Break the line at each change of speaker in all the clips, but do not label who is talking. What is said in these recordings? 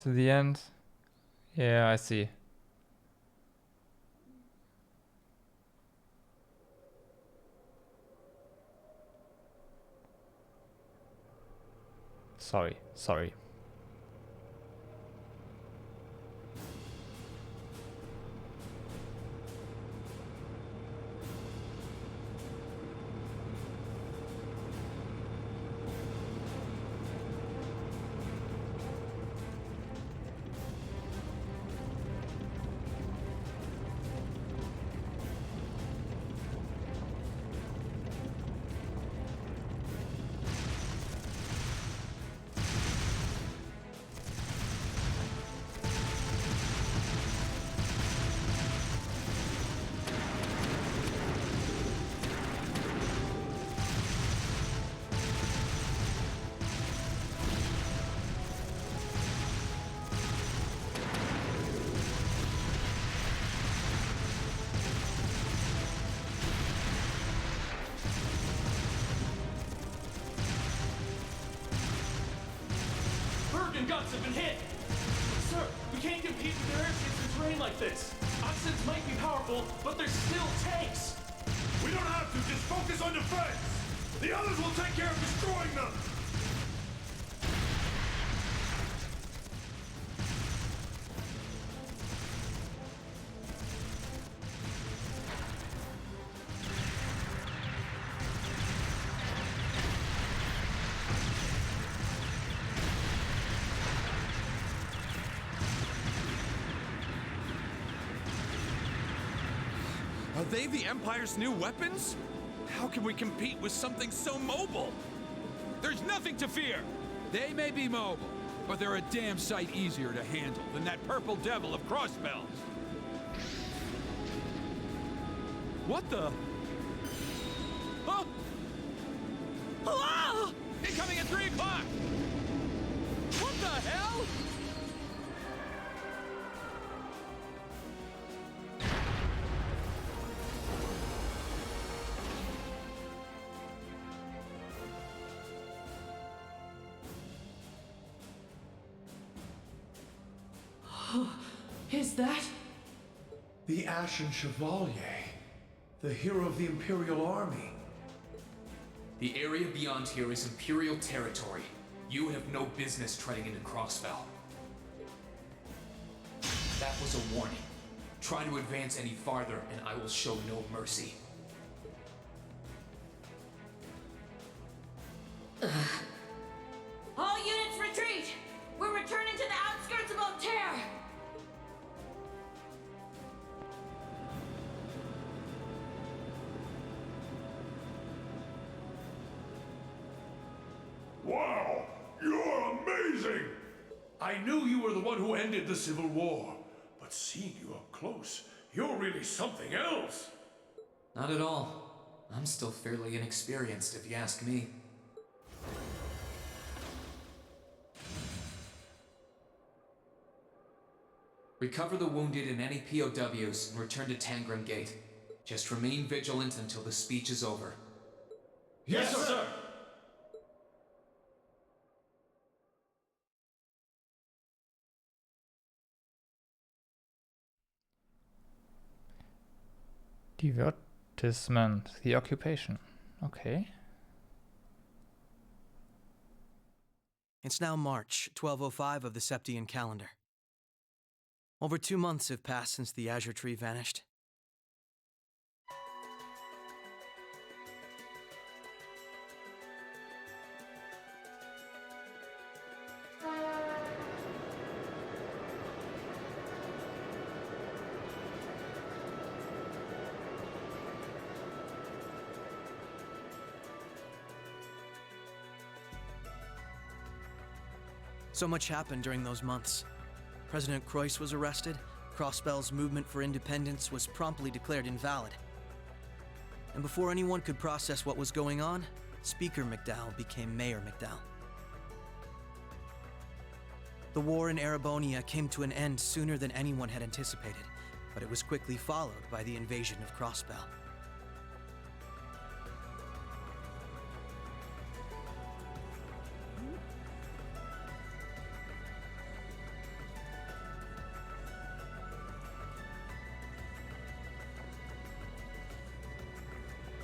To the end. Yeah, I see. Sorry.
Guns have been hit! Sir, we can't compete with their airships in terrain like this. Oxens might be powerful, but they're still tanks!
We don't have to, just focus on defense! The others will take care of destroying them!
Are they the Empire's new weapons? How can we compete with something so mobile? There's nothing to fear! They may be mobile, but they're a damn sight easier to handle than that purple devil of crossbells. What the? Oh! Ah! Incoming at 3 o'clock! What the hell?
Is that?
The Ashen Chevalier, the hero of the Imperial Army.
The area beyond here is Imperial territory. You have no business treading into Crossfell. That was a warning. Try to advance any farther, and I will show no mercy.
All units retreat! We're returning to the outskirts of Altair!
Wow! You're amazing! I knew you were the one who ended the Civil War, but seeing you up close, you're really something else!
Not at all. I'm still fairly inexperienced, if you ask me. Recover the wounded and any POWs and return to Tangram Gate. Just remain vigilant until the speech is over.
Yes, sir!
Divertisement, the occupation. Okay.
It's now March 1205 of the Septian calendar. Over 2 months have passed since the Azure Tree vanished. So much happened during those months. President Croix was arrested, Crossbell's movement for independence was promptly declared invalid. And before anyone could process what was going on, Speaker McDowell became Mayor McDowell. The war in Erebonia came to an end sooner than anyone had anticipated, but it was quickly followed by the invasion of Crossbell.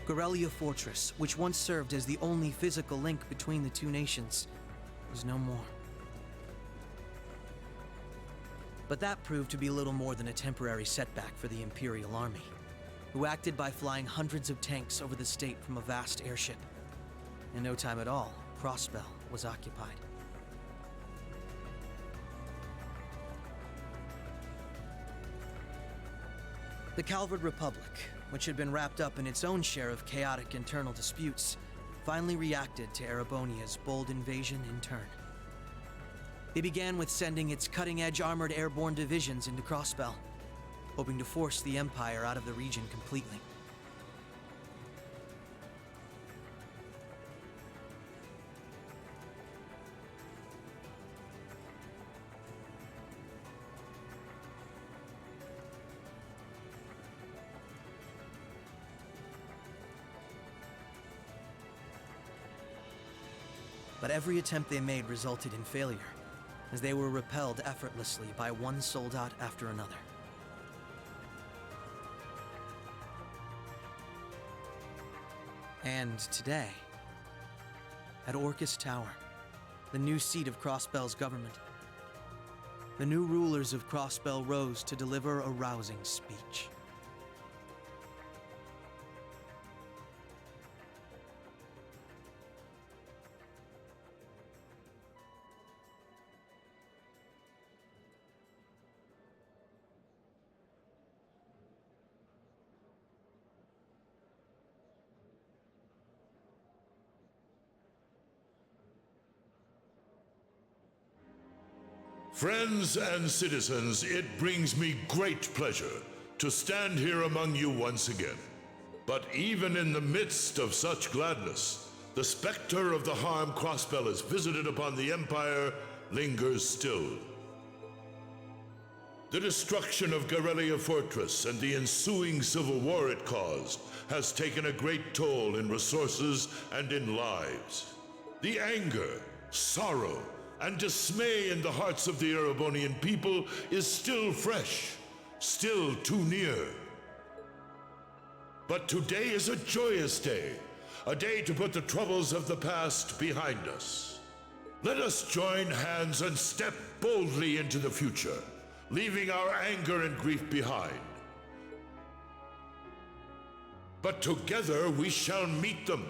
Gorelia Fortress, which once served as the only physical link between the two nations, was no more. But that proved to be little more than a temporary setback for the Imperial Army, who acted by flying hundreds of tanks over the state from a vast airship. In no time at all, Crossbell was occupied. The Calvard Republic, which had been wrapped up in its own share of chaotic internal disputes, finally reacted to Erebonia's bold invasion in turn. They began with sending its cutting-edge armored airborne divisions into Crossbell, hoping to force the Empire out of the region completely. But every attempt they made resulted in failure, as they were repelled effortlessly by one soldat after another. And today, at Orcus Tower, the new seat of Crossbell's government, the new rulers of Crossbell rose to deliver a rousing speech.
Friends and citizens, it brings me great pleasure to stand here among you once again. But even in the midst of such gladness, the specter of the harm Crossbell has visited upon the Empire lingers still. The destruction of Gorelia Fortress and the ensuing civil war it caused has taken a great toll in resources and in lives. The anger, sorrow, and dismay in the hearts of the Erebonian people is still fresh, still too near. But today is a joyous day, a day to put the troubles of the past behind us. Let us join hands and step boldly into the future, leaving our anger and grief behind. But together we shall meet them.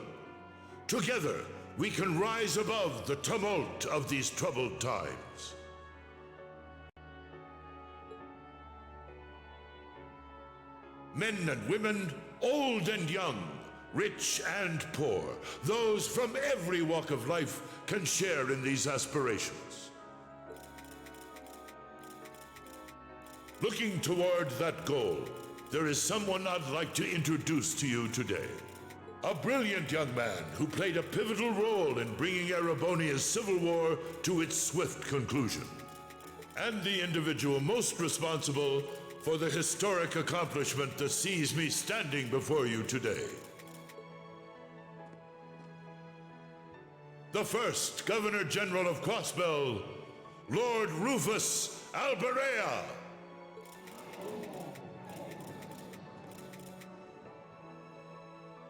Together we can rise above the tumult of these troubled times. Men and women, old and young, rich and poor, those from every walk of life can share in these aspirations. Looking toward that goal, there is someone I'd like to introduce to you today. A brilliant young man who played a pivotal role in bringing Erebonia's civil war to its swift conclusion, and the individual most responsible for the historic accomplishment that sees me standing before you today. The first Governor General of Crossbell, Lord Rufus Alberea.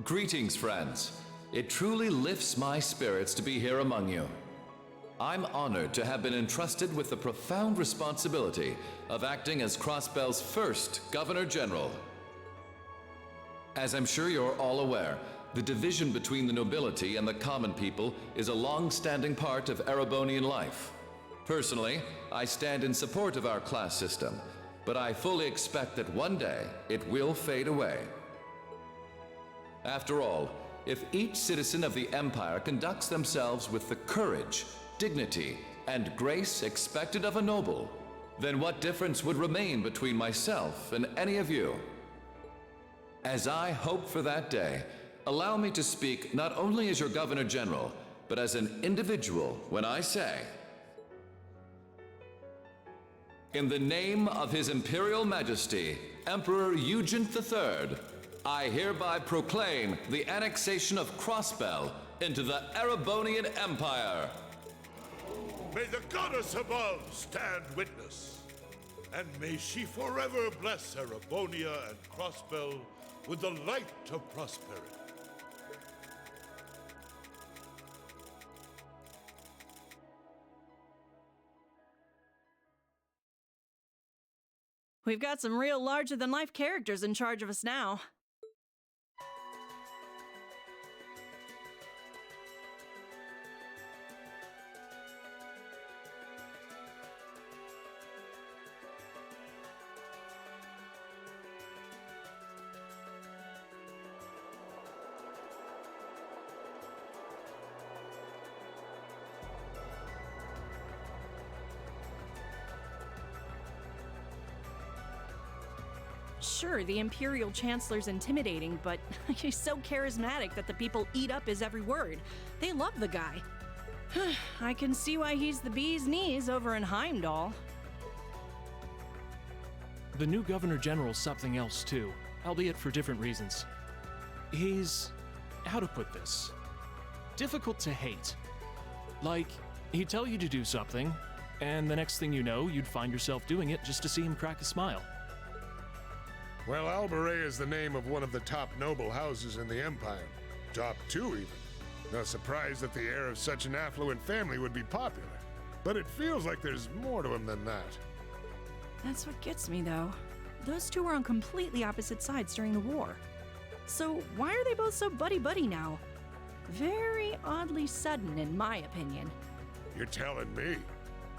Greetings, friends. It truly lifts my spirits to be here among you. I'm honored to have been entrusted with the profound responsibility of acting as Crossbell's first Governor General. As I'm sure you're all aware, the division between the nobility and the common people is a long-standing part of Erebonian life. Personally, I stand in support of our class system, but I fully expect that one day it will fade away. After all, if each citizen of the Empire conducts themselves with the courage, dignity, and grace expected of a noble, then what difference would remain between myself and any of you? As I hope for that day, allow me to speak not only as your Governor General, but as an individual when I say, in the name of His Imperial Majesty, Emperor Eugent III, I hereby proclaim the annexation of Crossbell into the Erebonian Empire.
May the goddess above stand witness, and may she forever bless Erebonia and Crossbell with the light of prosperity.
We've got some real larger-than-life characters in charge of us now. Sure, the Imperial Chancellor's intimidating, but he's so charismatic that the people eat up his every word. They love the guy. I can see why he's the bee's knees over in Heimdall.
The new Governor General's something else too, albeit for different reasons. He's... how to put this? Difficult to hate. Like, he'd tell you to do something, and the next thing you know, you'd find yourself doing it just to see him crack a smile.
Well, Albaret is the name of one of the top noble houses in the Empire. Top 2, even. No surprise that the heir of such an affluent family would be popular. But it feels like there's more to him than that.
That's what gets me, though. Those two were on completely opposite sides during the war. So why are they both so buddy-buddy now? Very oddly sudden, in my opinion.
You're telling me.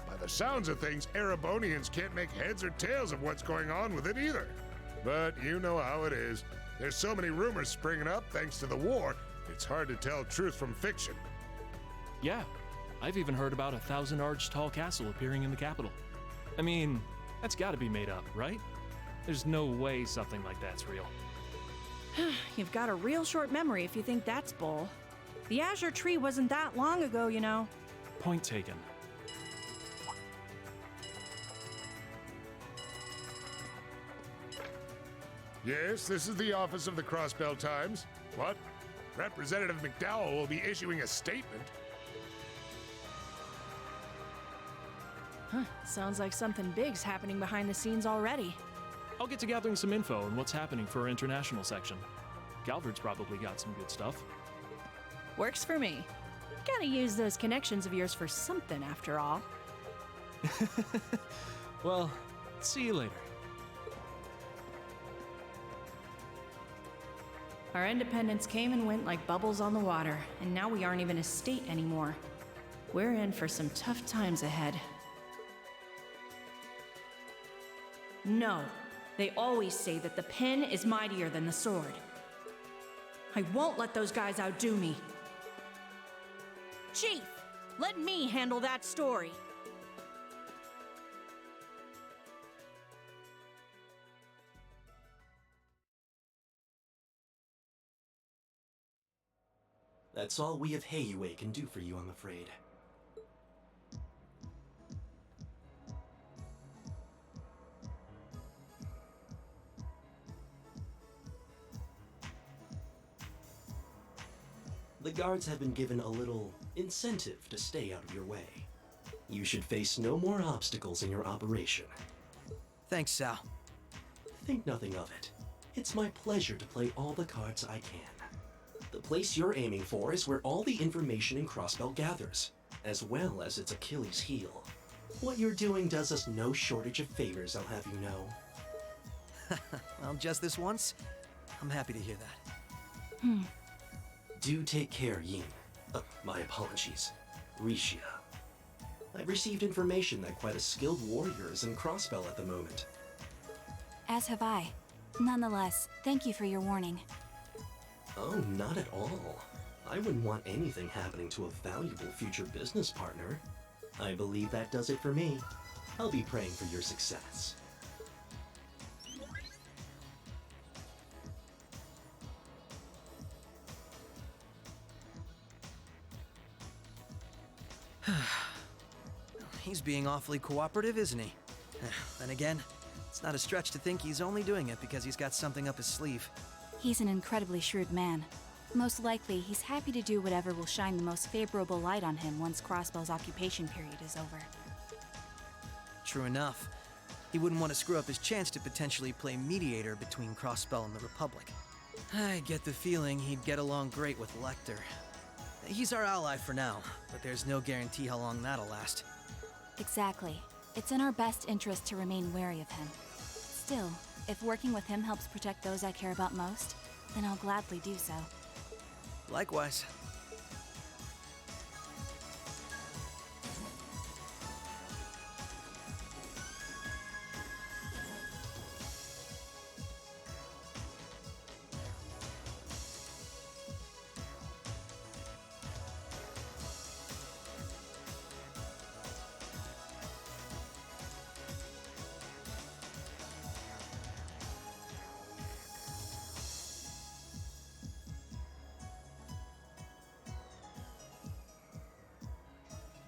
By the sounds of things, Erebonians can't make heads or tails of what's going on with it either. But you know how it is. There's so many rumors springing up thanks to the war, it's hard to tell truth from fiction.
Yeah, I've even heard about a 1,000-arch tall castle appearing in the capital. I mean, that's gotta be made up, right? There's no way something like that's real.
You've got a real short memory if you think that's bull. The Azure Tree wasn't that long ago, you know.
Point taken.
Yes, this is the office of the Crossbell Times. What? Representative McDowell will be issuing a statement.
Sounds like something big's happening behind the scenes already.
I'll get to gathering some info on what's happening for our international section. Galvard's probably got some good stuff.
Works for me. Gotta use those connections of yours for something, after all.
Well, see you later.
Our independence came and went like bubbles on the water, and now we aren't even a state anymore. We're in for some tough times ahead. No, they always say that the pen is mightier than the sword. I won't let those guys outdo me. Chief, let me handle that story.
That's all we of Heiyue can do for you, I'm afraid. The guards have been given a little incentive to stay out of your way. You should face no more obstacles in your operation.
Thanks, Sal.
Think nothing of it. It's my pleasure to play all the cards I can. The place you're aiming for is where all the information in Crossbell gathers, as well as its Achilles heel. What you're doing does us no shortage of favors, I'll have you know.
Well, just this once, I'm happy to hear that.
Do take care, Yin. My apologies. Rixia. I've received information that quite a skilled warrior is in Crossbell at the moment.
As have I. Nonetheless, thank you for your warning.
Oh, not at all. I wouldn't want anything happening to a valuable future business partner. I believe that does it for me. I'll be praying for your success.
He's being awfully cooperative, isn't he? Then again, it's not a stretch to think he's only doing it because he's got something up his sleeve.
He's an incredibly shrewd man. Most likely, he's happy to do whatever will shine the most favorable light on him once Crossbell's occupation period is over.
True enough. He wouldn't want to screw up his chance to potentially play mediator between Crossbell and the Republic. I get the feeling he'd get along great with Lecter. He's our ally for now, but there's no guarantee how long that'll last.
Exactly. It's in our best interest to remain wary of him. Still, if working with him helps protect those I care about most, then I'll gladly do so.
Likewise.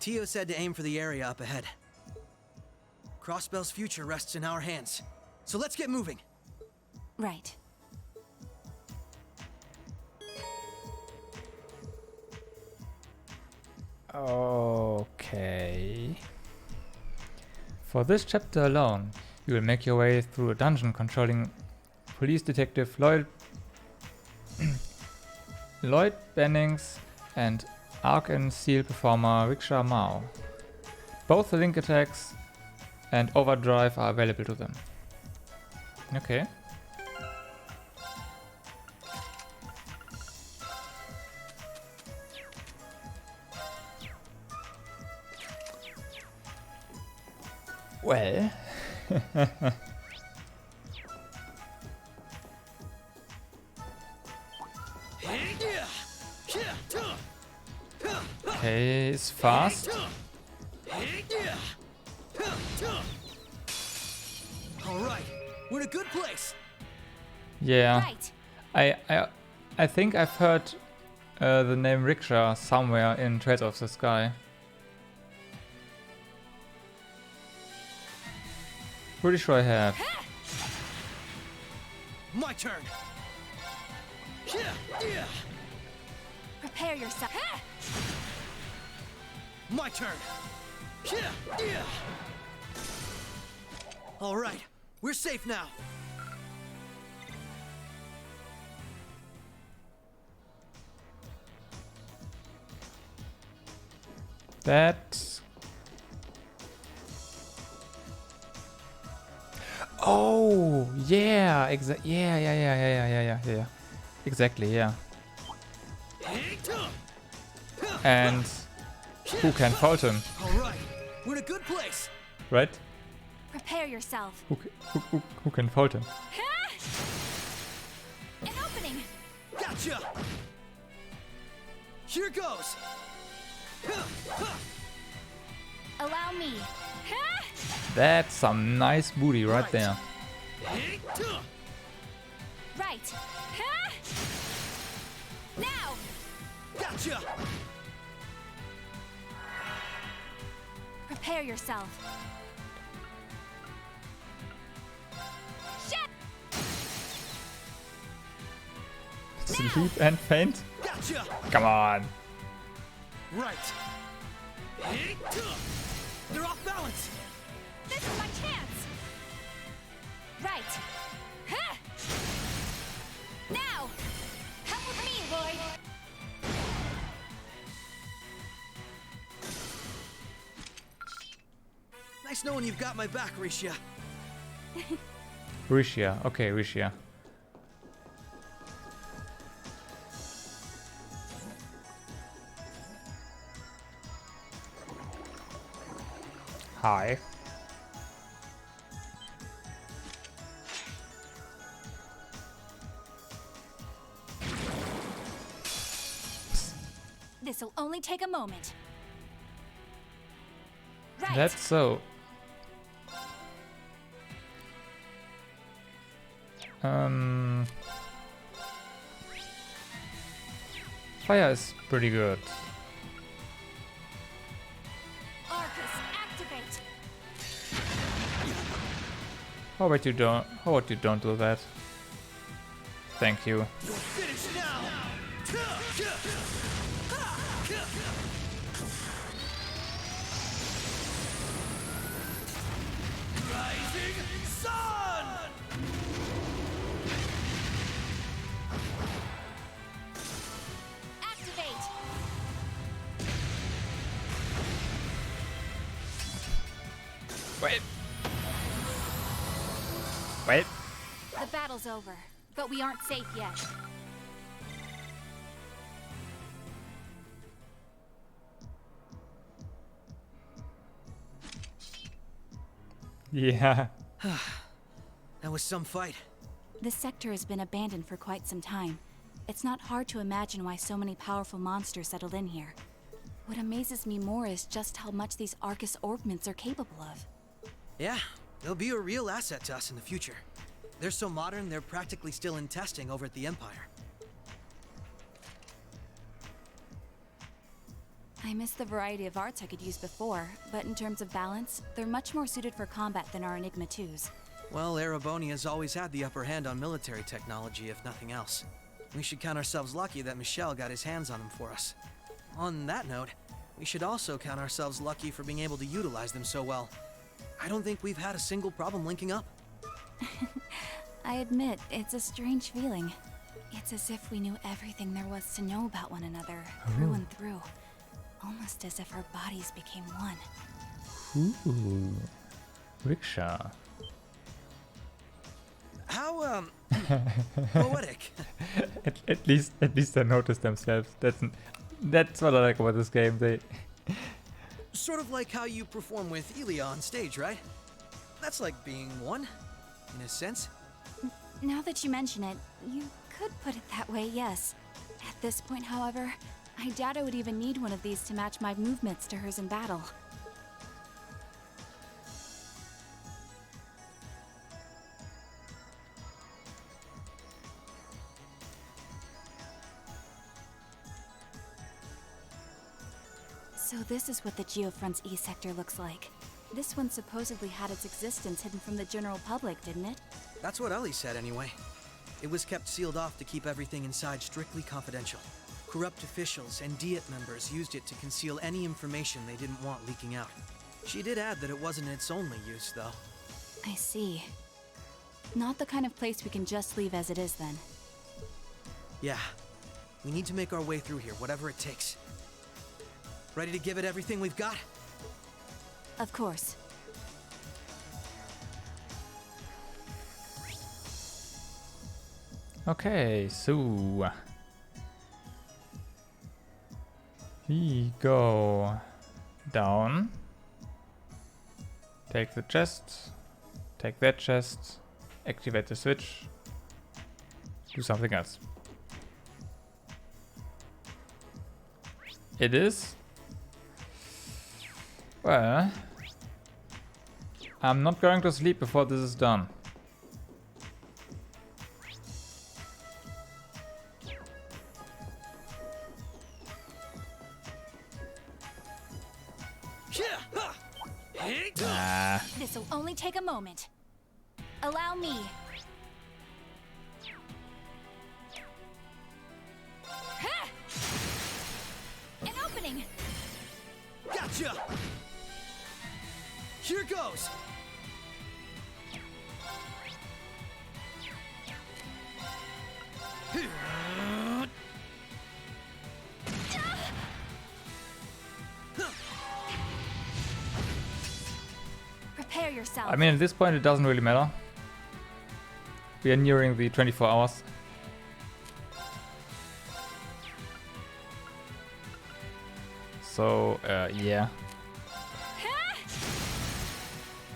Tio said to aim for the area up ahead. Crossbell's future rests in our hands, so let's get moving.
Right.
Okay. For this chapter alone, you will make your way through a dungeon controlling police detective Lloyd Bennings and Arc and Seal performer Riksha Mao. Both the link attacks and overdrive are available to them. Okay. Well. Okay, it's fast.
All right, we're in a good place.
Yeah.
Right.
I think I've heard the name Riksha somewhere in Trails of the Sky. Pretty sure I have.
My turn.
Prepare yourself.
My turn. All right, we're safe now.
That's... Oh, yeah, yeah. Exactly, yeah. And who can fault him?
All right, we're in a good place.
Right?
Prepare yourself.
Who can fault him?
An opening.
Gotcha. Here goes.
Allow me.
That's some nice booty right there.
Right. Now.
Gotcha.
Prepare yourself.
Sleep and faint?
Gotcha.
Come on.
Right. They're off balance.
This is my chance. Right. Now. Come with me, Lloyd.
Nice knowing you've got my back, Risha.
Rishia. Okay, Rishia. Hi.
This'll only take a moment. Right.
That's so. Fire is pretty good.
Arcus, activate.
How about you don't do that? Thank you.
You're finished now. Rising sun.
Activate.
Wait. Wait.
The battle's over, but we aren't safe yet.
Yeah.
That was some fight.
This sector has been abandoned for quite some time. It's not hard to imagine why so many powerful monsters settled in here. What amazes me more is just how much these Arcus orbments are capable of.
Yeah, they'll be a real asset to us in the future. They're so modern, they're practically still in testing over at the Empire.
I miss the variety of arts I could use before, but in terms of balance, they're much more suited for combat than our Enigma 2s.
Well, Erebonia's always had the upper hand on military technology, if nothing else. We should count ourselves lucky that Michel got his hands on them for us. On that note, we should also count ourselves lucky for being able to utilize them so well. I don't think we've had a single problem linking up.
I admit, it's a strange feeling. It's as if we knew everything there was to know about one another, through and through. Almost as if our bodies became one.
Ooh. Rickshaw.
How, poetic.
at least they notice themselves. That's what I like about this game. They
Sort of like how you perform with Elia on stage, right? That's like being one, in a sense.
Now that you mention it, you could put it that way, yes. At this point, however, I doubt I would even need one of these to match my movements to hers in battle. So this is what the Geofront's E sector looks like. This one supposedly had its existence hidden from the general public, didn't it?
That's what Ellie said anyway. It was kept sealed off to keep everything inside strictly confidential. Corrupt officials and Diet members used it to conceal any information they didn't want leaking out. She did add that it wasn't its only use, though.
I see. Not the kind of place we can just leave as it is, then.
Yeah. We need to make our way through here, whatever it takes. Ready to give it everything we've got?
Of course.
Okay, so we go down, take the chest, take that chest, activate the switch, do something else. It is, well, I'm not going to sleep before this is done.
This'll only take a moment. Allow me. An opening!
Gotcha! Here goes!
Prepare yourself.
I mean, at this point it doesn't really matter. We are nearing the 24 hours. So, yeah.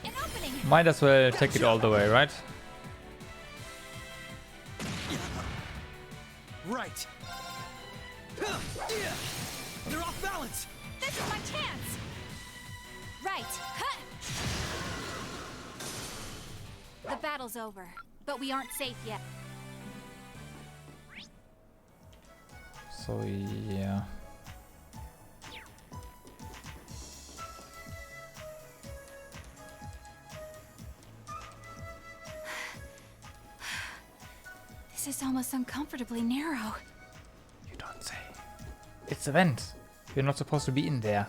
An opening.
Might as well take it all the way, right?
Right. They're off balance.
This is my chance. Right. The battle's over, but we aren't safe yet.
So, yeah.
This is almost uncomfortably narrow.
You don't say. It's a vent. You're not supposed to be in there.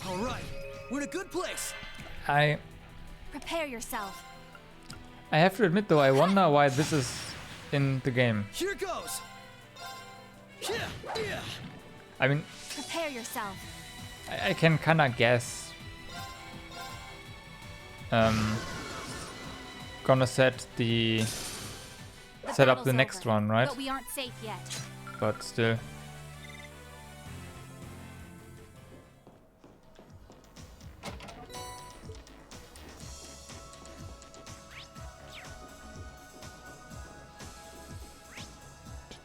All right, we're in a good place.
Prepare yourself.
I have to admit though, I wonder why this is in the game.
Here goes.
I mean,
Prepare yourself.
I can kinda guess. Gonna set up the next one, right?
But we aren't safe yet.
But still.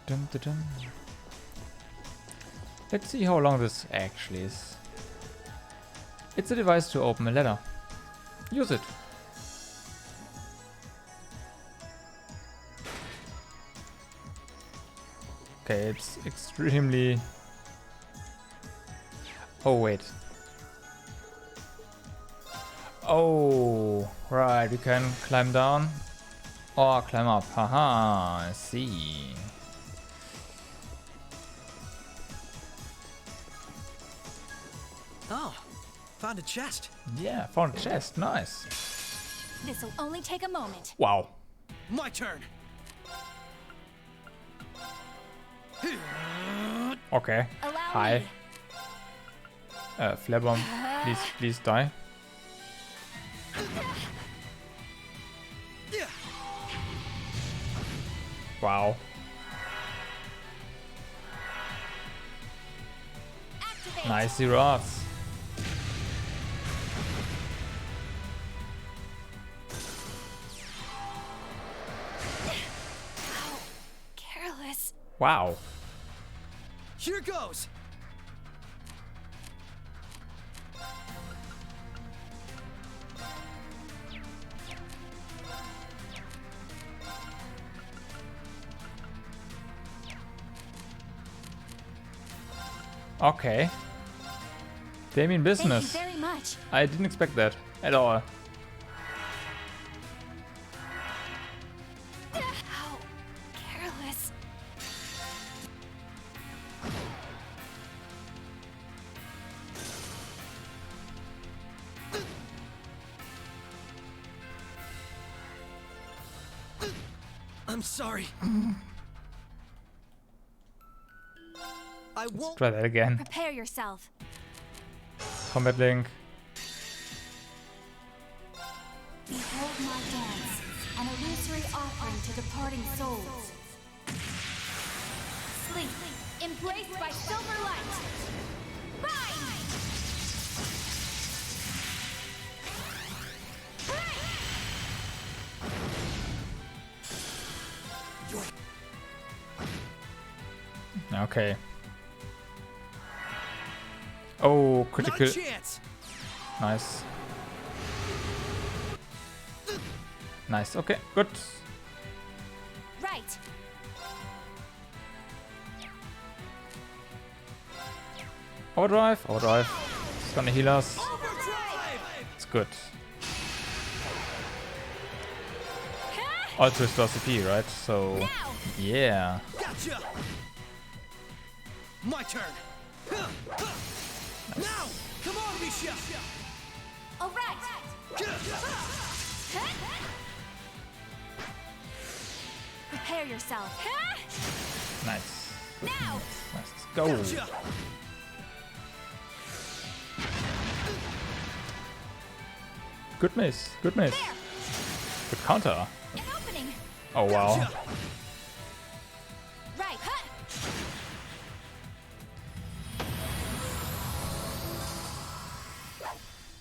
Dun, dun, dun. Let's see how long this actually is. It's a device to open a letter. Use it. Okay, it's extremely... Oh, wait. Oh, right, we can climb down or climb up. Haha, I see.
Oh, found a chest.
Yeah, found a chest. Nice.
This'll only take a moment.
Wow.
My turn.
Okay.
Allow
Hi.
me.
Flare bomb. Please die. Wow.
Activate.
Nice zeros.
How careless.
Wow.
Here goes.
Okay. They mean business.
Thank you very much.
I didn't expect that at all.
How careless.
I'm sorry. I won't.
Try that again.
Prepare yourself.
Combat link.
Behold my dance, an illusory offering to departing souls. Sleep, embraced by silver light. Rise!
Okay. Oh,
Not a
critical.
chance.
Nice. Nice. Okay, good.
Right.
Overdrive. Overdrive. It's gonna heal us.
Overdrive.
It's good. Also restores CP, right? So,
Now.
yeah.
Gotcha. My turn. Now, come on, Misha.
All right. Prepare yourself.
Nice.
Now.
Nice. Let's go.
Gotcha.
Good miss. Good miss.
There.
Good counter.
An opening.
Oh wow.
Gotcha.
Right.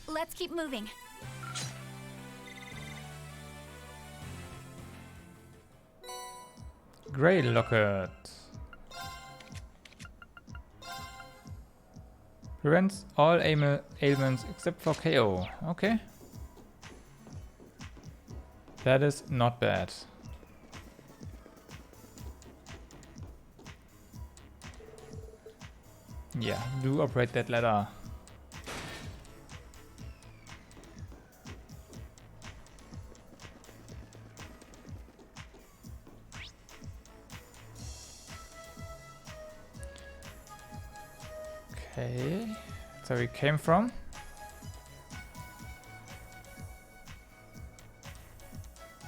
Let's keep moving.
Grey locket. Prevents all ailments except for KO. Okay. That is not bad. Yeah, do operate that ladder. Okay, that's where we came from.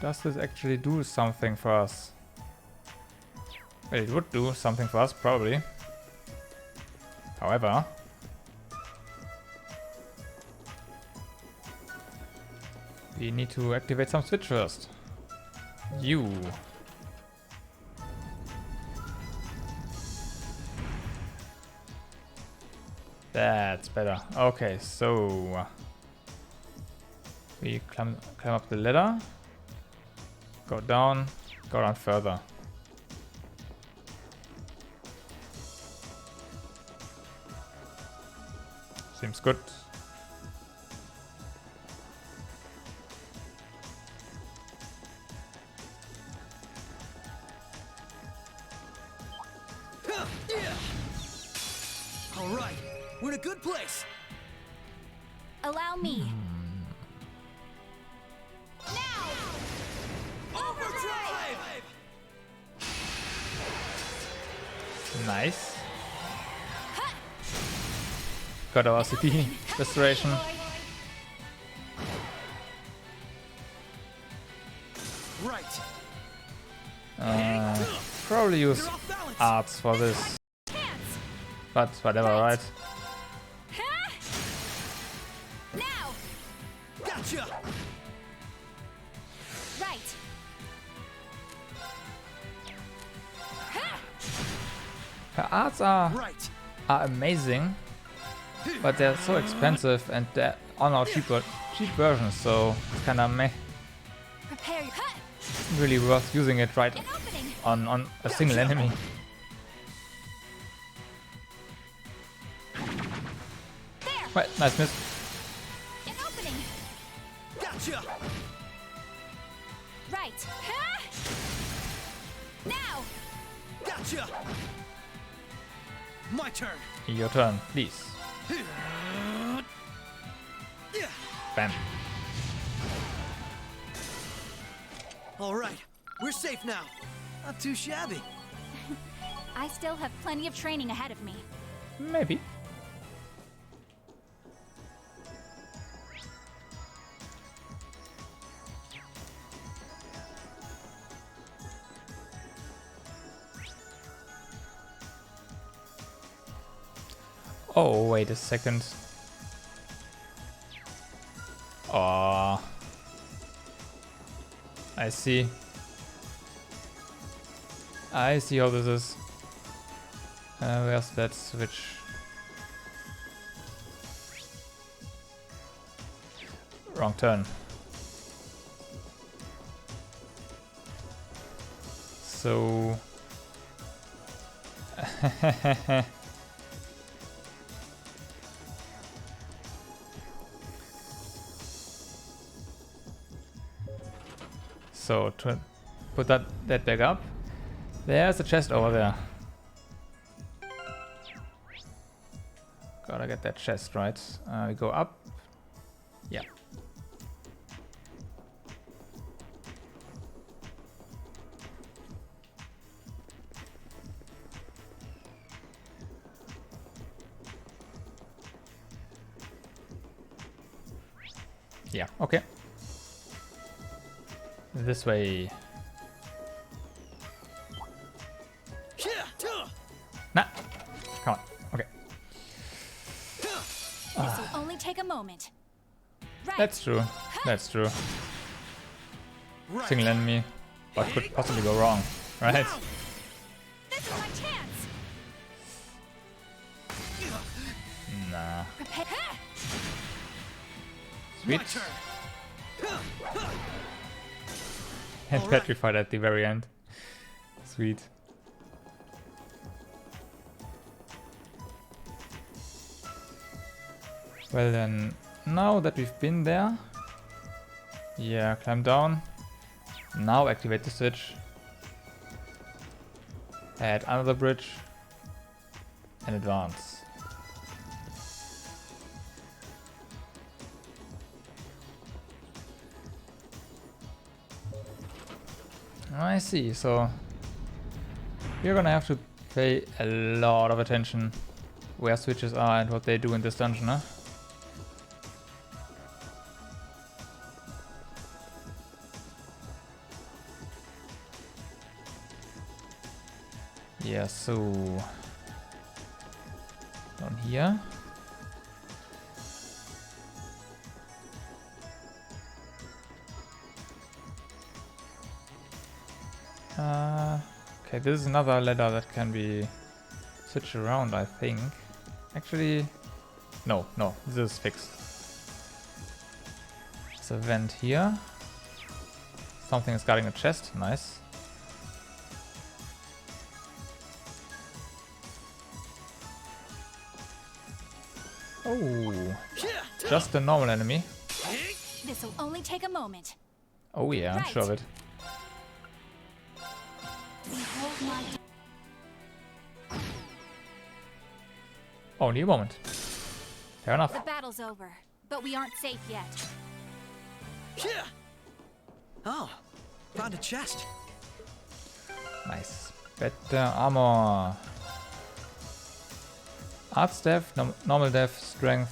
Does this actually do something for us? Well, it would do something for us, probably. However... we need to activate some switch first. You. That's better. Okay, so... we climb up the ladder. Go down further. Seems good.
All right, we're in a good place.
Allow me.
Overdrive!
Nice. Got our CP restoration.
Right.
Probably use arts for this. But whatever, right?
Now.
Gotcha.
Right.
Her arts are
Right.
amazing, but they're so expensive and they're on our cheap versions, so it's kinda meh.
Prepare your
Really worth using it right
an opening.
on a single enemy.
There.
Wait, nice miss.
An opening.
Gotcha.
Right. Now.
Gotcha. My turn.
Your turn, please. Bam.
All right, we're safe now. Not too shabby.
I still have plenty of training ahead of me.
Maybe. Oh, wait a second. Oh, I see. I see how this is. Where's that switch? Wrong turn. So... so, to put that back up. There's a chest over there. Gotta get that chest, right? We go up. Yeah. Yeah, okay. This way. Nah. Come on. Okay.
This will only take a moment. Right.
That's true. That's true. Single enemy. What could possibly go wrong, right?
This is my chance.
Nah.
Prepare.
Sweet. And petrified at the very end. Sweet. Well then, now that we've been there, yeah, climb down. Now activate the switch. Add another bridge and advance. I see, so we're gonna have to pay a lot of attention where switches are and what they do in this dungeon, huh? Yeah, so down here. Okay, this is another ladder that can be switched around, I think. Actually, no, this is fixed. There's a vent here. Something is guarding a chest, nice. Oh, just a normal enemy.
This'll only take a moment.
Oh yeah, I'm sure of it.
Behold my
Only a moment. Fair enough.
The battle's over, but we aren't safe yet.
Oh, found a chest.
Nice. Better armor. Arts def, normal def, strength.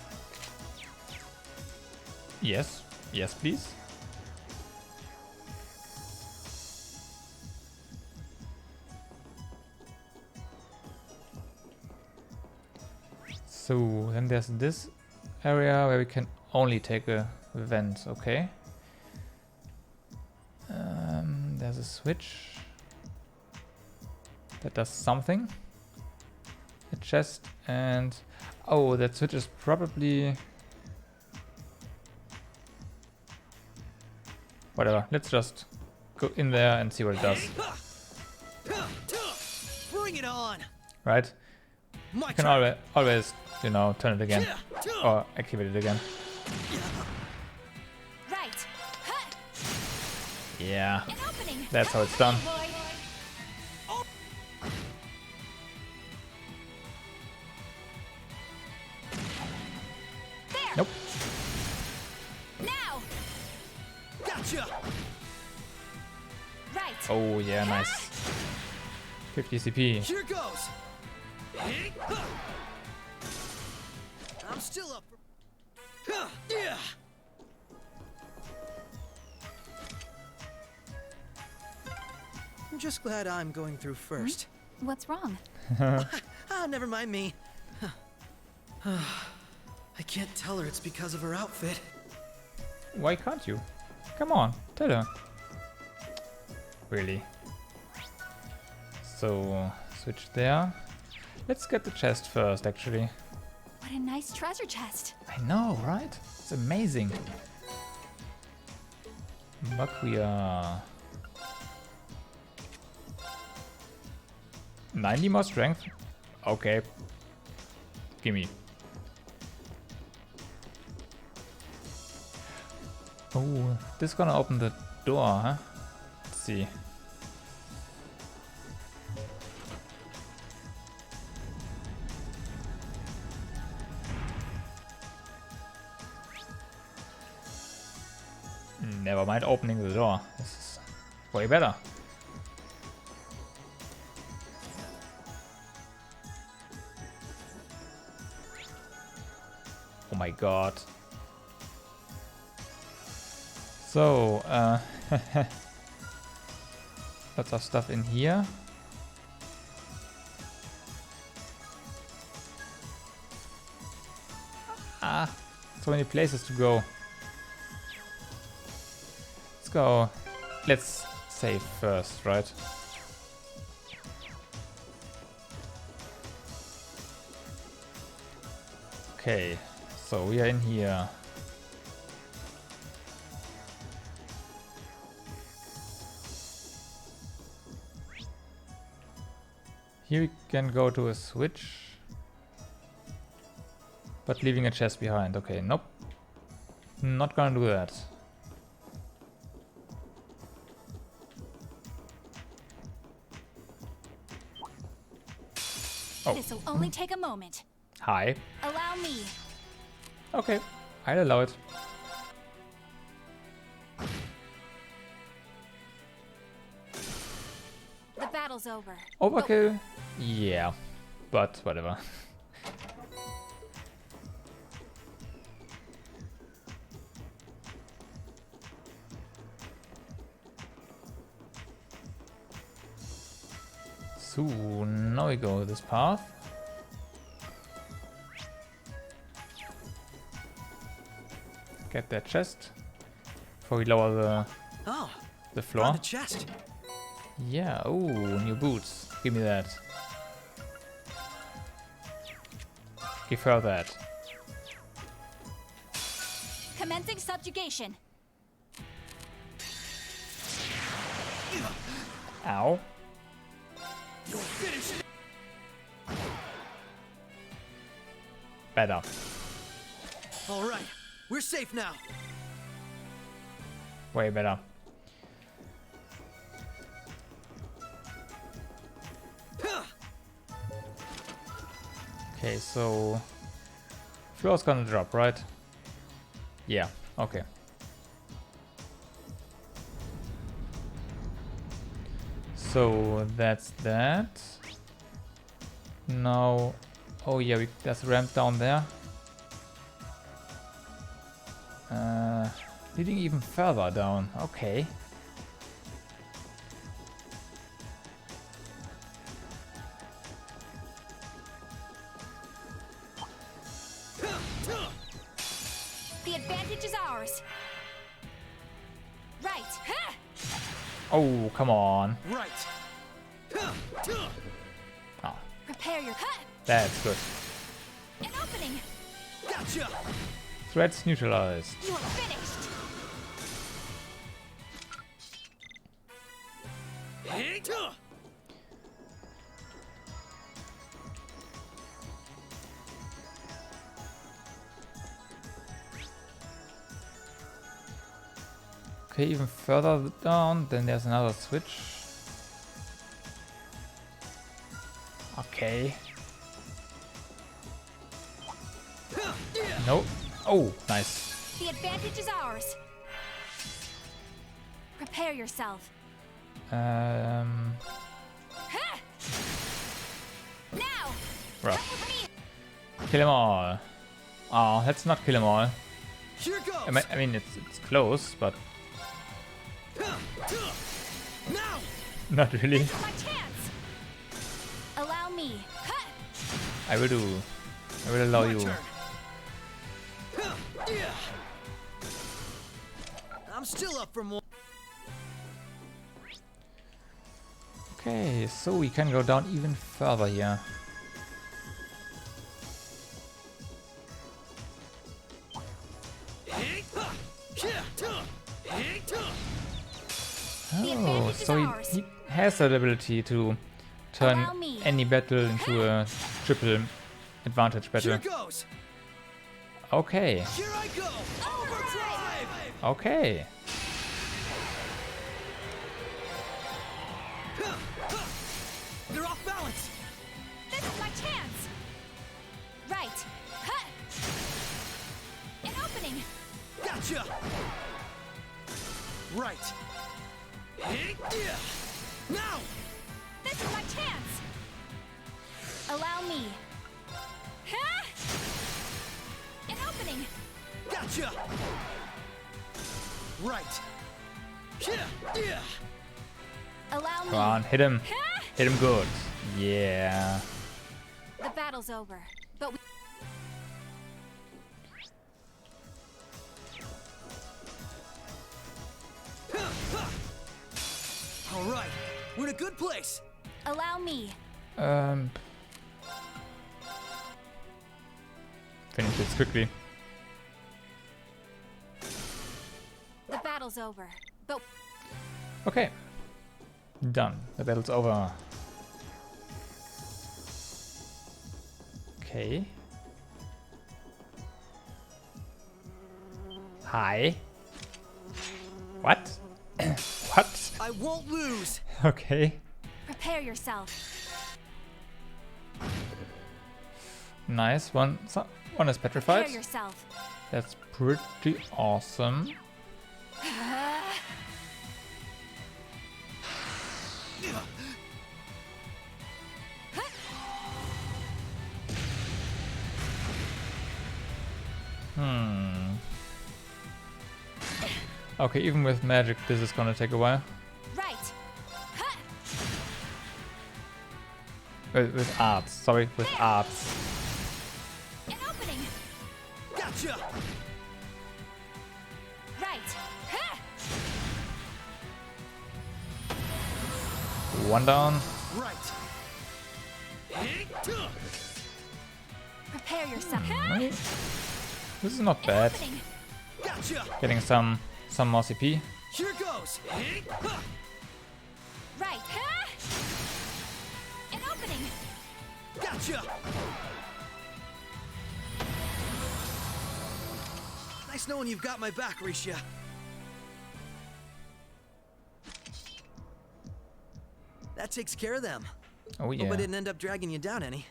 Yes. Yes, please. So, then there's this area where we can only take a vent, okay. There's a switch that does something. A chest and... oh, that switch is probably... whatever, let's just go in there and see what it does.
Bring it on.
Right? You can always, you know, turn it again. Or activate it again.
Right.
Yeah,
An opening.
that's how it's done.
There.
Nope.
Now.
Gotcha.
Right.
Oh yeah, nice. 50 CP.
Here goes. I'm still up for... Yeah. I'm just glad I'm going through first.
What's wrong?
Never mind me. I can't tell her it's because of her outfit.
Why can't you? Come on, tell her. Really? So, switch there. Let's get the chest first, actually.
What a nice treasure chest.
I know, right? It's amazing. Makuya. 90 more strength? Okay. Gimme. Oh, this is gonna open the door, huh? Let's see. Never mind opening the door. This is way better. Oh my god. So, lots of stuff in here. Ah, so many places to go. Let's go. Let's save first, right? Okay, so we are in here. Here we can go to a switch, but leaving a chest behind. Okay, nope. Not gonna do that. Oh.
This'll only take a moment.
Hi.
Allow me.
Okay, I'll allow it.
The battle's over.
Overkill? Yeah, but whatever. So now we go this path. Get that chest before we lower the floor.
The chest.
Yeah, oh, new boots. Give me that. Give her that.
Commencing subjugation.
Ow. Better.
All right, we're safe now.
Way better. Okay, so floor's gonna drop, right? Yeah, okay. So that's that. Now, oh yeah, there's a ramp down there. Leading even further down. Okay.
The advantage is ours. Right.
Oh, come on.
Right.
Oh,
Prepare your
that's good.
an opening.
Gotcha.
Threats neutralized.
You are finished.
Okay, even further down, then there's another switch. Okay. Nope. Oh, nice.
The advantage is ours. Prepare yourself.
Now. Rough.
Come with me.
Kill them all. Oh, let's not kill them all.
Here goes.
I mean, it's close, but
Now.
not really.
This is my chance. Allow me.
I will do. I will allow
My
you.
turn. I'm still up for more.
Okay, so we can go down even further here. Oh, so he has the ability to turn
Allow me.
any battle into a triple advantage battle.
Here goes.
Okay,
Here I go. Overdrive.
okay.
They're off balance.
This is my chance. Right. An opening.
Gotcha. Right. Now.
This is my chance. Allow me. An opening.
Gotcha. Right.
Allow me.
Come on, hit him. Hit him good. Yeah.
The battle's over, but we
All right. We're in a good place.
allow me.
Finish this quickly.
The battle's over, but
Okay. Done. The battle's over. Okay. Hi. What? What?
I won't lose.
Okay.
prepare yourself.
Nice. One is
Prepare
petrified.
yourself.
That's pretty awesome. Okay, even with magic, this is gonna take a while.
Right.
With arts. Sorry, with arts.
An opening.
Gotcha!
Right. Huh.
One down.
Right.
Prepare yourself.
Nice. This is not bad.
Opening.
Gotcha!
Getting some more CP.
Here goes!
Right. Huh. An opening.
Gotcha! Nice knowing you've got my back, Risha. That takes care of them.
Oh yeah.
Hope I didn't end up dragging you down any.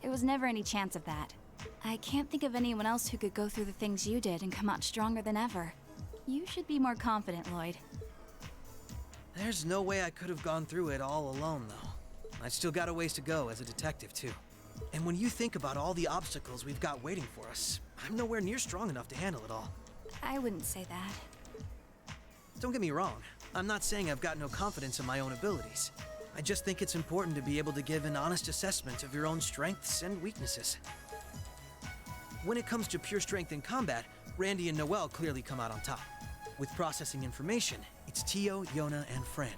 There was never any chance of that. I can't think of anyone else who could go through the things you did and come out stronger than ever. You should be more confident, Lloyd.
There's no way I could have gone through it all alone, though. I still got a ways to go as a detective, too. And when you think about all the obstacles we've got waiting for us, I'm nowhere near strong enough to handle it all.
I wouldn't say that.
Don't get me wrong. I'm not saying I've got no confidence in my own abilities. I just think it's important to be able to give an honest assessment of your own strengths and weaknesses. When it comes to pure strength in combat, Randy and Noel clearly come out on top. With processing information, it's Tio, Yona, and Fran.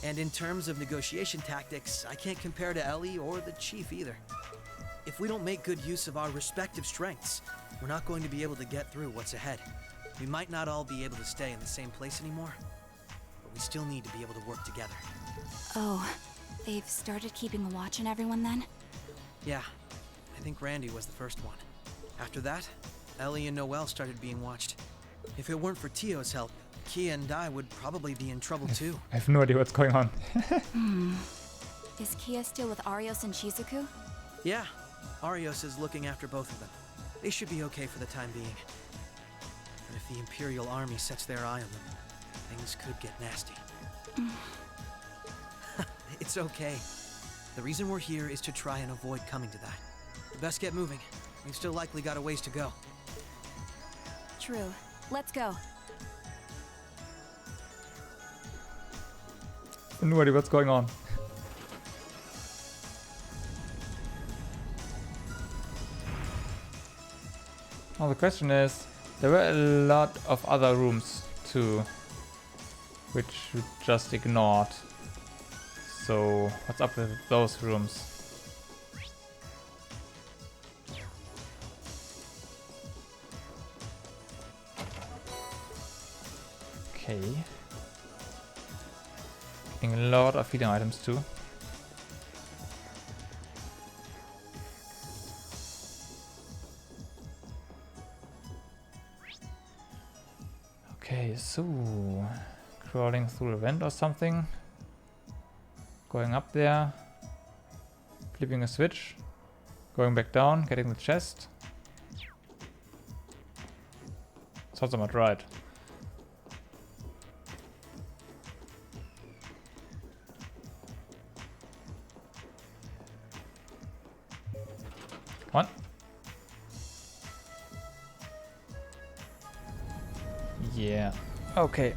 And in terms of negotiation tactics, I can't compare to Ellie or the Chief either. If we don't make good use of our respective strengths, we're not going to be able to get through what's ahead. We might not all be able to stay in the same place anymore, but we still need to be able to work together.
Oh, they've started keeping a watch on everyone then?
Yeah, I think Randy was the first one. After that, Ellie and Noel started being watched. If it weren't for Tio's help, Kia and I would probably be in trouble too.
I have no idea what's going on.
Is Kia still with Arios and Shizuku?
Yeah, Arios is looking after both of them. They should be okay for the time being. But if the Imperial Army sets their eye on them, things could get nasty. It's okay. The reason we're here is to try and avoid coming to that. We best get moving. We've still likely got a ways to go.
True. Let's go.
I have no idea what's going on. Now the question is, there were a lot of other rooms too, which we just ignored. So what's up with those rooms? Okay. Getting a lot of feeding items too. Okay, so crawling through a vent or something. Going up there. Flipping a switch. Going back down, getting the chest. Sounds about right. Come on. Yeah. Okay.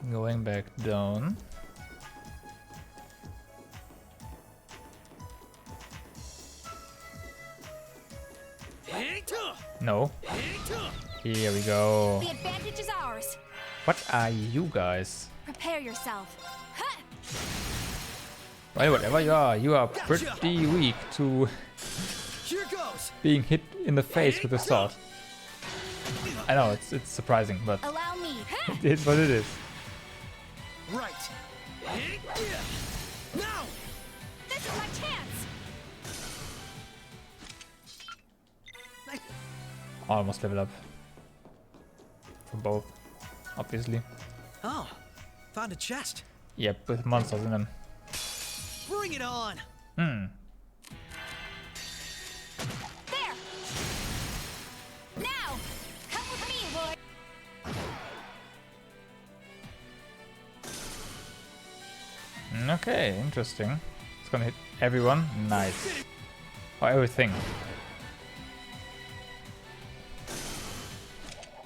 Going back down. No. Here we go.
The advantage is ours.
What are you guys?
Prepare yourself. Huh.
Well, whatever you are pretty weak to
Here goes.
being hit in the face with a sword. I know, it's surprising, but
Allow me. Huh.
it is what it is.
Right. Now.
This is my chance.
Almost level up. For both, obviously.
Oh, found a chest.
Yep, with monsters in them.
Bring it on.
There. Now, come with me, Lloyd.
Okay, interesting. It's gonna hit everyone. Nice. Or everything.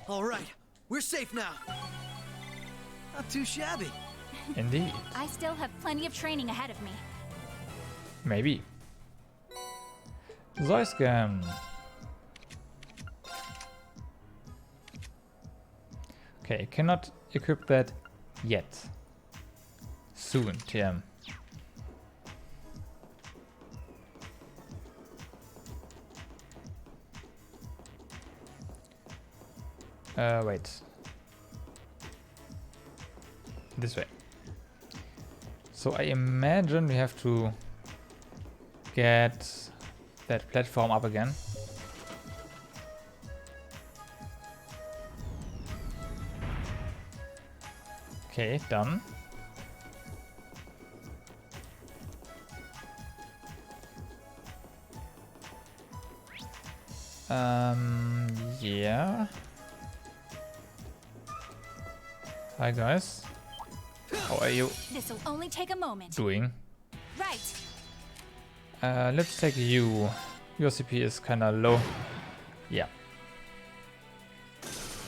All right, we're safe now. Not too shabby.
Indeed.
I still have plenty of training ahead of me.
Maybe. Zoiscam. Okay, cannot equip that yet. Soon, TM. Wait. This way. So I imagine we have to get that platform up again. Okay, done. Yeah. Hi guys. How are you
This'll only take a moment.
doing?
Right.
Let's take you. Your CP is kinda low. Yeah.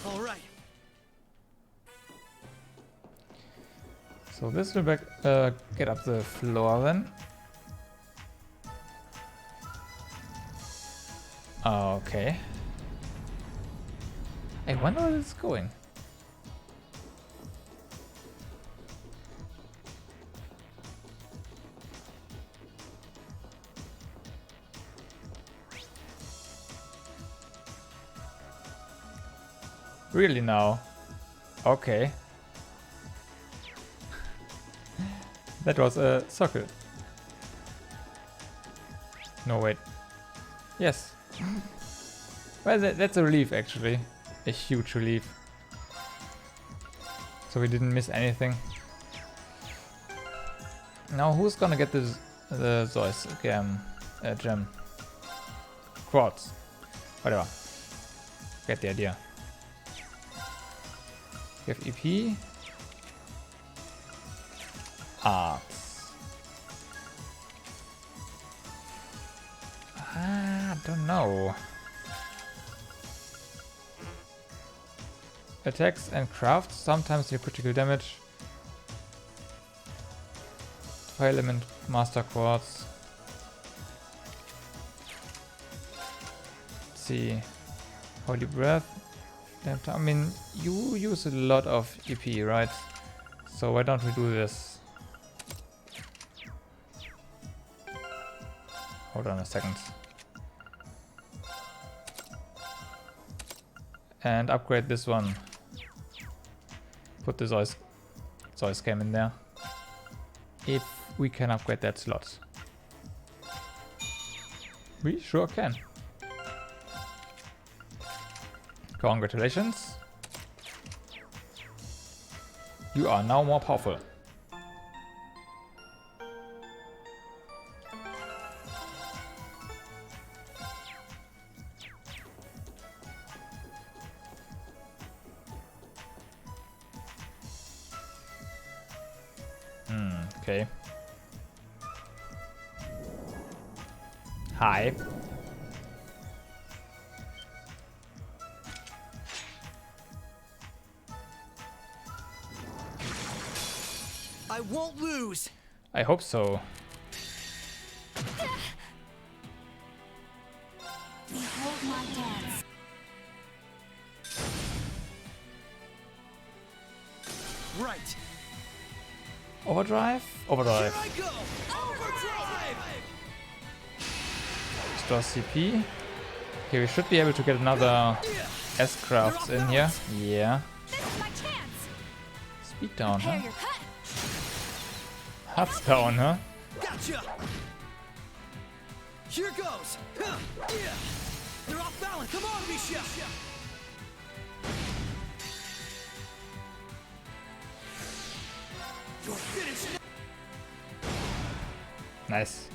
All right.
So this will get up the floor then. Okay. I wonder where it's going. Really now? Okay. That was a circle. No, wait. Yes. Well, that's a relief actually. A huge relief. So we didn't miss anything. Now who's gonna get this the Zeus gem? Quartz. Whatever. Get the idea. We have EP. Arts. I don't know. Attacks and crafts sometimes deal critical damage. Fire element, master quartz. Let's see. Holy breath. I mean, you use a lot of EP, right? So why don't we do this? Hold on a second. And upgrade this one. Put the Zeus cam in there. If we can upgrade that slot. We sure can. Congratulations. You are now more powerful. Okay. Hi.
I won't lose.
I hope so.
Behold my dance.
Right.
Overdrive? Overdrive.
Here I go. Overdrive.
Restore CP. Okay, we should be able to get another S-crafts in here. Yeah.
This is my chance.
Speed down,
Prepare
huh?
your cut.
Hearts down, huh?
Gotcha. Here goes. Yeah. They're off balance. Come on, Misha. You're finished.
Nice.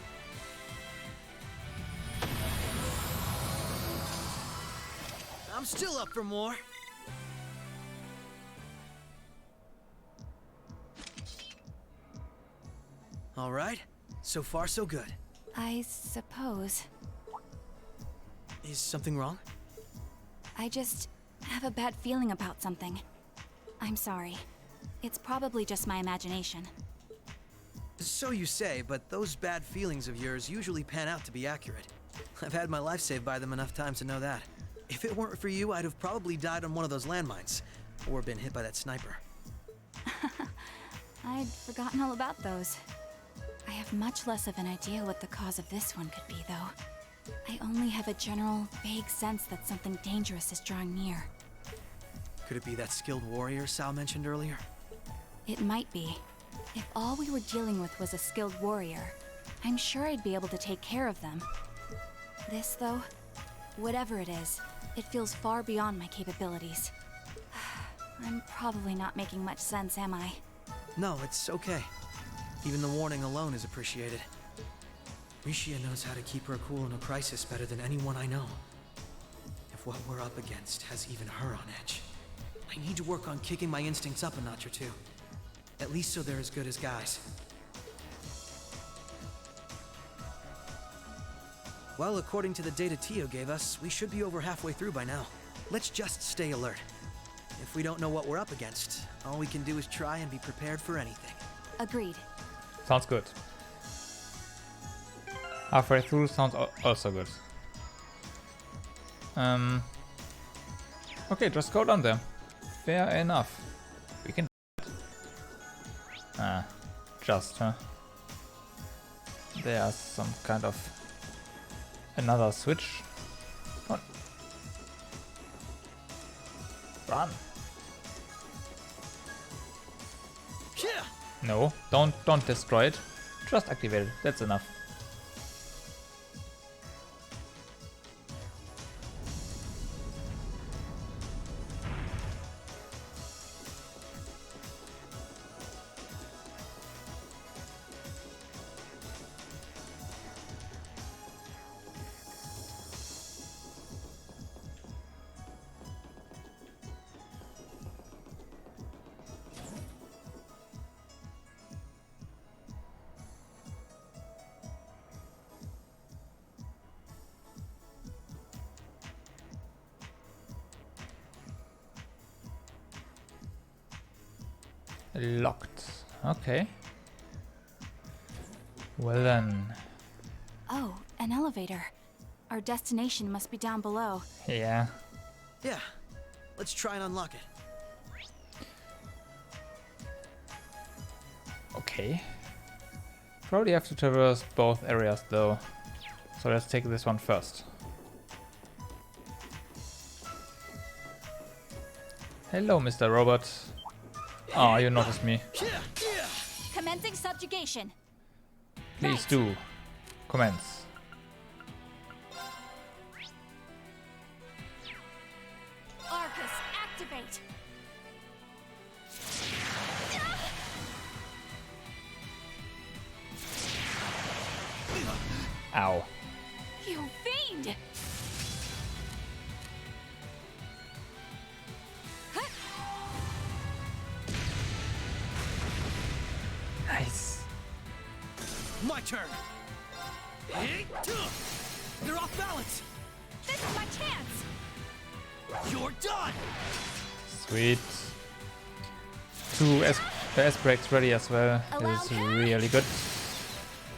I'm still up for more. All right. So far, so good.
I suppose.
Is something wrong?
I just have a bad feeling about something. I'm sorry. It's probably just my imagination.
So you say, but those bad feelings of yours usually pan out to be accurate. I've had my life saved by them enough times to know that. If it weren't for you, I'd have probably died on one of those landmines, or been hit by that sniper.
I'd forgotten all about those. I have much less of an idea what the cause of this one could be, though. I only have a general, vague sense that something dangerous is drawing near.
Could it be that skilled warrior Sal mentioned earlier?
It might be. If all we were dealing with was a skilled warrior, I'm sure I'd be able to take care of them. This, though, whatever it is, it feels far beyond my capabilities. I'm probably not making much sense, am I?
No, it's okay. Even the warning alone is appreciated. Rishia knows how to keep her cool in a crisis better than anyone I know. If what we're up against has even her on edge, I need to work on kicking my instincts up a notch or two. At least so they're as good as guys. Well, according to the data Tio gave us, we should be over halfway through by now. Let's just stay alert. If we don't know what we're up against, all we can do is try and be prepared for anything.
Agreed.
Sounds good. Halfway through sounds also good. Okay, just go down there. Fair enough. We can. Just, huh? There's some kind of another switch. Come on. Run. No, don't destroy it. Just activate it. That's enough. Locked. Okay. Well then.
Oh, an elevator. Our destination must be down below.
Yeah.
Yeah. Let's try and unlock it.
Okay. Probably have to traverse both areas though. So let's take this one first. Hello, Mr. Robot. Oh, you noticed me.
Commencing subjugation.
Please do. Commence.
Arcus, activate.
Ow.
You fiend!
Nice.
My turn. They're off balance.
This is my chance.
You're done.
Sweet. Two S breaks ready as well. This is really good.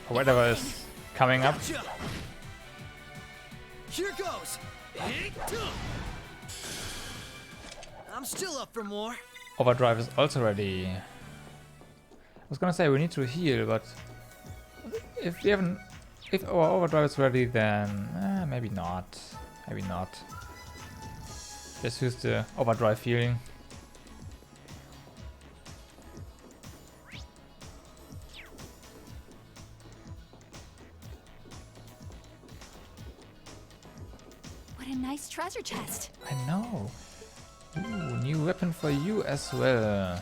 Whatever is coming up.
Gotcha. Here goes. I'm still up for more.
Overdrive is also ready. I was gonna say we need to heal, but if we haven't, if our overdrive is ready, then maybe not. Maybe not. Just use the overdrive healing.
What a nice treasure chest.
I know. Ooh, new weapon for you as well.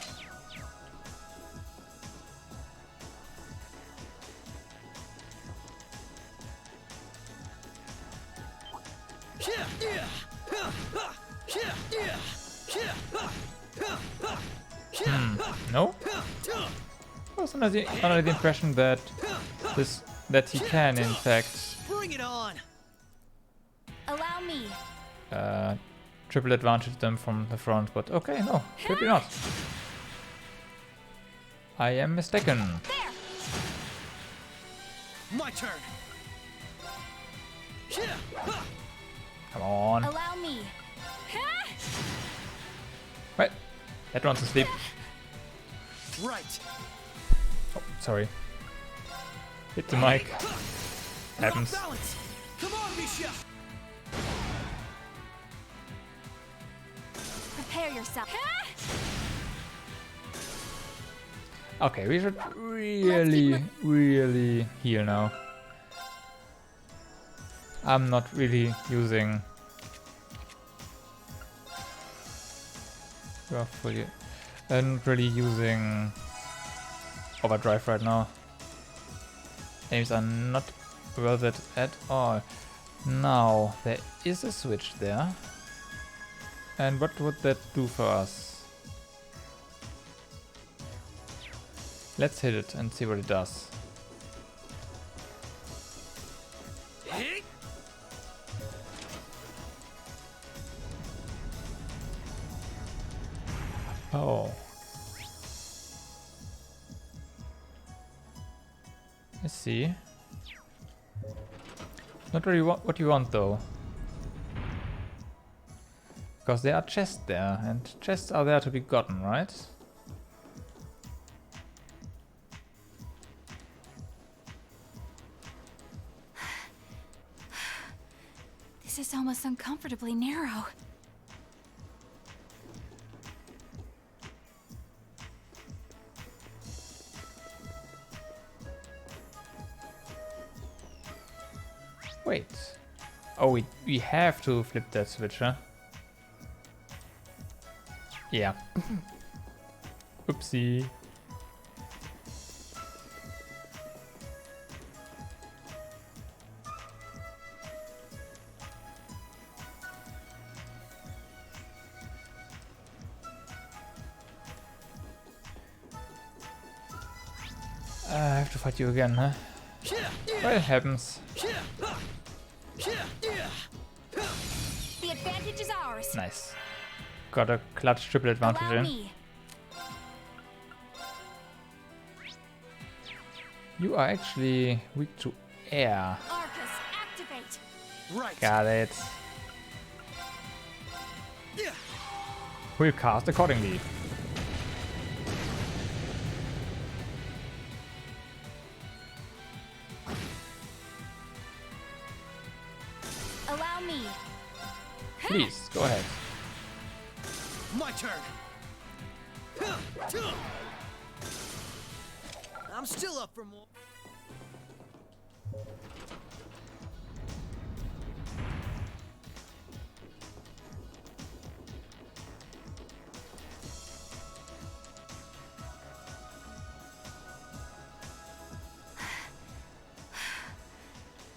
No? I was under the impression that he can in fact
Bring it on.
Allow me.
triple advantage them from the front, but okay, no, maybe not. I am mistaken.
There!
My turn.
Come on.
Allow me.
Wait, that one's asleep.
Right.
Oh, sorry. Hit the mic.
You're
Happens.
off balance. Come on, Misha.
Prepare yourself.
Okay, we should really heal now. I'm not really using... Roughly. I'm not really using overdrive right now. Aims are not worth it at all. Now, there is a switch there. And what would that do for us? Let's hit it and see what it does. Oh. Let's see. Not really what you want though. Because there are chests there, and chests are there to be gotten, right?
This is almost uncomfortably narrow.
Wait. Oh, we have to flip that switch, huh? Yeah. Oopsie. I have to fight you again, huh? Well, it happens.
The advantage is ours.
Nice. Got a clutch triple advantage
Allow
in.
me.
You are actually weak to air.
Arcus, activate.
Right.
Got it. We'll cast accordingly.
Allow me.
Please, go ahead.
My turn. I'm still up for more.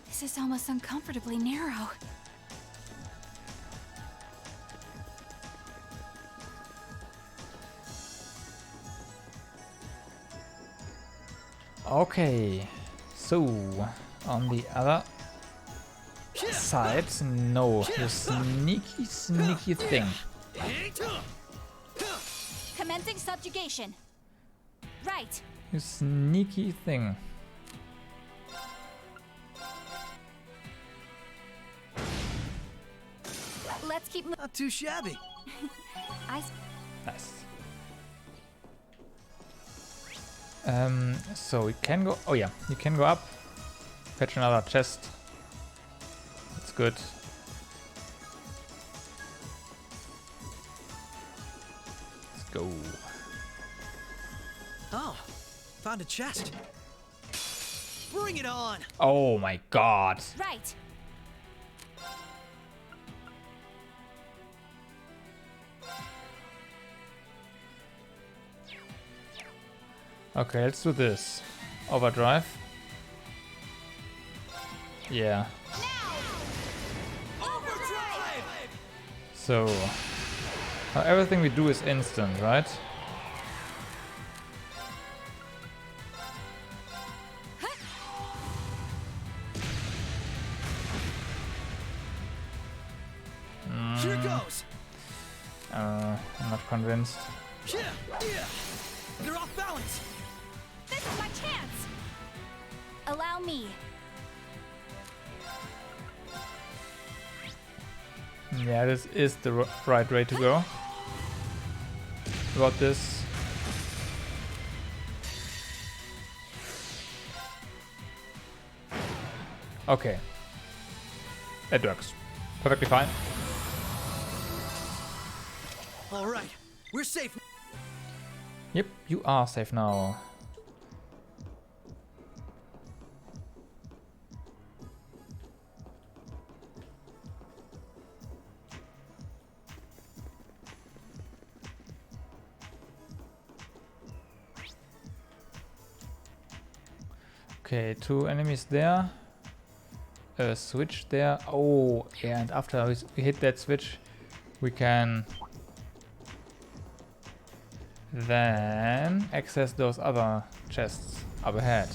This is almost uncomfortably narrow.
Okay, so on the other side, no, you sneaky thing.
Commencing subjugation. Right.
You sneaky thing.
Let's keep moving.
Not too shabby.
Nice. So we can go. Oh yeah, you can go up, fetch another chest. That's good. Let's go.
Oh, found a chest. Bring it on.
Oh my god.
Right.
Okay, let's do this. Overdrive. Yeah.
Overdrive!
So now everything we do is instant, right?
Here goes.
I'm not convinced.
You're off balance.
This is my chance! Allow me.
Yeah, this is the right way to go. About this. Okay. That works. Perfectly fine.
All right, we're safe.
Yep, you are safe now. Okay, 2 enemies there. A switch there. Oh, yeah, and after we hit that switch, we can then access those other chests up ahead.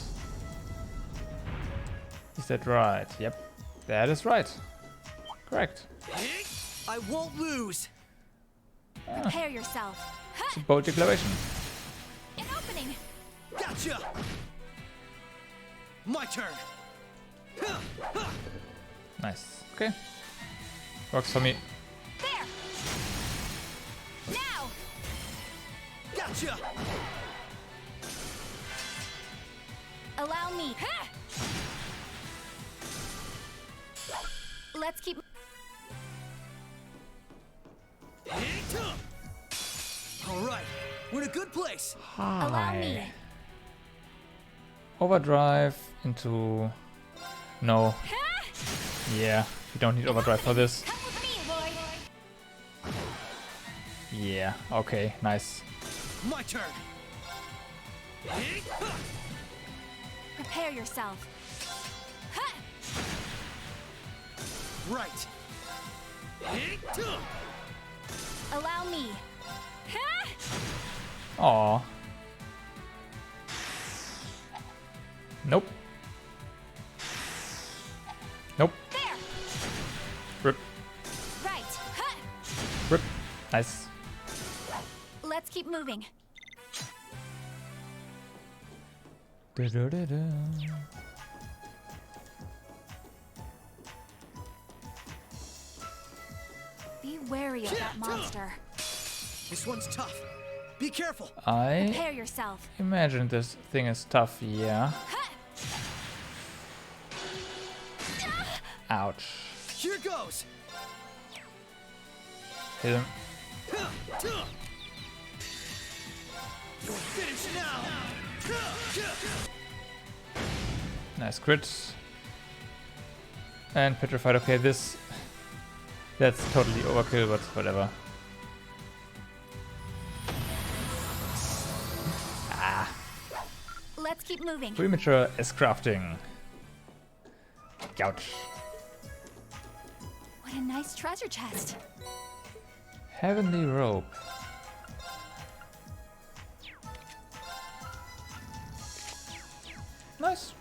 Is that right? Yep, that is right. Correct.
I won't lose.
Prepare yourself.
It's a bold declaration.
An opening.
Gotcha. My turn.
Nice. Okay. Works for me.
There. Now.
Gotcha.
Allow me. Let's keep.
All right, we're in a good place.
Allow me.
Overdrive into... No. Yeah, we don't need overdrive for this.
Come with me, boy.
Yeah, okay, nice.
My turn.
Prepare yourself.
Right.
Allow me.
Aw. Nope. Nope.
There.
Rip.
Right.
Rip. Nice.
Let's keep moving.
Da-da-da-da.
Be wary of that monster.
This one's tough. Be careful.
I
Prepare yourself.
imagine this thing is tough, yeah. Ouch.
Here goes.
Hit him.
You're finished now.
Nice crit. And petrified. Okay, this... That's totally overkill, but whatever. Ah.
Let's keep moving.
Premature is crafting. Ouch.
What a nice treasure chest.
Heavenly rope. Nice.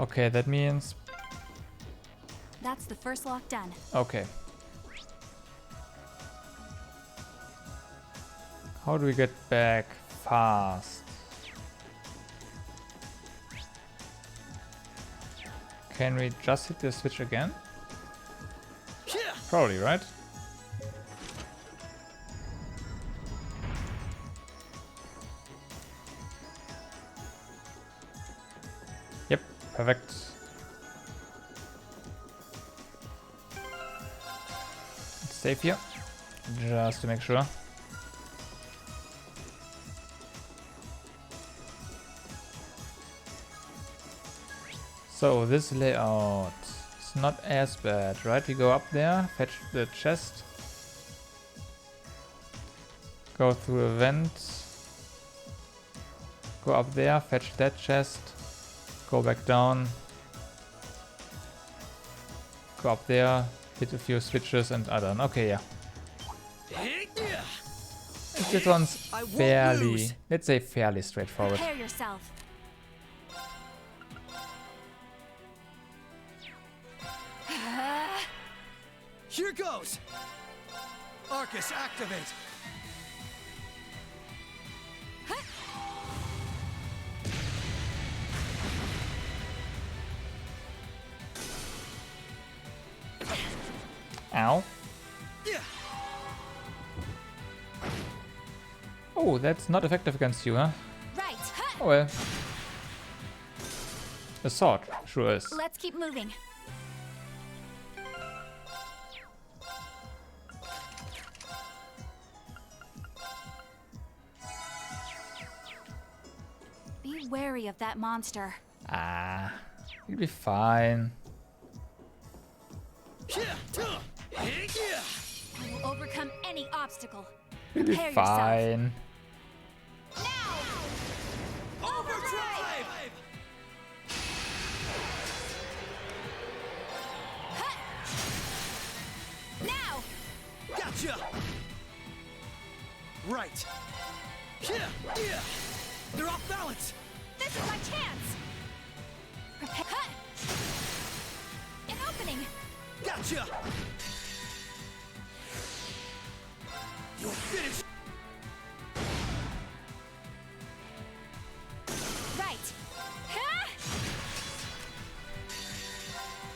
Okay, that means...
That's the first lock done.
Okay. How do we get back fast? Can we just hit the switch again? Probably, right? Yep, perfect. It's safe here, just to make sure. So this layout is not as bad, right? We go up there, fetch the chest, go through a vent, go up there, fetch that chest, go back down, go up there, hit a few switches and are done. Okay, yeah. This one's fairly, let's say fairly straightforward.
Prepare yourself.
Here goes! Arcus, activate!
Ow.
Yeah.
Oh, that's not effective against you, huh?
Right.
Oh well. A sword sure is.
Let's keep moving. Be wary of that monster.
Ah, you'll be fine.
I will overcome any obstacle.
You'll be
Prepare yourself.
fine.
Now! Overdrive! Hut! Now!
Gotcha! Right. They're off balance!
This is my chance! Prepare. Hut! An opening!
Gotcha! You'll finish!
Right! Huh?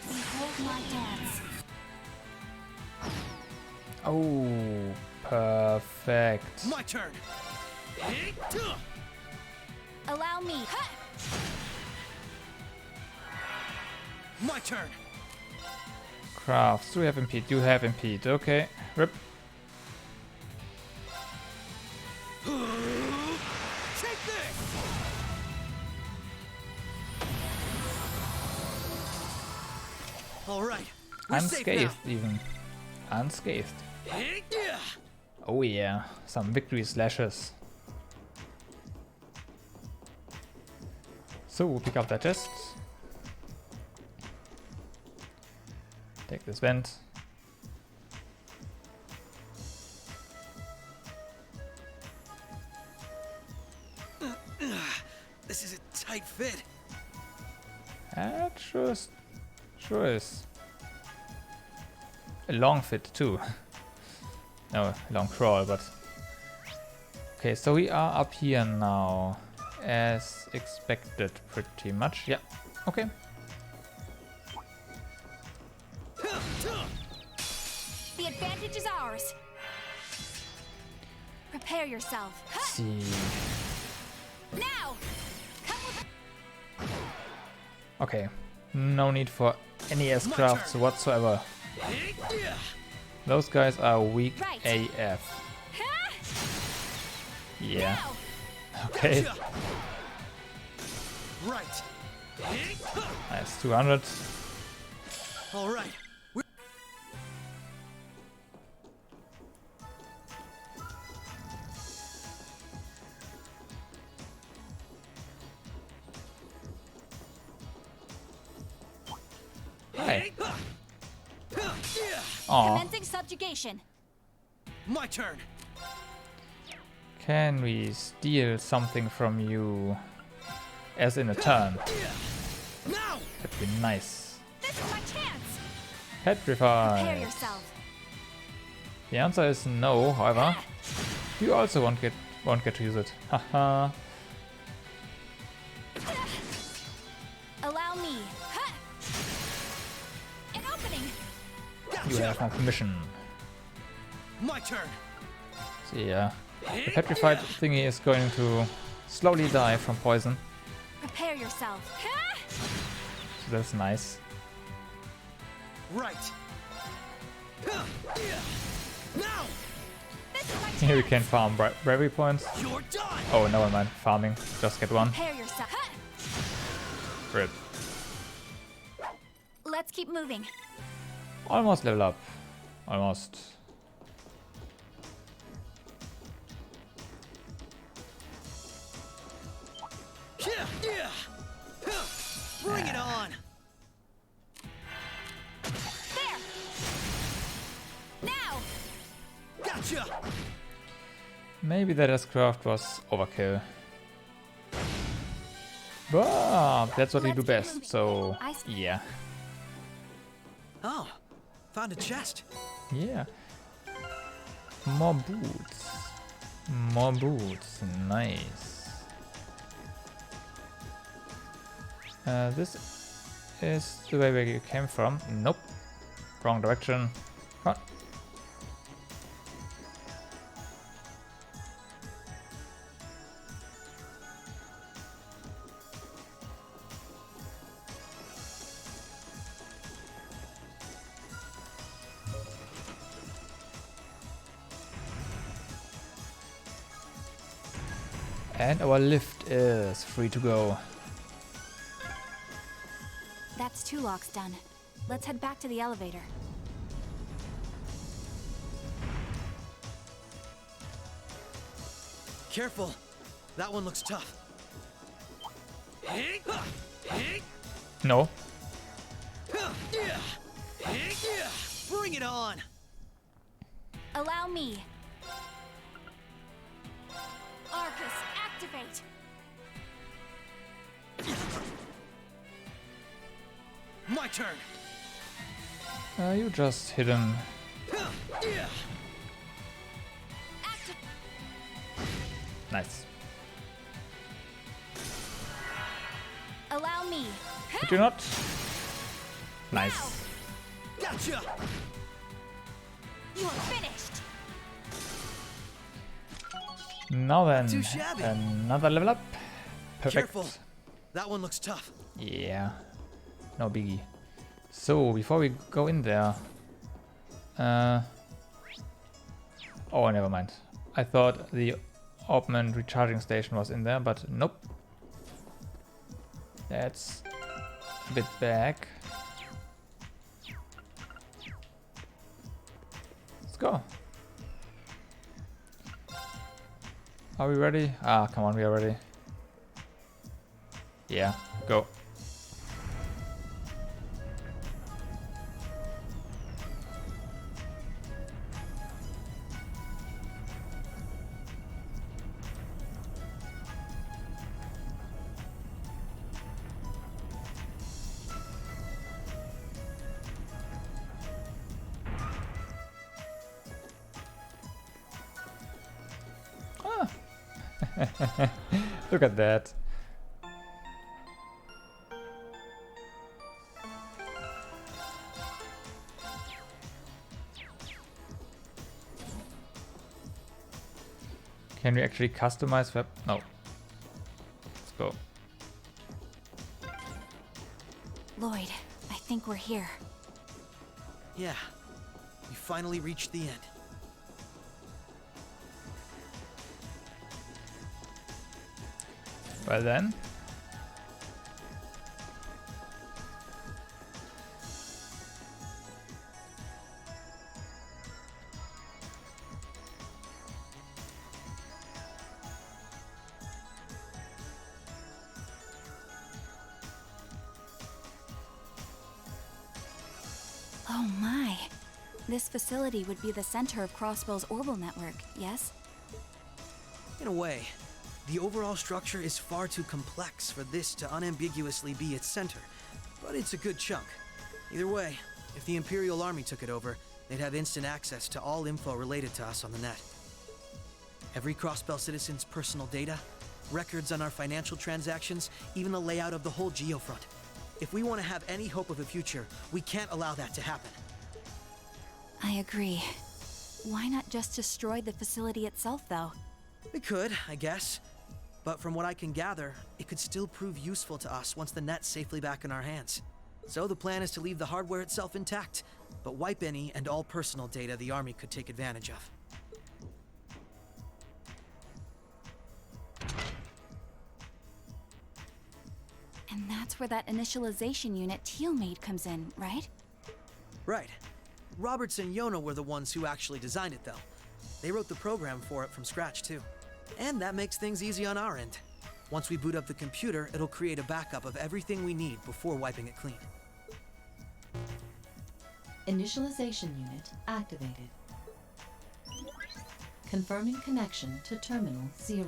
Behold my dance.
Oh, perfect.
My turn!
Allow me. Hut!
My turn!
Crafts. Do we have impede? You have impede. Okay. Rip.
Take this! All right. We're safe now.
Unscathed even. Unscathed. Oh yeah. Some victory slashes. So we'll pick up that chest. Take this vent.
This is a tight fit.
That sure is. A long fit too. No, a long crawl, but... Okay, so we are up here now. As expected, pretty much. Yeah, okay.
The advantage is ours. Prepare yourself.
Let's see.
Now! Come with.
Okay, no need for any S-crafts whatsoever. Those guys are weak
Right.
AF.
Huh?
Yeah.
Now!
Okay.
Right.
Nice, 200.
All right.
Hi. Aw.
Commencing subjugation.
My turn.
Can we steal something from you as in a turn?
Now.
That'd be nice.
This is my chance. Prepare
Petrified.
yourself.
The answer is no, however. You also won't get to use it. Haha.
Allow me. Huh? An opening.
You have my permission.
My turn.
So yeah. The petrified thingy is going to slowly die from poison.
Prepare yourself. Huh?
So that's nice.
Right. Now.
This is my
Here we
chance.
can farm bravery points.
You're done.
Oh, never mind. Farming. Just get one.
Prepare yourself. Huh?
Rip.
Let's keep moving.
Almost level up. Almost.
Bring it on.
There. Now.
Gotcha.
Maybe that S-craft was overkill. But that's what we do
Let's keep
best,
moving.
so
I see.
yeah.
Oh, Found a chest.
Yeah. More boots. More boots. Nice. This is the way where you came from. Nope. Wrong direction. Come on. And our lift is free to go.
That's 2 locks done. Let's head back to the elevator.
Careful. That one looks tough.
No.
Bring it on.
Allow me. Arcus, activate.
My turn.
You just hit him. Nice.
Allow me.
Did you not? Nice.
Gotcha.
You are finished.
Now then,
Too shabby.
another level up. Perfect.
Careful. That one looks tough.
Yeah. No biggie. So, before we go in there... oh, never mind. I thought the augment recharging station was in there, but nope. That's a bit back. Let's go. Are we ready? Ah, come on, we are ready. Yeah, go. Look at that. Can we actually customize web? No. Let's go.
Lloyd, I think we're here.
Yeah. We finally reached the end.
Well then.
Oh my. This facility would be the center of Crossbell's orbital network, yes?
In a way, the overall structure is far too complex for this to unambiguously be its center, but it's a good chunk. Either way, if the Imperial Army took it over, they'd have instant access to all info related to us on the net. Every Crossbell citizen's personal data, records on our financial transactions, even the layout of the whole geofront. If we want to have any hope of a future, we can't allow that to happen.
I agree. Why not just destroy the facility itself, though?
We could, I guess. But from what I can gather, it could still prove useful to us once the net's safely back in our hands. So the plan is to leave the hardware itself intact, but wipe any and all personal data the Army could take advantage of.
And that's where that initialization unit Teal made comes in, right?
Right. Roberts and Yona were the ones who actually designed it, though. They wrote the program for it from scratch, too. And that makes things easy on our end. Once we boot up the computer, it'll create a backup of everything we need before wiping it clean.
Initialization unit activated. Confirming connection to Terminal 0.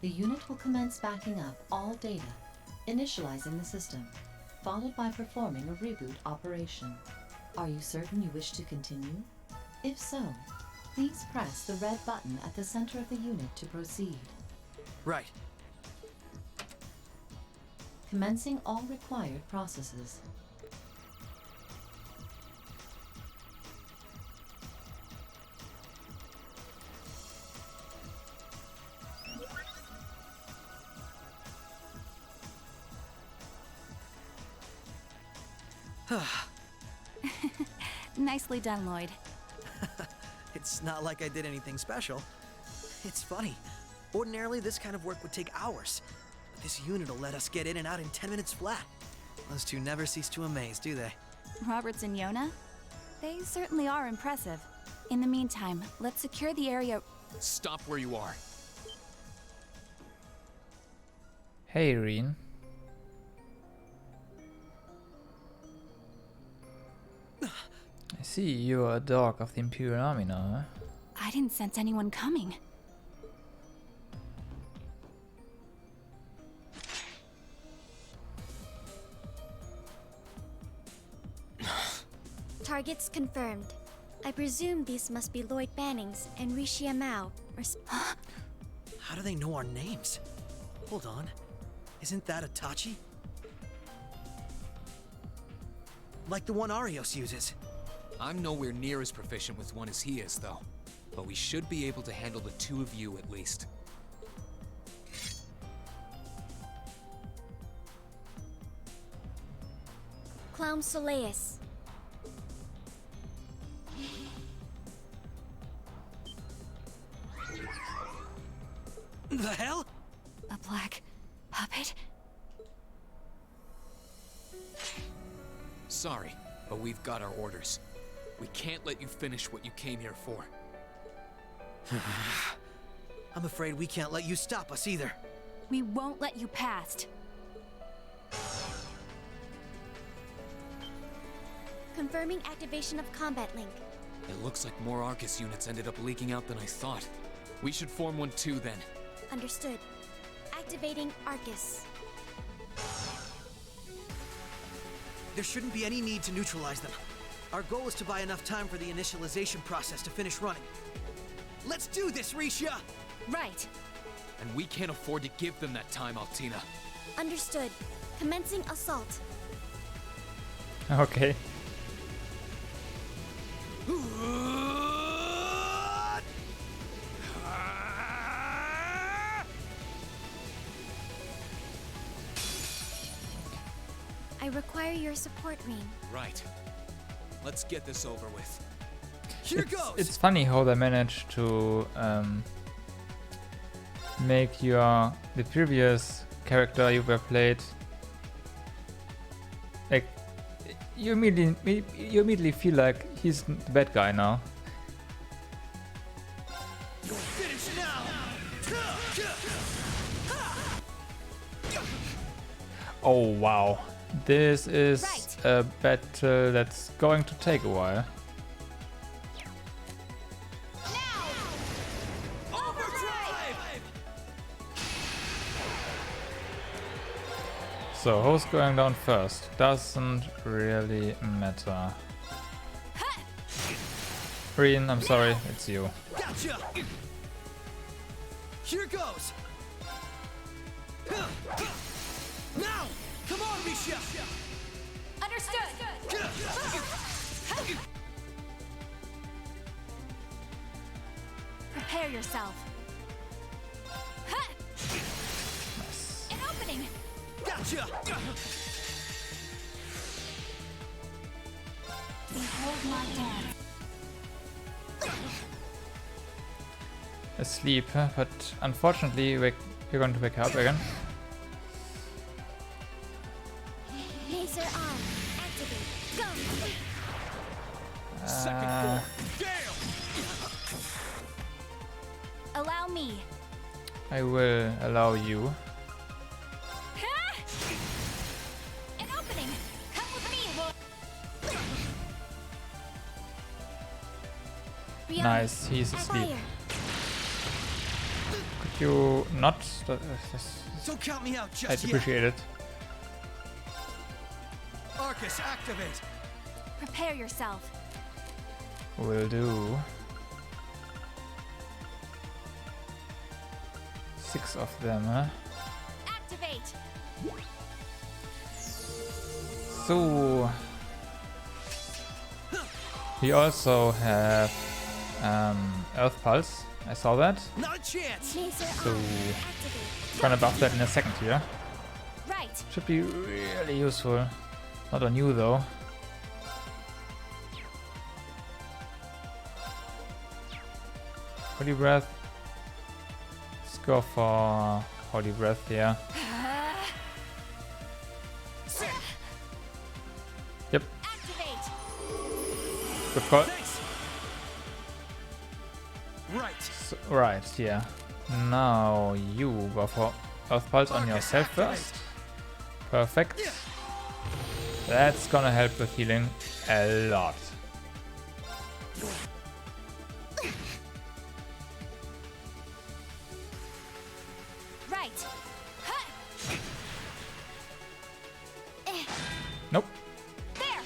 The unit will commence backing up all data, initializing the system, followed by performing a reboot operation. Are you certain you wish to continue? If so, please press the red button at the center of the unit to proceed.
Right.
Commencing all required processes.
Nicely done, Lloyd.
It's not like I did anything special. It's funny. Ordinarily, this kind of work would take hours. But this unit will let us get in and out in 10 minutes flat. Those two never cease to amaze, do they?
Roberts and Yona? They certainly are impressive. In the meantime, let's secure the area.
Stop where you are.
Hey, Reen. I see you're a dog of the Imperial Army now, huh?
I didn't sense anyone coming.
Targets confirmed. I presume these must be Lloyd Bannings and Rishia Mao.
How do they know our names? Hold on. Isn't that a Tachi? Like the one Arios uses.
I'm nowhere near as proficient with one as he is, though. But we should be able to handle the two of you at least.
Clown Soleus.
The hell?
A black puppet?
Sorry, but we've got our orders. We can't let you finish what you came here for.
I'm afraid we can't let you stop us either.
We won't let you past.
Confirming activation of combat link.
It looks like more Arcus units ended up leaking out than I thought. We should form one too, then.
Understood. Activating Arcus.
There shouldn't be any need to neutralize them. Our goal is to buy enough time for the initialization process to finish running. Let's do this, Rishia!
Right.
And we can't afford to give them that time, Altina.
Understood. Commencing assault.
Okay.
I require your support, Reen.
Right. Let's get this over with.
Here goes!
It's funny how they managed to make the previous character you were played, like you immediately feel like he's the bad guy now.
Finish now!
Oh wow, this is a battle that's going to take a while. So who's going down first? Doesn't really matter. Reen, I'm sorry, it's you.
Gotcha! Here goes! Now! Come on, Misha!
Understood! Prepare yourself. An opening!
Gotcha!
Behold my dance.
Asleep, huh? But unfortunately you're going to wake up again.
Laser arm. Activate. Go!
Allow me.
I will allow you.
An opening! Come with me, Lloyd!
Nice, he's asleep. Could you not?
Don't count me out just
I'd appreciate it.
Arcus, activate!
Prepare yourself.
Will do. 6 of them, huh?
Activate.
So we also have Earth Pulse. I saw that.
Not a chance.
So gonna buff that in a second here.
Right.
Should be really useful. Not on you though. Holy Breath. Let's go for Holy Breath here. Yep.
Activate.
Good call.
Right.
So, right, yeah. Now you go for Earth Pulse on yourself first. Perfect. That's gonna help with healing a lot.
Right.
Nope.
There.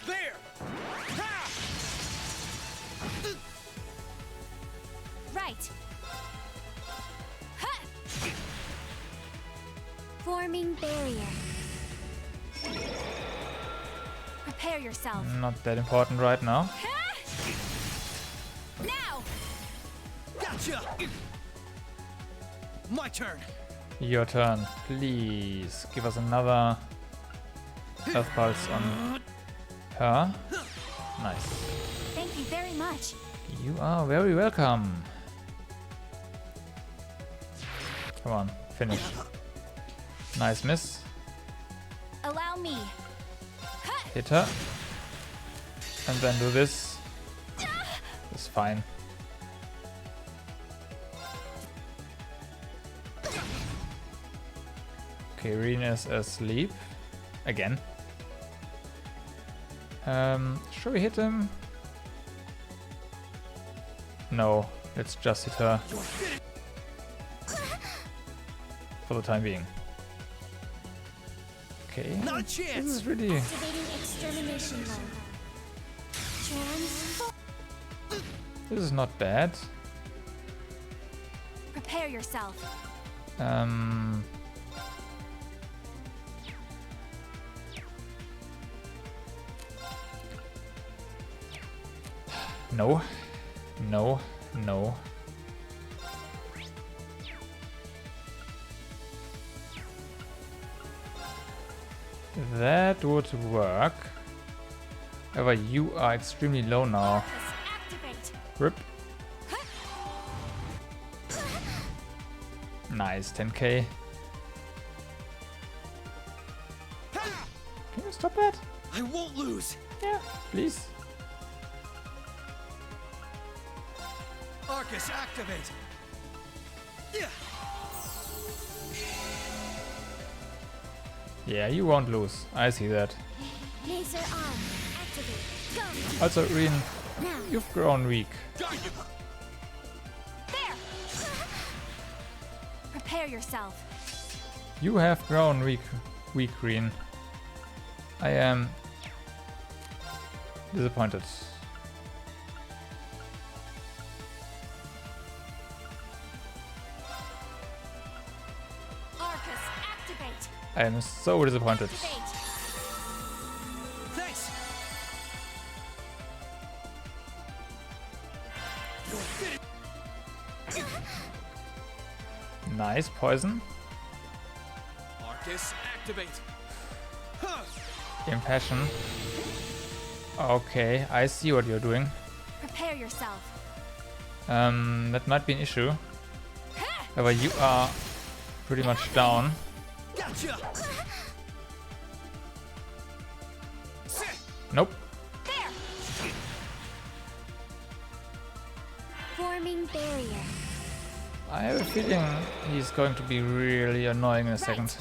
There.
Right.
Forming barrier.
Prepare yourself.
Not that important right now.
Now.
Gotcha. My turn.
Your turn. Please give us another Earth Pulse on her. Nice.
Thank you very much.
You are very welcome. Come on, finish. Nice miss.
Allow me.
Hit her. And then do this. It's fine. Okay, Reen is asleep. Again. Should we hit him? No, let's just hit her. For the time being. Okay.
Not a chance.
This is really...
Activating extermination mode. Transform.
This is not bad.
Prepare yourself.
No. No. No. That would work. However, you are extremely low now.
Activate.
Rip. Nice, 10k. Can you stop that?
I won't lose.
Yeah, please.
Arcus, activate. Yeah.
Yeah, you won't lose. I see that.
Laser arm. Activate. Go.
Also, Reen,
Now.
you've grown weak.
There. Prepare yourself.
You have grown weak, Reen. I am disappointed.
Arcus, activate.
I am so disappointed.
Activate.
Thanks.
Nice poison.
Arcus, activate. Huh.
Impassion. Okay, I see what you're doing.
Prepare yourself.
That might be an issue. However, you are pretty much down.
Gotcha.
Nope.
There.
Forming barrier.
I have a feeling he's going to be really annoying in a second.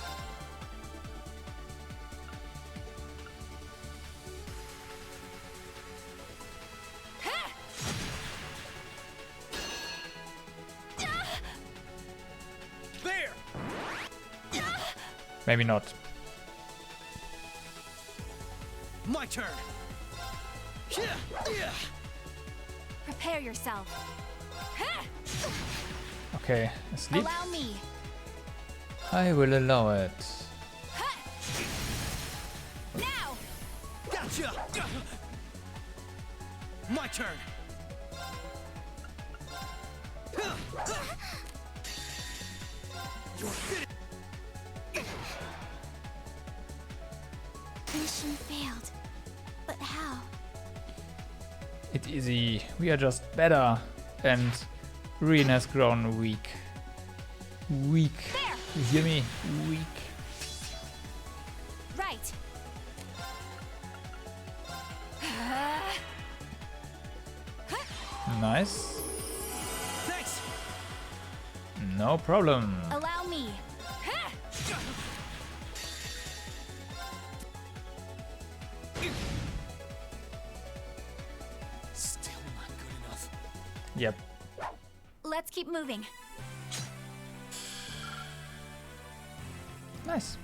There.
Maybe not.
My turn!
Prepare yourself.
Okay, asleep.
Allow me.
I will allow it.
Now! Gotcha! My turn!
Mission failed. But how?
It's easy. We are just better. And Reen has grown weak. Weak.
There.
You hear me? Weak.
Right.
Nice.
Thanks!
No problem.
Allow me.
Still not good enough.
Yep.
Let's keep moving.
Nice.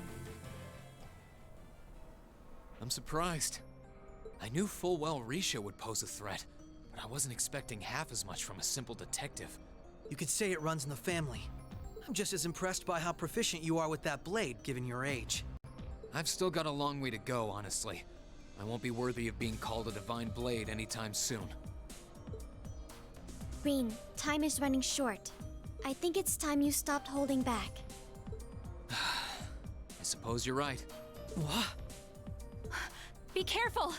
I'm surprised. I knew full well Risha would pose a threat, but I wasn't expecting half as much from a simple detective.
You could say it runs in the family. I'm just as impressed by how proficient you are with that blade, given your age.
I've still got a long way to go, honestly. I won't be worthy of being called a divine blade anytime soon.
Green, time is running short. I think it's time you stopped holding back.
I suppose you're right.
What?
Be careful.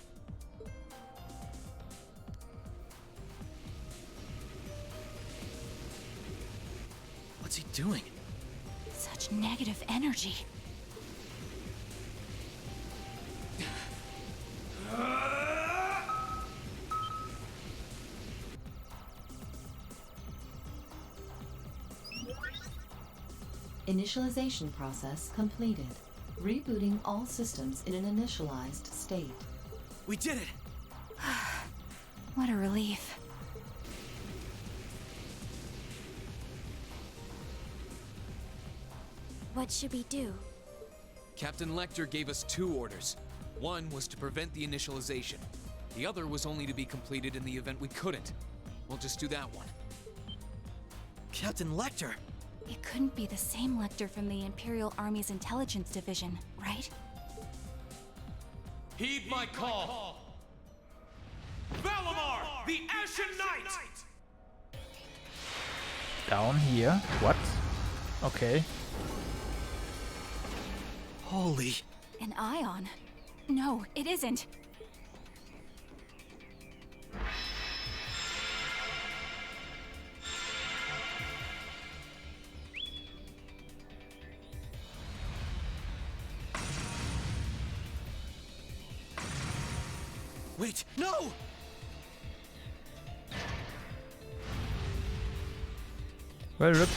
What's he doing?
Such negative energy.
Initialization process completed. Rebooting all systems in an initialized state.
We did it!
What a relief.
What should we do?
Captain Lecter gave us 2 orders. One was to prevent the initialization. The other was only to be completed in the event we couldn't. We'll just do that one.
Captain Lecter!
It couldn't be the same Lecter from the Imperial Army's intelligence division, right?
Heed my call! Valimar, the Ashen Knight!
Down here. What? Okay.
Holy...
An ion? No, it isn't.
Wait, no!
Well, look.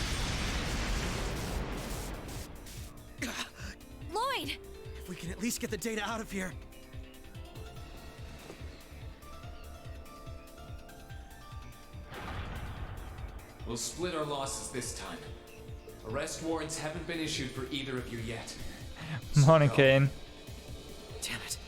Lloyd!
If we can at least get the data out of here.
We'll split our losses this time. Arrest warrants haven't been issued for either of you yet.
Morning, Kane.
Damn it.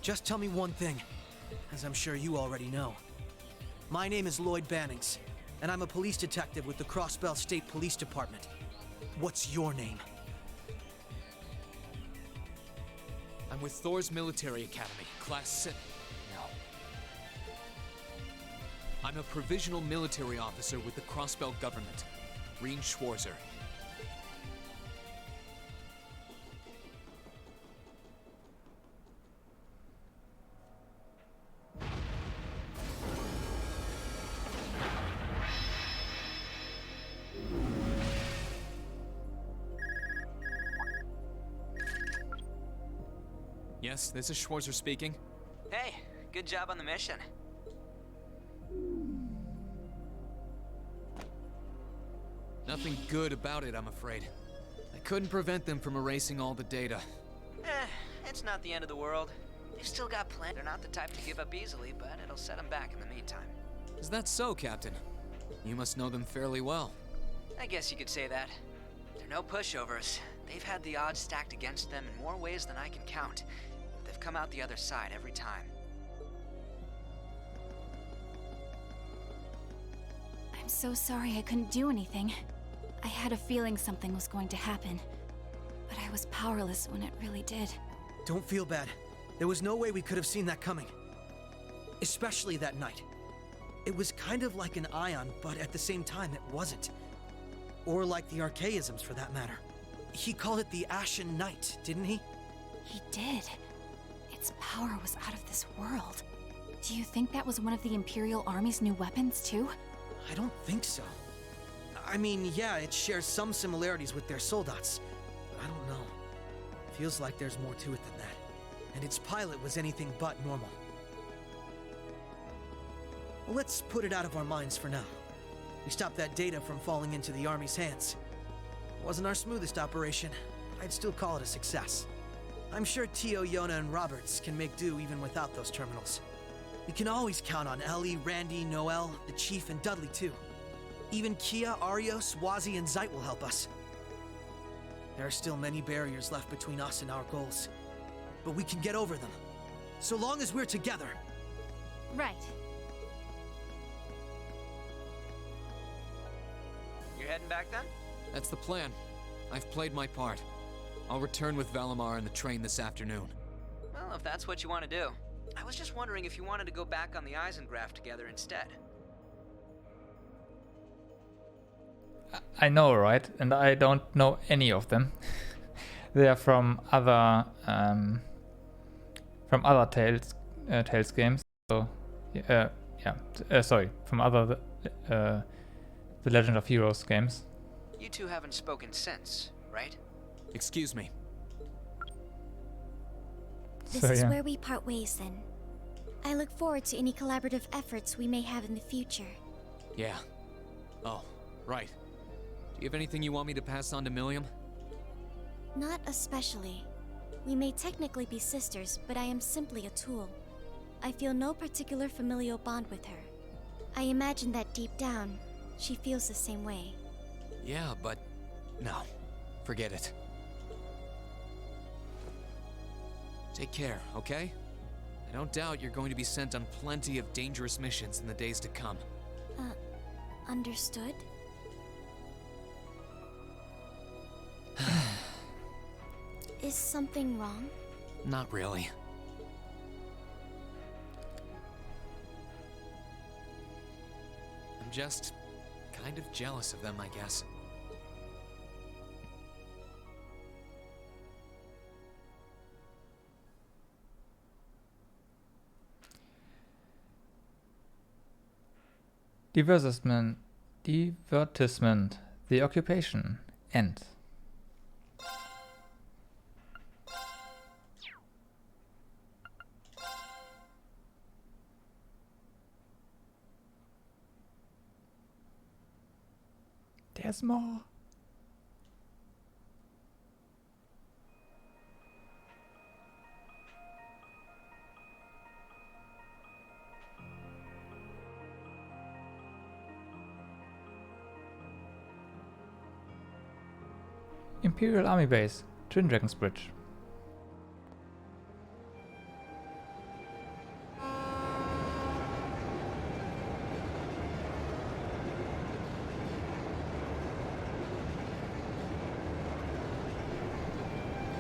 Just tell me one thing, as I'm sure you already know. My name is Lloyd Bannings, and I'm a police detective with the Crossbell State Police Department. What's your name?
I'm with Thor's Military Academy, Class 7. No. I'm a provisional military officer with the Crossbell government, Green Schwarzer. Yes, this is Schwarzer speaking.
Hey, good job on the mission.
Nothing good about it, I'm afraid. I couldn't prevent them from erasing all the data.
It's not the end of the world. They've still got plans. They're not the type to give up easily, but it'll set them back in the meantime.
Is that so, Captain? You must know them fairly well.
I guess you could say that. They're no pushovers. They've had the odds stacked against them in more ways than I can count. But they've come out the other side every time.
I'm so sorry I couldn't do anything. I had a feeling something was going to happen, but I was powerless when it really did.
Don't feel bad. There was no way we could have seen that coming. Especially that night. It was kind of like an ion, but at the same time it wasn't. Or like the archaisms, for that matter. He called it the Ashen Night, didn't he?
He did. Its power was out of this world. Do you think that was one of the Imperial Army's new weapons, too?
I don't think so. I mean, yeah, it shares some similarities with their soldats. But I don't know. Feels like there's more to it than that. And its pilot was anything but normal. Well, let's put it out of our minds for now. We stopped that data from falling into the Army's hands. It wasn't our smoothest operation, but I'd still call it a success. I'm sure Tio, Yona, and Roberts can make do even without those terminals. We can always count on Ellie, Randy, Noel, the Chief, and Dudley too. Even Kia, Arios, Wazi, and Zeit will help us. There are still many barriers left between us and our goals, but we can get over them, so long as we're together.
Right.
You're heading back then?
That's the plan. I've played my part. I'll return with Valimar in the train this afternoon.
Well, if that's what you want to do. I was just wondering if you wanted to go back on the Eisengraph together instead.
I know, right? And I don't know any of them. They are from other Tales games. So sorry, from other the Legend of Heroes games.
You two haven't spoken since, right?
Excuse me.
This is where we part ways then. I look forward to any collaborative efforts we may have in the future.
Yeah. Oh, right. Do you have anything you want me to pass on to Milliam?
Not especially. We may technically be sisters, but I am simply a tool. I feel no particular familial bond with her. I imagine that deep down, she feels the same way.
Yeah, but no. Forget it. Take care, okay? I don't doubt you're going to be sent on plenty of dangerous missions in the days to come.
Understood? Is something wrong?
Not really. I'm just kind of jealous of them, I guess.
Divertisement. The occupation. End. There's more. Imperial Army Base, Twin Dragons Bridge.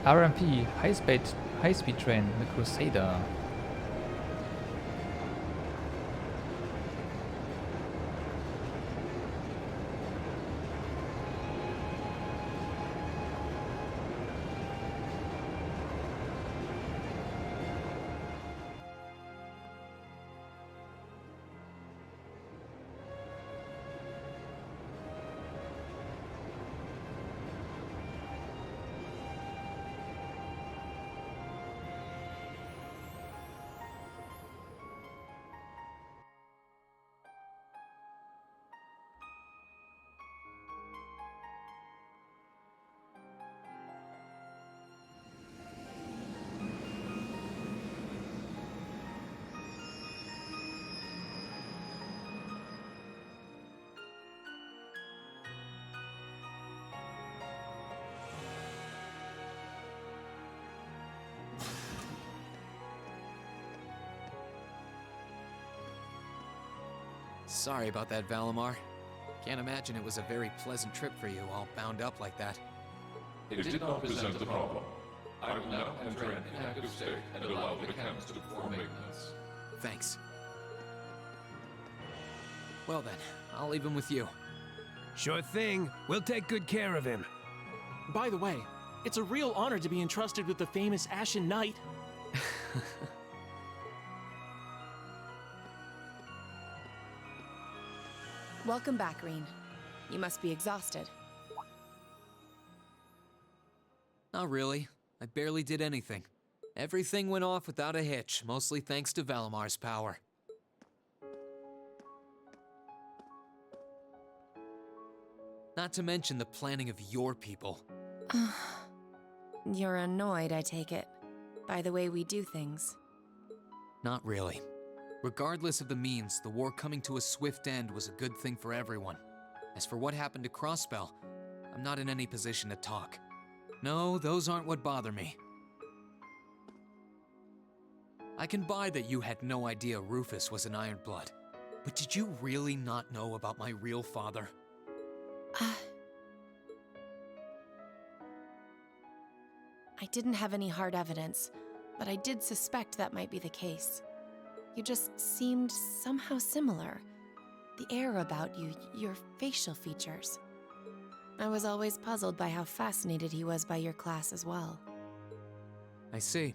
RMP, high-speed train, the Crusader.
Sorry about that, Valimar. Can't imagine it was a very pleasant trip for you, all bound up like that.
It did not present a problem. I will now enter an inactive state and allow the cams to perform maintenance.
Thanks. Well then, I'll leave him with you.
Sure thing. We'll take good care of him.
By the way, it's a real honor to be entrusted with the famous Ashen Knight.
Welcome back, Reen. You must be exhausted.
Not really. I barely did anything. Everything went off without a hitch, mostly thanks to Valimar's power. Not to mention the planning of your people.
You're annoyed, I take it, by the way we do things.
Not really. Regardless of the means, the war coming to a swift end was a good thing for everyone. As for what happened to Crossbell, I'm not in any position to talk. No, those aren't what bother me. I can buy that you had no idea Rufus was an Ironblood, but did you really not know about my real father?
I didn't have any hard evidence, but I did suspect that might be the case. You just seemed somehow similar. The air about you, your facial features. I was always puzzled by how fascinated he was by your class as well.
I see.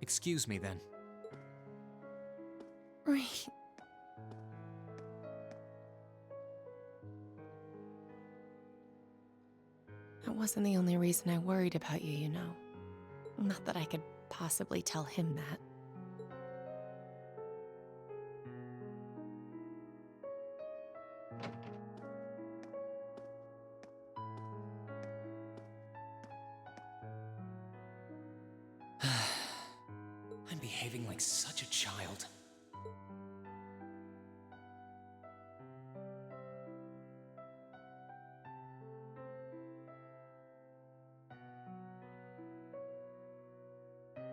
Excuse me then.
Right. That wasn't the only reason I worried about you, you know. Not that I could possibly tell him that.
I'm behaving like such a child.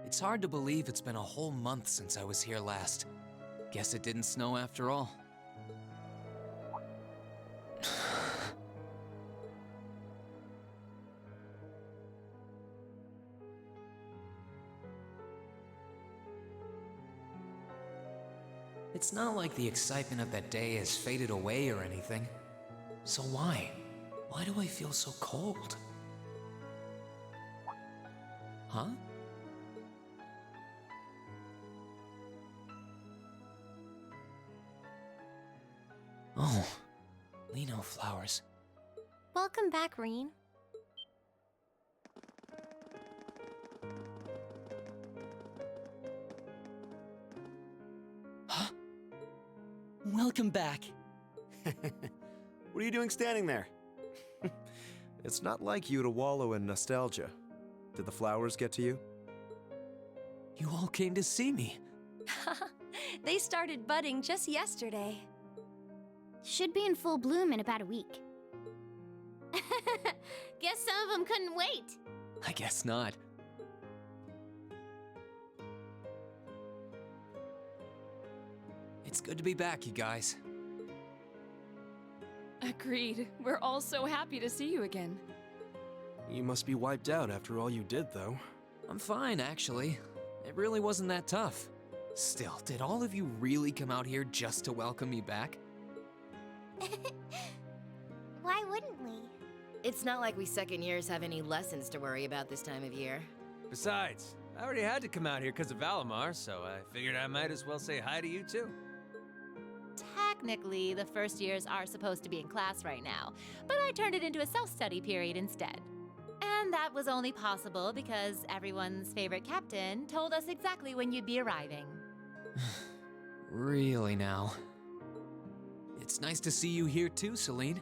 It's hard to believe it's been a whole month since I was here last. Guess it didn't snow after all. It's not like the excitement of that day has faded away or anything. So why? Why do I feel so cold? Huh? Oh, Lino flowers.
Welcome back, Reen.
Welcome back. What are you doing standing there?
It's not like you to wallow in nostalgia. Did the flowers get to you?
You all came to see me.
They started budding just yesterday. Should be in full bloom in about a week.
Guess some of them couldn't wait.
I guess not. It's good to be back, you guys.
Agreed. We're all so happy to see you again.
You must be wiped out after all you did, though.
I'm fine, actually. It really wasn't that tough. Still, did all of you really come out here just to welcome me back?
Why wouldn't we?
It's not like we second years have any lessons to worry about this time of year.
Besides, I already had to come out here because of Valimar, so I figured I might as well say hi to you too.
Technically, the first years are supposed to be in class right now, but I turned it into a self-study period instead. And that was only possible because everyone's favorite captain told us exactly when you'd be arriving.
Really now? It's nice to see you here too, Celine.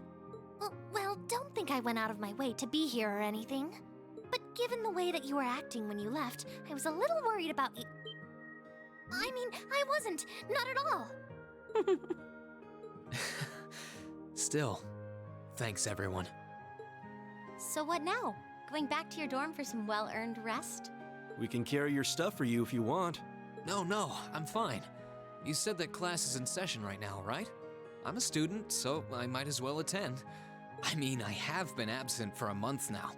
Well, don't think I went out of my way to be here or anything. But given the way that you were acting when you left, I was a little worried about you. I mean, I wasn't. Not at all.
Still, thanks everyone.
So what now? Going back to your dorm for some well-earned rest?
We can carry your stuff for you if you want.
No, I'm fine. You said that class is in session right now, right? I'm a student, so I might as well attend. I mean, I have been absent for a month now.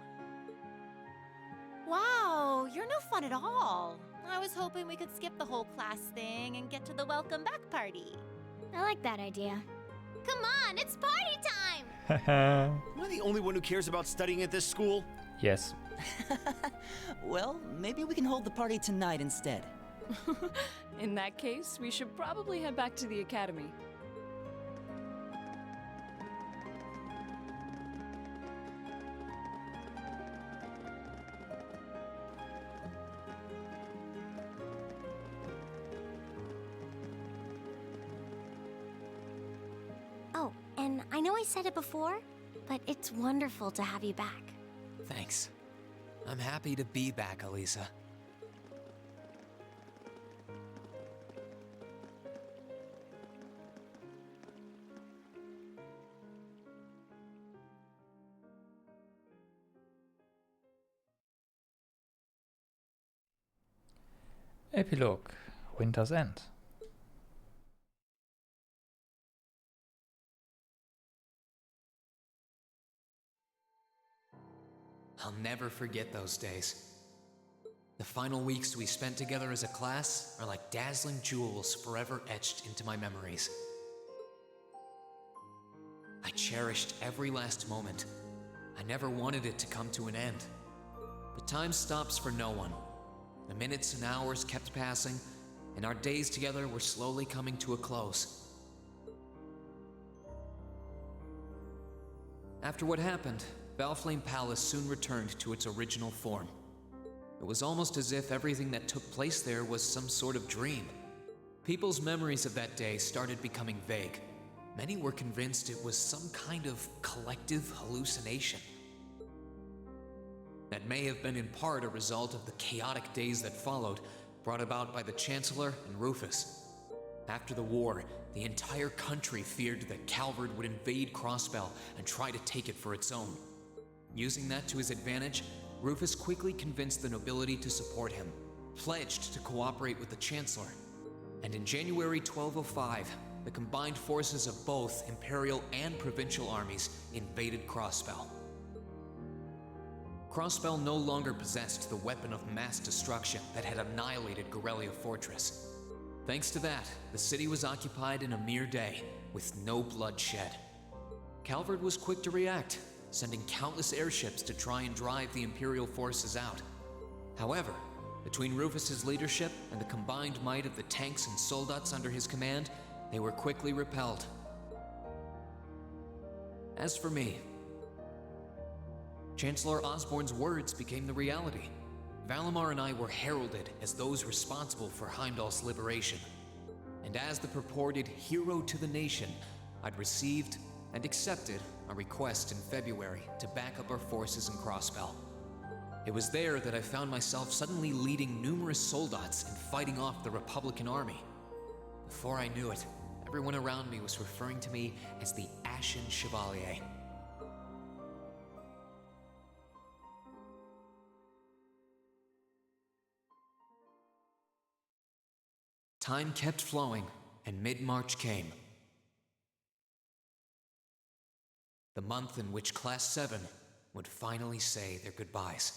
Wow, you're no fun at all. I was hoping we could skip the whole class thing and get to the welcome back party.
I like that idea.
Come on, it's party time!
Am I the only one who cares about studying at this school?
Yes.
Well, maybe we can hold the party tonight instead.
In that case, we should probably head back to the academy.
Oh, and I know I said it before, but it's wonderful to have you back.
Thanks. I'm happy to be back, Elisa.
Epilogue: Winter's End.
I'll never forget those days. The final weeks we spent together as a class are like dazzling jewels forever etched into my memories. I cherished every last moment. I never wanted it to come to an end. But time stops for no one. The minutes and hours kept passing, and our days together were slowly coming to a close. After what happened, Valflame Palace soon returned to its original form. It was almost as if everything that took place there was some sort of dream. People's memories of that day started becoming vague. Many were convinced it was some kind of collective hallucination. That may have been in part a result of the chaotic days that followed, brought about by the Chancellor and Rufus. After the war, the entire country feared that Calvard would invade Crossbell and try to take it for its own. Using that to his advantage, Rufus quickly convinced the nobility to support him, pledged to cooperate with the Chancellor. And in January 1205, the combined forces of both Imperial and Provincial armies invaded Crossbell. Crossbell no longer possessed the weapon of mass destruction that had annihilated Gorelia Fortress. Thanks to that, the city was occupied in a mere day, with no blood shed. Calvard was quick to react, sending countless airships to try and drive the Imperial forces out. However, between Rufus's leadership and the combined might of the tanks and soldats under his command, they were quickly repelled. As for me, Chancellor Osborne's words became the reality. Valimar and I were heralded as those responsible for Heimdall's liberation. And as the purported hero to the nation, I'd received and accepted a request in February to back up our forces in Crossbell. It was there that I found myself suddenly leading numerous soldats and fighting off the Republican army. Before I knew it, everyone around me was referring to me as the Ashen Chevalier. Time kept flowing, and mid-March came. The month in which Class 7 would finally say their goodbyes.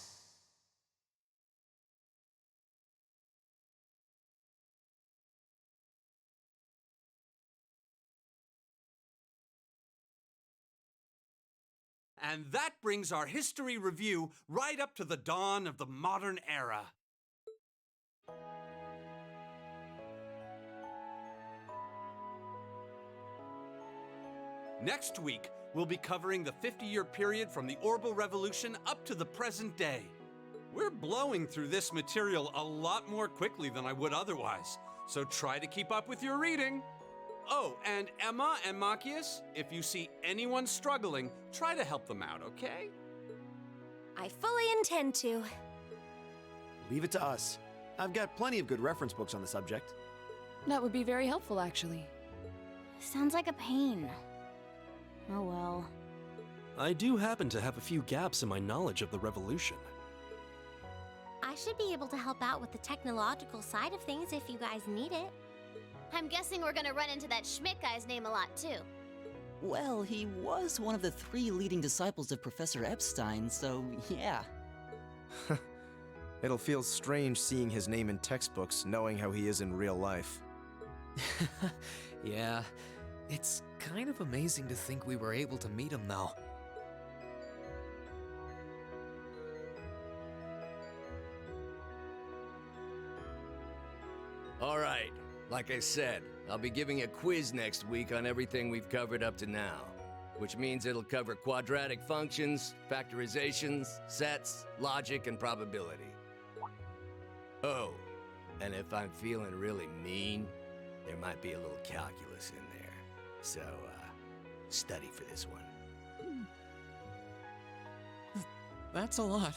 And that brings our history review right up to the dawn of the modern era. Next week, we'll be covering the 50-year period from the Orbital Revolution up to the present day. We're blowing through this material a lot more quickly than I would otherwise, so try to keep up with your reading. Oh, and Emma and Machias, if you see anyone struggling, try to help them out, okay?
I fully intend to.
Leave it to us. I've got plenty of good reference books on the subject.
That would be very helpful, actually.
Sounds like a pain. Oh well.
I do happen to have a few gaps in my knowledge of the Revolution.
I should be able to help out with the technological side of things if you guys need it.
I'm guessing we're gonna run into that Schmidt guy's name a lot, too.
Well, he was one of the 3 leading disciples of Professor Epstein, so yeah.
It'll feel strange seeing his name in textbooks, knowing how he is in real life.
Yeah, it's kind of amazing to think we were able to meet him, though.
All right, like I said, I'll be giving a quiz next week on everything we've covered up to now, which means it'll cover quadratic functions, factorizations, sets, logic, and probability. Oh, and if I'm feeling really mean, there might be a little calculus in there. So, study for this one.
That's a lot.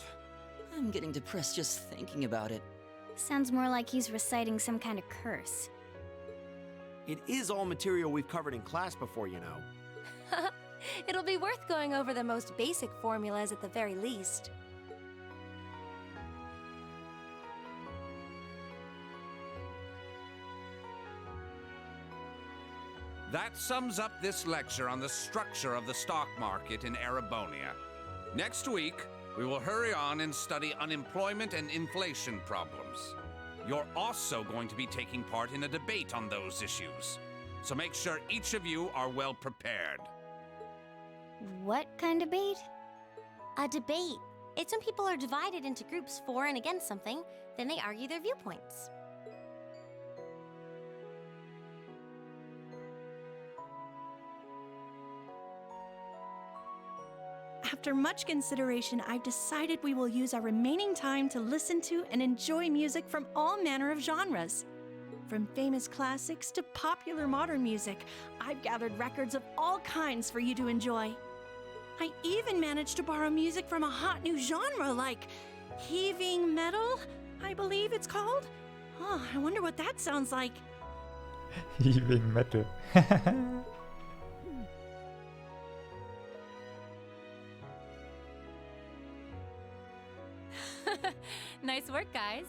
I'm getting depressed just thinking about it.
Sounds more like he's reciting some kind of curse.
It is all material we've covered in class before, you know.
It'll be worth going over the most basic formulas at the very least.
That sums up this lecture on the structure of the stock market in Erebonia. Next week, we will hurry on and study unemployment and inflation problems. You're also going to be taking part in a debate on those issues. So make sure each of you are well prepared.
What kind of debate? A debate. It's when people are divided into groups for and against something, then they argue their viewpoints.
After much consideration, I've decided we will use our remaining time to listen to and enjoy music from all manner of genres. From famous classics to popular modern music, I've gathered records of all kinds for you to enjoy. I even managed to borrow music from a hot new genre like heaving metal, I believe it's called. Oh, I wonder what that sounds like.
Heaving metal.
Nice work, guys.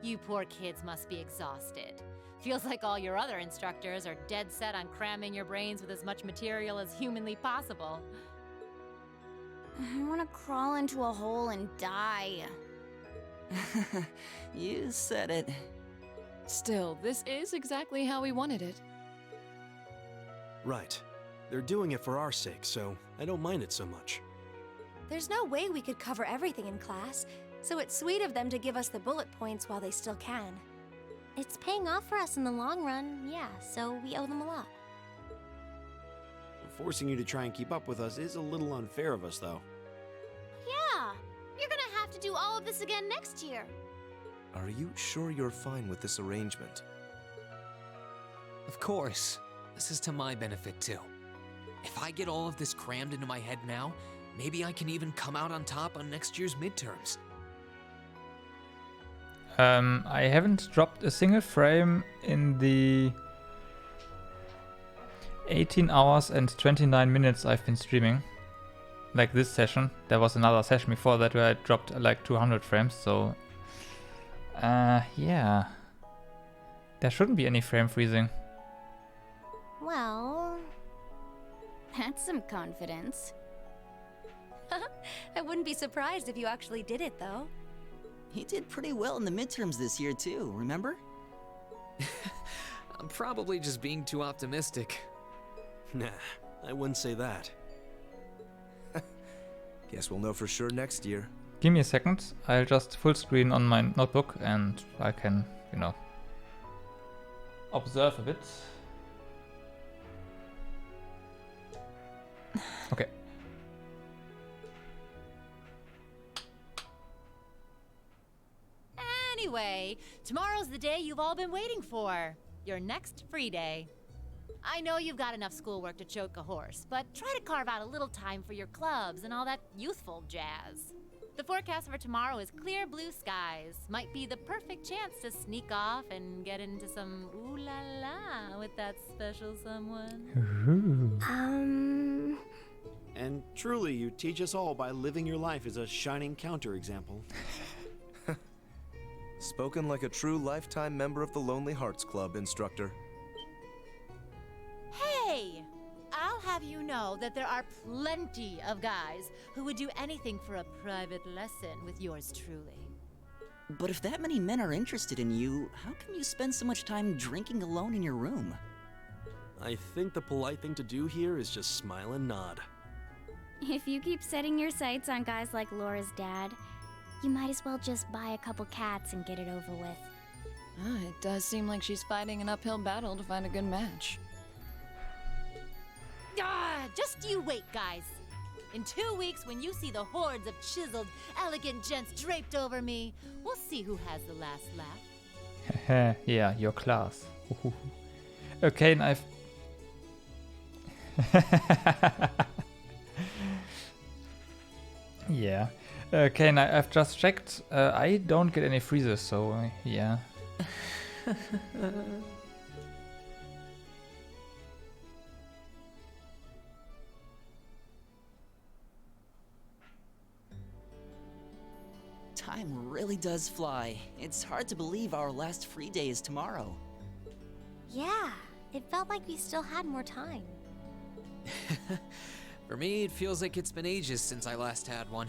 You poor kids must be exhausted. Feels like all your other instructors are dead set on cramming your brains with as much material as humanly possible.
I want to crawl into a hole and die.
You said it.
Still, this is exactly how we wanted it.
Right. They're doing it for our sake, so I don't mind it so much.
There's no way we could cover everything in class, so it's sweet of them to give us the bullet points while they still can.
It's paying off for us in the long run, yeah, so we owe them a lot.
Forcing you to try and keep up with us is a little unfair of us, though.
Yeah, you're gonna have to do all of this again next year.
Are you sure you're fine with this arrangement?
Of course. This is to my benefit, too. If I get all of this crammed into my head now, maybe I can even come out on top on next year's midterms.
I haven't dropped a single frame in the 18 hours and 29 minutes I've been streaming. Like this session. There was another session before that where I dropped like 200 frames, so... yeah. There shouldn't be any frame freezing.
Well, that's some confidence.
I wouldn't be surprised if you actually did it, though.
He did pretty well in the midterms this year, too, remember?
I'm probably just being too optimistic.
Nah, I wouldn't say that.
Guess we'll know for sure next year.
Give me a second. I'll just full screen on my notebook and I can, you know, observe a bit. Okay.
Anyway, tomorrow's the day you've all been waiting for. Your next free day. I know you've got enough schoolwork to choke a horse, but try to carve out a little time for your clubs and all that youthful jazz. The forecast for tomorrow is clear blue skies. Might be the perfect chance to sneak off and get into some ooh la la with that special someone.
And Truly, you teach us all by living your life as a shining counterexample.
Spoken like a true lifetime member of the Lonely Hearts Club, instructor.
Hey! I'll have you know that there are plenty of guys who would do anything for a private lesson with yours truly.
But if that many men are interested in you, how come you spend so much time drinking alone in your room?
I think the polite thing to do here is just smile and nod.
If you keep setting your sights on guys like Laura's dad, you might as well just buy a couple cats and get it over with.
It does seem like she's fighting an uphill battle to find a good match.
Just you wait, guys. In 2 weeks, when you see the hordes of chiseled, elegant gents draped over me, we'll see who has the last laugh.
Yeah, your class. Okay, and I've... yeah. Okay, and I've just checked. I don't get any freezes, so yeah.
Time really does fly. It's hard to believe our last free day is tomorrow.
Yeah, it felt like we still had more time.
For me, it feels like it's been ages since I last had one.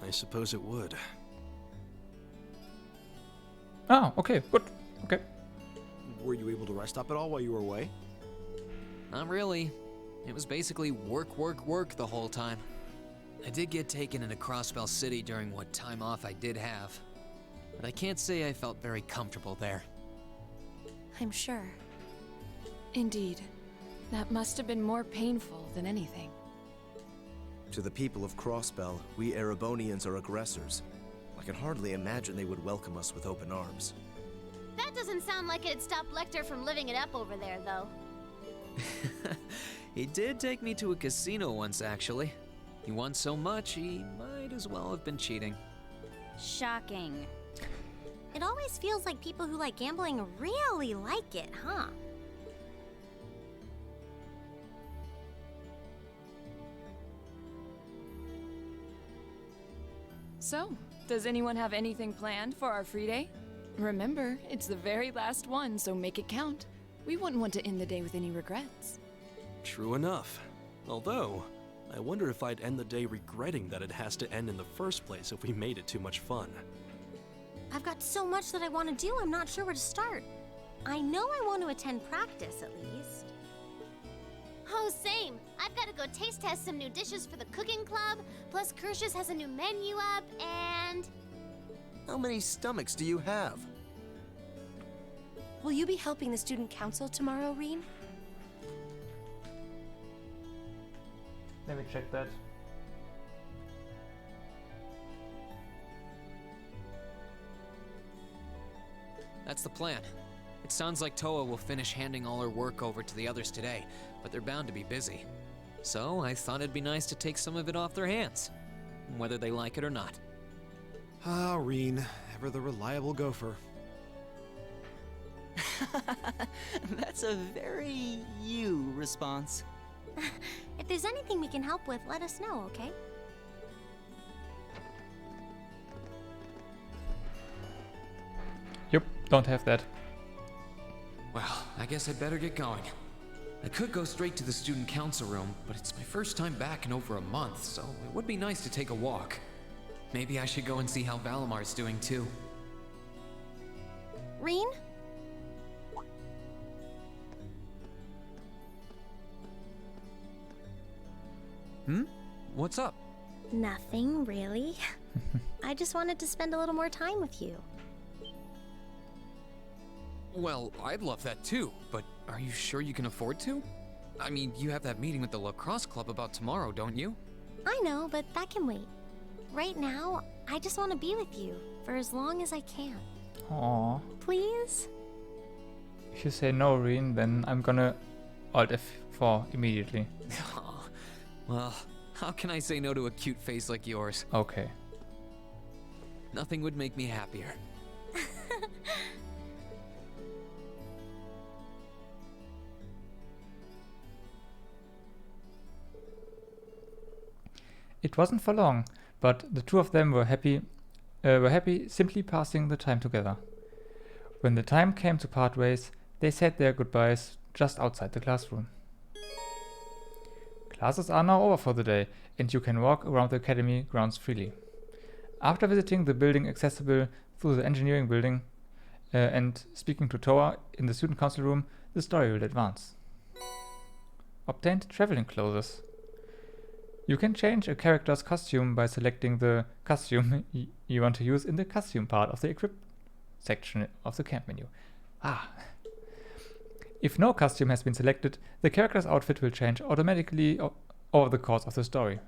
I suppose it would.
Oh, okay, good. Okay.
Were you able to rest up at all while you were away?
Not really. It was basically work, work, work the whole time. I did get taken into Crossbell City during what time off I did have, but I can't say I felt very comfortable there.
I'm sure.
Indeed. That must have been more painful than anything.
To the people of Crossbell, we Erebonians are aggressors. I can hardly imagine they would welcome us with open arms.
That doesn't sound like it'd stop Lecter from living it up over there, though.
He did take me to a casino once, actually. He won so much, he might as well have been cheating.
Shocking. It always feels like people who like gambling really like it, huh?
So, does anyone have anything planned for our free day? Remember, it's the very last one, so make it count. We wouldn't want to end the day with any regrets.
True enough. Although, I wonder if I'd end the day regretting that it has to end in the first place if we made it too much fun.
I've got so much that I want to do, I'm not sure where to start. I know I want to attend practice, at least. Oh, same. I've got to go taste test some new dishes for the cooking club, plus Kirsch's has a new menu up, and...
How many stomachs do you have?
Will you be helping the student council tomorrow, Reen?
Let me check that.
That's the plan. It sounds like Toa will finish handing all her work over to the others today, but they're bound to be busy. So I thought it'd be nice to take some of it off their hands, whether they like it or not.
Ah, Reen, ever the reliable gopher.
That's a very you response.
If there's anything we can help with, let us know, okay?
Yep, don't have that.
Well, I guess I'd better get going. I could go straight to the student council room, but it's my first time back in over a month, so it would be nice to take a walk. Maybe I should go and see how Valamar's doing too.
Reen?
What's up?
Nothing, really. I just wanted to spend a little more time with you.
Well, I'd love that too, but are you sure you can afford to? I mean, you have that meeting with the lacrosse club about tomorrow, don't you?
I know, but that can wait. Right now, I just want to be with you for as long as I can.
Aww.
Please?
If you say no, Reen, then I'm gonna Alt F4 immediately.
Well, how can I say no to a cute face like yours?
Okay.
Nothing would make me happier.
It wasn't for long, but the two of them were happy simply passing the time together. When the time came to part ways, they said their goodbyes just outside the classroom. Classes are now over for the day, and you can walk around the academy grounds freely. After visiting the building accessible through the engineering building and speaking to Toa in the student council room, the story will advance. Obtained traveling clothes. You can change a character's costume by selecting the costume you want to use in the costume part of the equip section of the camp menu. If no costume has been selected, the character's outfit will change automatically over the course of the story.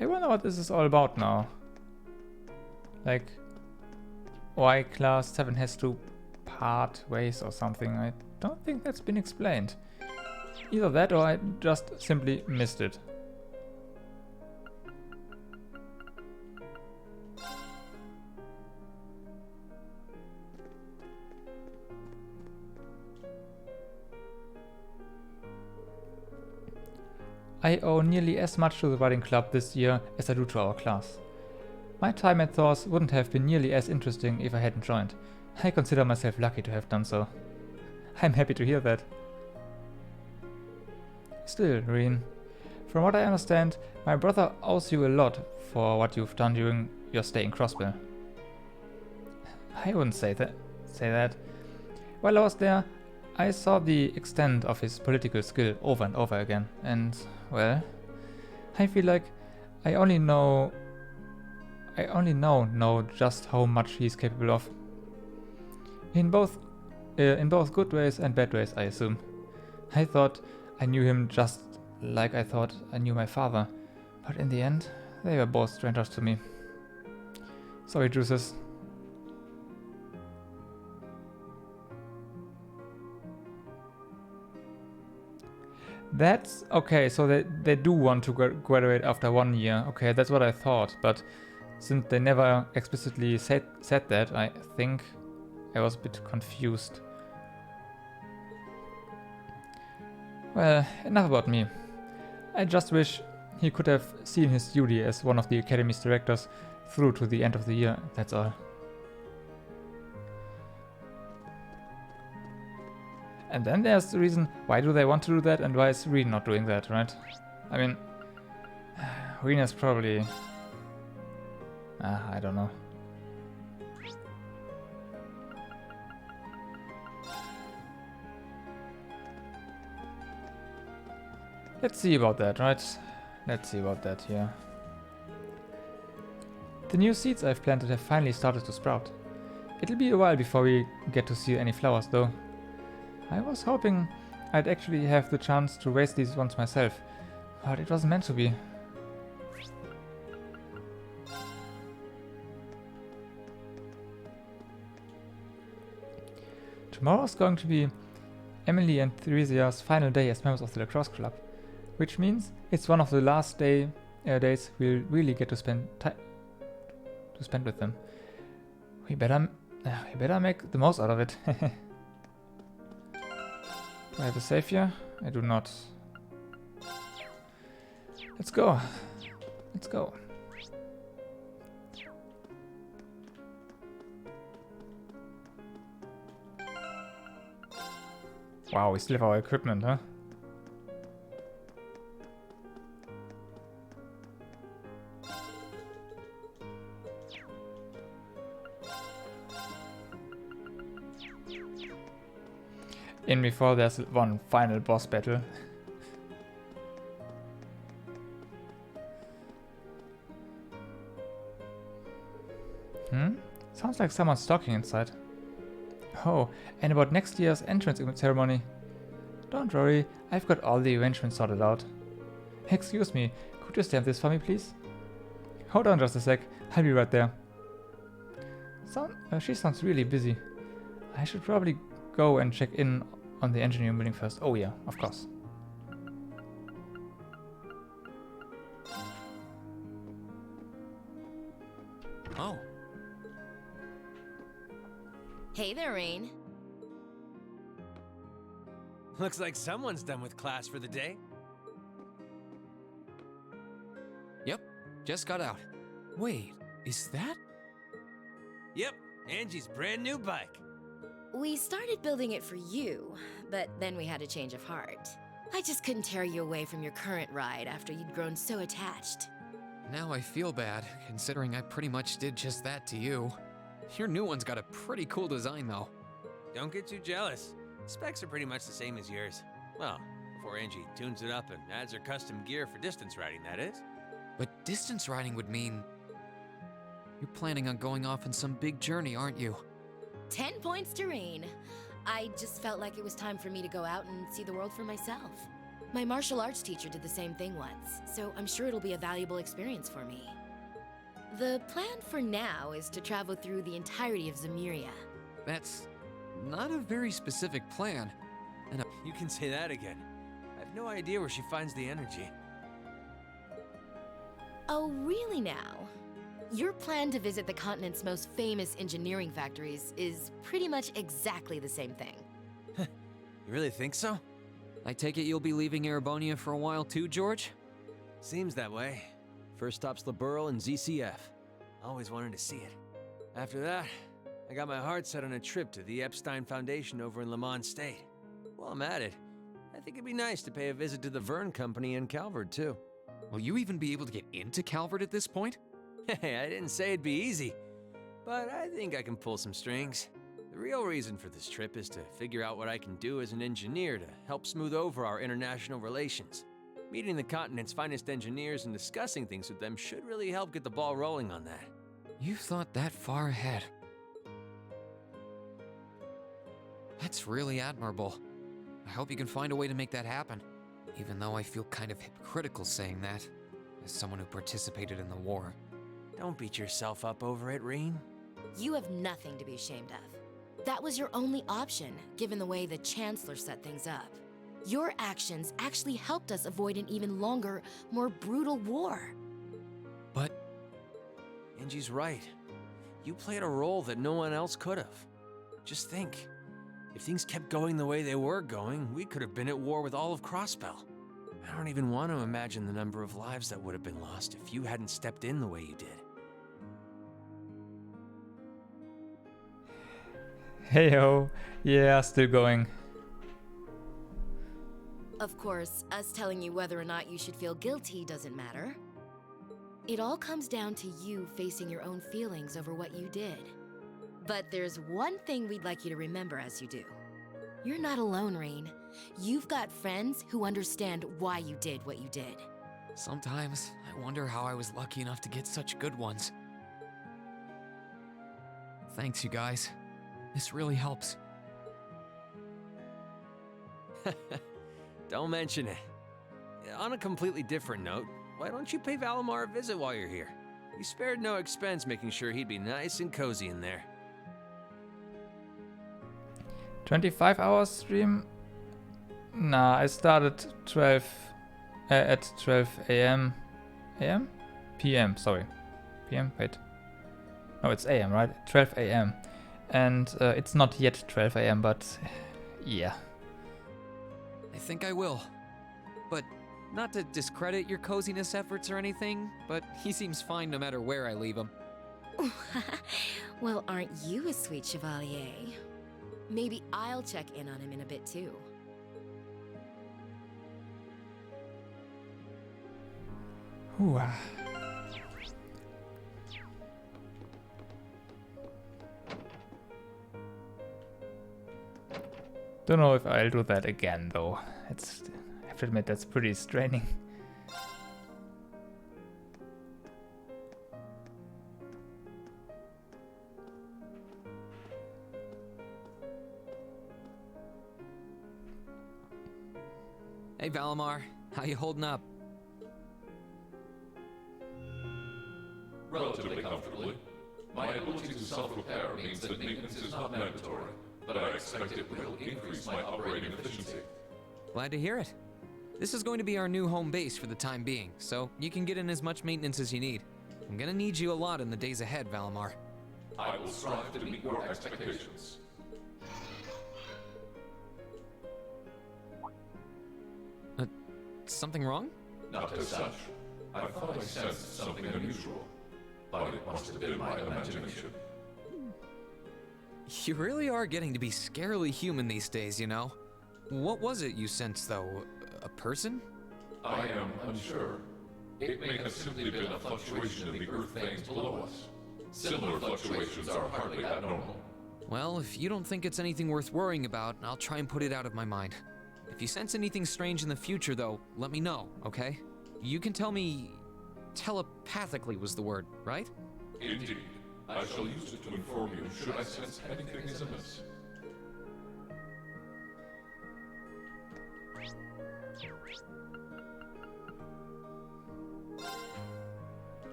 I wonder what this is all about now. Like, why class 7 has to part ways or something. I don't think that's been explained. Either that or I just simply missed it. I owe nearly as much to the writing club this year as I do to our class. My time at Thor's wouldn't have been nearly as interesting if I hadn't joined. I consider myself lucky to have done so. I'm happy to hear that. Still, Reen, from what I understand, my brother owes you a lot for what you've done during your stay in Crossbell. I wouldn't say that. While I was there, I saw the extent of his political skill over and over again, and, well, I feel like I only now know just how much he's capable of. In both good ways and bad ways, I assume. I thought I knew him just like I thought I knew my father, but in the end, they were both strangers to me. Sorry, Juices. That's okay, so they do want to graduate after 1 year. Okay, that's what I thought, but since they never explicitly said that, I think I was a bit confused. Well, enough about me. I just wish he could have seen his duty as one of the Academy's directors through to the end of the year, that's all. And then there's the reason, why do they want to do that and why is Reen not doing that, right? I mean, Reen is probably... I don't know. Let's see about that, right? Let's see about that, yeah. The new seeds I've planted have finally started to sprout. It'll be a while before we get to see any flowers, though. I was hoping I'd actually have the chance to raise these ones myself, but it wasn't meant to be. Tomorrow's going to be Emily and Theresia's final day as members of the lacrosse club, which means it's one of the last days we'll really get to spend with them. We better make the most out of it. Do I have a save here? I do not. Let's go. Let's go. Wow, we still have our equipment, huh? In before there's one final boss battle. Sounds like someone's talking inside. Oh, and about next year's entrance ceremony. Don't worry, I've got all the arrangements sorted out. Excuse me, could you stamp this for me, please? Hold on just a sec, I'll be right there. She sounds really busy. I should probably go and check in on the engineering building first. Oh yeah, of course.
Oh.
Hey there, Rain.
Looks like someone's done with class for the day.
Yep, just got out. Wait, is that?
Yep, Angie's brand new bike.
We started building it for you, but then we had a change of heart. I just couldn't tear you away from your current ride after you'd grown so attached.
Now I feel bad, considering I pretty much did just that to you. Your new one's got a pretty cool design, though.
Don't get too jealous. Specs are pretty much the same as yours. Well, before Angie tunes it up and adds her custom gear for distance riding, that is.
But distance riding would mean... You're planning on going off on some big journey, aren't you?
10 points to Rain. I just felt like it was time for me to go out and see the world for myself. My martial arts teacher did the same thing once, so I'm sure it'll be a valuable experience for me. The plan for now is to travel through the entirety of Zemuria.
That's not a very specific plan. And
you can say that again. I have no idea where she finds the energy.
Oh, really now? Your plan to visit the continent's most famous engineering factories is pretty much exactly the same thing.
You really think so?
I take it you'll be leaving Erebonia for a while too, George?
Seems that way. First stop's Liberl and ZCF. Always wanted to see it. After that, I got my heart set on a trip to the Epstein Foundation over in Le Mans State. While I'm at it, I think it'd be nice to pay a visit to the Verne Company in Calvert, too.
Will you even be able to get into Calvert at this point?
Hey, I didn't say it'd be easy, but I think I can pull some strings. The real reason for this trip is to figure out what I can do as an engineer to help smooth over our international relations. Meeting the continent's finest engineers and discussing things with them should really help get the ball rolling on that.
You've thought that far ahead. That's really admirable. I hope you can find a way to make that happen, even though I feel kind of hypocritical saying that, as someone who participated in the war.
Don't beat yourself up over it, Reen.
You have nothing to be ashamed of. That was your only option, given the way the Chancellor set things up. Your actions actually helped us avoid an even longer, more brutal war.
But...
Angie's right. You played a role that no one else could have. Just think. If things kept going the way they were going, we could have been at war with all of Crossbell. I don't even want to imagine the number of lives that would have been lost if you hadn't stepped in the way you did.
Hey-ho. Yeah, still going.
Of course, us telling you whether or not you should feel guilty doesn't matter. It all comes down to you facing your own feelings over what you did. But there's one thing we'd like you to remember as you do. You're not alone, Rain. You've got friends who understand why you did what you did.
Sometimes I wonder how I was lucky enough to get such good ones. Thanks, you guys. This really helps.
Don't mention it. On a completely different note, why don't you pay Valimar a visit while you're here? You spared no expense making sure he'd be nice and cozy in there.
25 hours stream? Nah, I started at 12 a.m. a.m? p.m. Sorry. p.m. Wait. No, it's a.m. right? 12 a.m. And it's not yet 12 a.m. but yeah.
I think I will. But not to discredit your coziness efforts or anything, but he seems fine no matter where I leave him.
Well, aren't you a sweet chevalier? Maybe I'll check in on him in a bit too.
Ooh. Don't know if I'll do that again though. I have to admit that's pretty straining.
Hey Valimar, how you holding up?
Relatively comfortably. My ability to self-repair means that maintenance is not mandatory, but I expect it will increase my operating efficiency.
Glad to hear it. This is going to be our new home base for the time being, so you can get in as much maintenance as you need. I'm gonna need you a lot in the days ahead, Valimar.
I will strive to meet your expectations.
something wrong?
Not as such. I thought I sensed something unusual. Thought it must have been my imagination.
You really are getting to be scarily human these days, you know? What was it you sensed, though? A person?
I am unsure. It may have simply been a fluctuation in the earth veins below us. Similar fluctuations are hardly abnormal.
Well, if you don't think it's anything worth worrying about, I'll try and put it out of my mind. If you sense anything strange in the future, though, let me know, okay? You can tell me... telepathically was the word, right?
Indeed. I shall use it to inform you should I sense anything is amiss.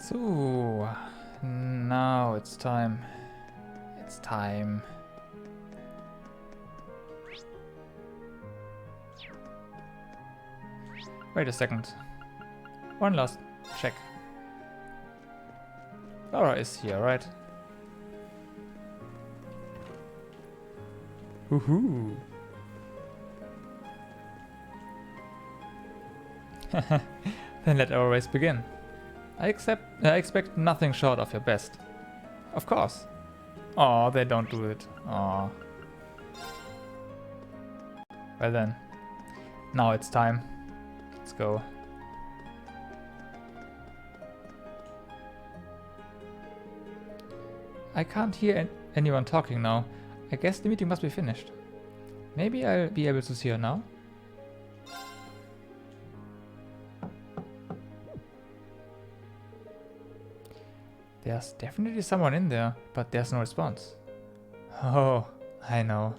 So, now it's time. It's time. Wait a second. One last check. Laura is here, right? Woohoo! Then let our race begin. I expect nothing short of your best. Of course. Aw, they don't do it. Aw. Well then. Now it's time. Let's go. I can't hear anyone talking now. I guess the meeting must be finished. Maybe I'll be able to see her now? There's definitely someone in there, but there's no response. Oh, I know.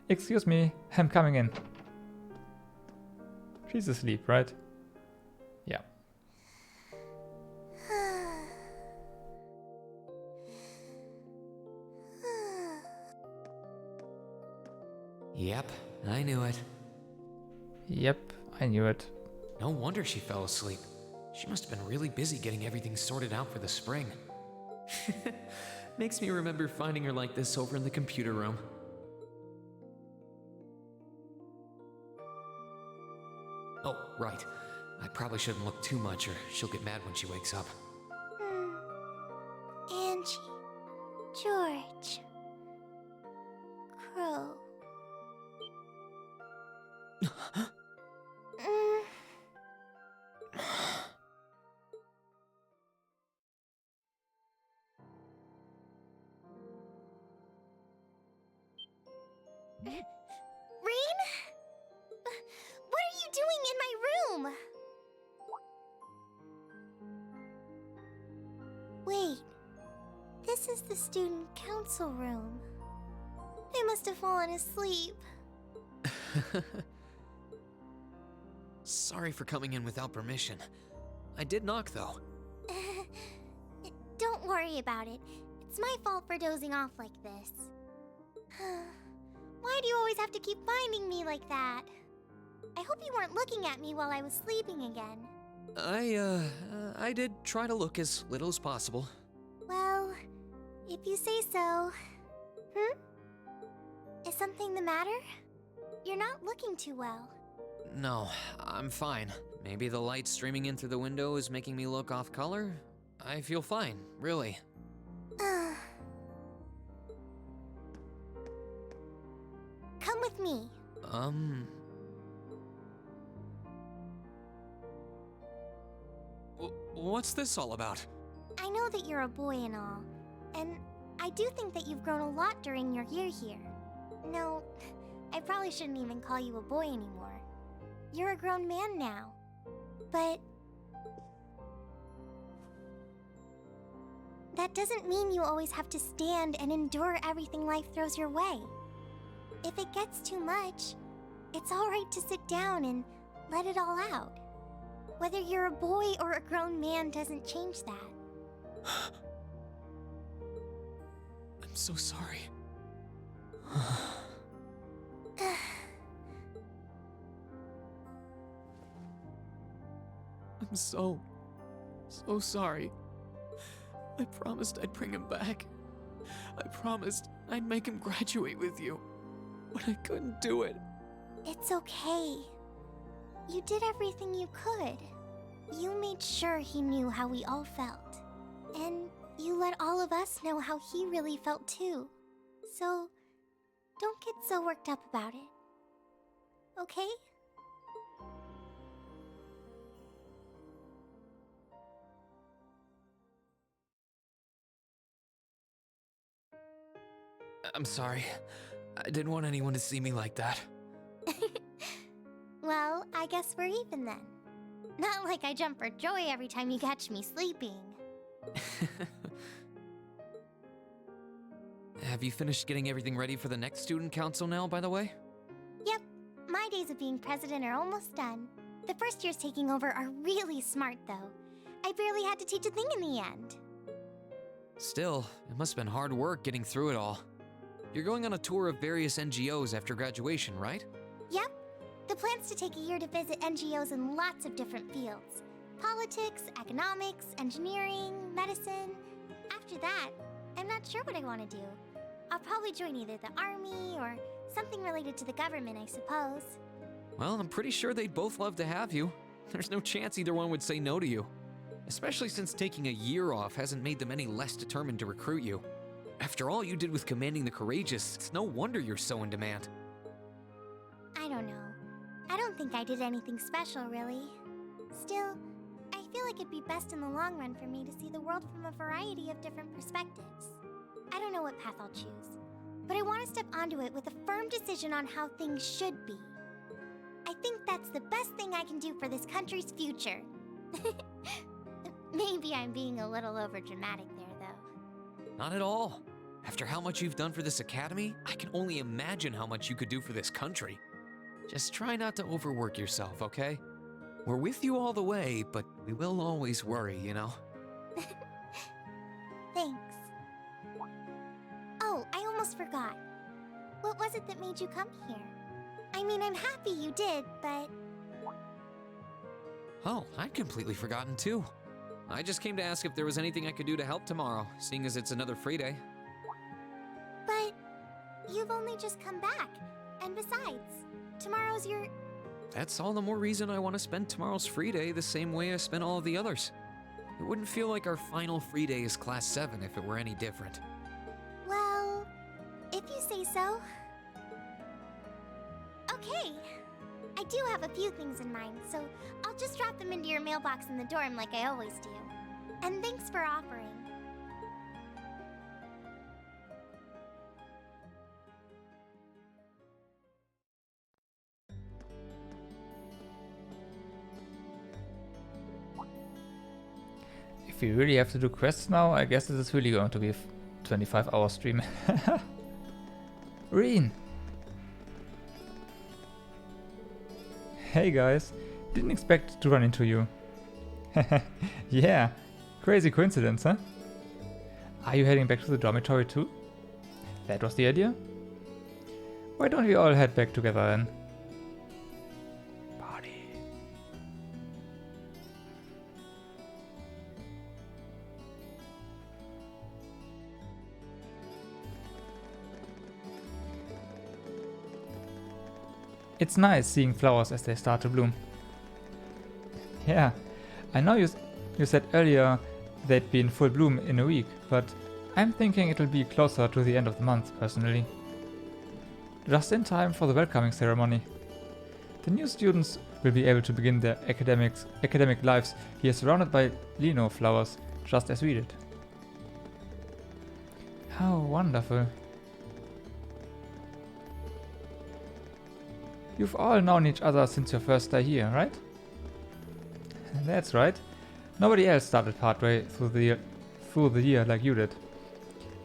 Excuse me, I'm coming in. She's asleep, right? Yeah.
Yep, I knew it.
Yep, I knew it.
No wonder she fell asleep. She must have been really busy getting everything sorted out for the spring. Makes me remember finding her like this over in the computer room. Oh, right. I probably shouldn't look too much or she'll get mad when she wakes up.
Angie, George, Crow. Rain? What are you doing in my room? Wait, this is the student council room. I must have fallen asleep.
Sorry for coming in without permission. I did knock, though.
Don't worry about it. It's my fault for dozing off like this. Why do you always have to keep finding me like that? I hope you weren't looking at me while I was sleeping again.
I did try to look as little as possible.
Well, if you say so. Is something the matter? You're not looking too well.
No, I'm fine. Maybe the light streaming in through the window is making me look off color? I feel fine, really.
Come with me.
What's this all about?
I know that you're a boy and all, and I do think that you've grown a lot during your year here. No, I probably shouldn't even call you a boy anymore. You're a grown man now. But that doesn't mean you always have to stand and endure everything life throws your way. If it gets too much, it's alright to sit down and let it all out. Whether you're a boy or a grown man doesn't change that.
I'm so sorry. I'm so sorry. I promised I'd bring him back. I promised I'd make him graduate with you, but I couldn't do it.
It's okay. You did everything you could. You made sure he knew how we all felt. And you let all of us know how he really felt too. So, don't get so worked up about it. Okay?
I'm sorry. I didn't want anyone to see me like that.
Well, I guess we're even then. Not like I jump for joy every time you catch me sleeping.
Have you finished getting everything ready for the next student council now, by the way?
Yep, my days of being president are almost done. The first years taking over are really smart, though. I barely had to teach a thing in the end.
Still, it must have been hard work getting through it all. You're going on a tour of various NGOs after graduation, right?
Yep. The plan's to take a year to visit NGOs in lots of different fields. Politics, economics, engineering, medicine. After that, I'm not sure what I want to do. I'll probably join either the army or something related to the government, I suppose.
Well, I'm pretty sure they'd both love to have you. There's no chance either one would say no to you. Especially since taking a year off hasn't made them any less determined to recruit you. After all you did with commanding the courageous, it's no wonder you're so in demand.
I don't know. I don't think I did anything special, really. Still, I feel like it'd be best in the long run for me to see the world from a variety of different perspectives. I don't know what path I'll choose, but I want to step onto it with a firm decision on how things should be. I think that's the best thing I can do for this country's future. Maybe I'm being a little overdramatic there, though.
Not at all. After how much you've done for this academy, I can only imagine how much you could do for this country. Just try not to overwork yourself, okay? We're with you all the way, but we will always worry, you know?
Thanks. Oh, I almost forgot. What was it that made you come here? I mean, I'm happy you did, but...
Oh, I'd completely forgotten too. I just came to ask if there was anything I could do to help tomorrow, seeing as it's another free day.
But you've only just come back. And besides, tomorrow's your...
That's all the more reason I want to spend tomorrow's free day the same way I spent all of the others. It wouldn't feel like our final free day is Class 7 if it were any different.
Well, if you say so. Okay. I do have a few things in mind, so I'll just drop them into your mailbox in the dorm like I always do. And thanks for offering.
If we really have to do quests now, I guess this is really going to be a 25-hour stream. Reen! Hey guys, didn't expect to run into you. Yeah, crazy coincidence, huh? Are you heading back to the dormitory too? That was the idea? Why don't we all head back together then? Party. It's nice seeing flowers as they start to bloom. Yeah, I know you said earlier they'd be in full bloom in a week, but I'm thinking it'll be closer to the end of the month, personally. Just in time for the welcoming ceremony. The new students will be able to begin their academic lives here surrounded by lino flowers, just as we did. How wonderful. You've all known each other since your first day here, right? That's right. Nobody else started partway through the year like you did.